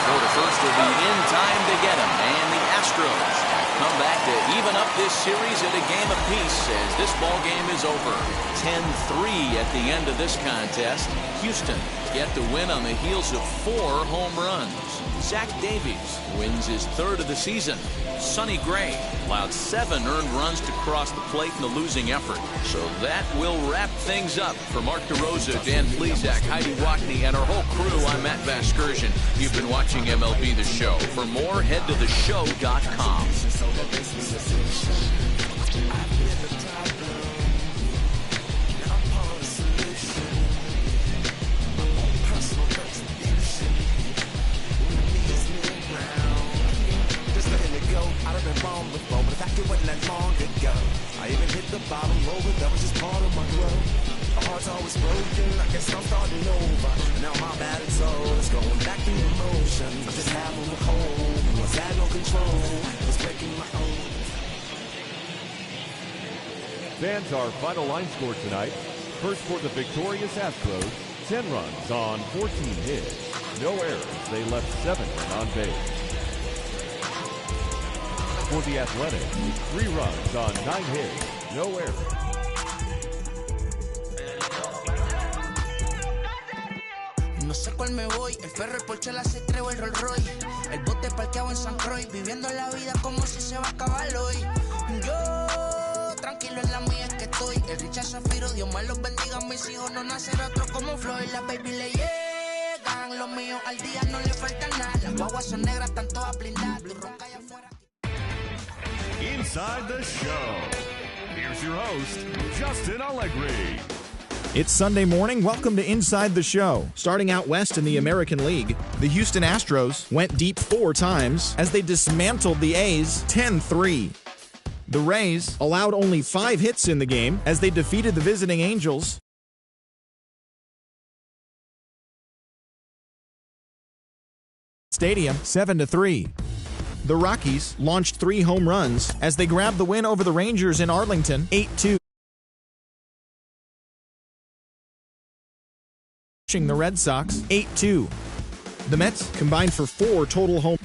Throw to first will be in time to get him. And the Astros come back to even up this series at a game apiece as this ball game is over. 10-3 at the end of this contest. Houston get the win on the heels of 4 home runs. Zach Davies wins his 3rd of the season. Sonny Gray allowed 7 earned runs to cross the plate in the losing effort. So that will wrap things up. For Mark DeRosa, Dan Plesac, Heidi Watney, and our whole crew, I'm Matt Vasgersian. You've been watching MLB The Show. For more, head to theshow.com. I even hit the bottom roller, that was just part of my growth. My heart's always broken, I guess I'm starting over. Now my bad and soul is going back through the motions. I just have them hold, was had no control, was breaking my own. Fans, our final line score tonight. First for the victorious Astros, 10 runs on 14 hits. No errors, they left 7 on base. For the Athletics, 3 runs on 9 hits, no errors. No sé cuál me voy, el ferro, el Porsche, la C3 o el Rolls Royce. El bote parqueado en San Croix, viviendo la vida como si se va a acabar hoy. Yo, tranquilo en la mía es que estoy. El Richard Zafiro, Dios más los bendiga, mis hijos no nacerá otro como Floyd. Las baby le llegan, los míos al día no le falta nada. Las guaguas son negras, están todas blindadas. Tu ronca allá afuera. Inside the show. Here's your host, Justin Allegri. It's Sunday morning. Welcome to Inside the Show. Starting out west in the American League, the Houston Astros went deep 4 times as they dismantled the A's 10-3. The Rays allowed only 5 hits in the game as they defeated the visiting Angels Stadium 7-3. The Rockies launched 3 home runs as they grabbed the win over the Rangers in Arlington 8-2. The Red Sox 8-2. The Mets combined for 4 total home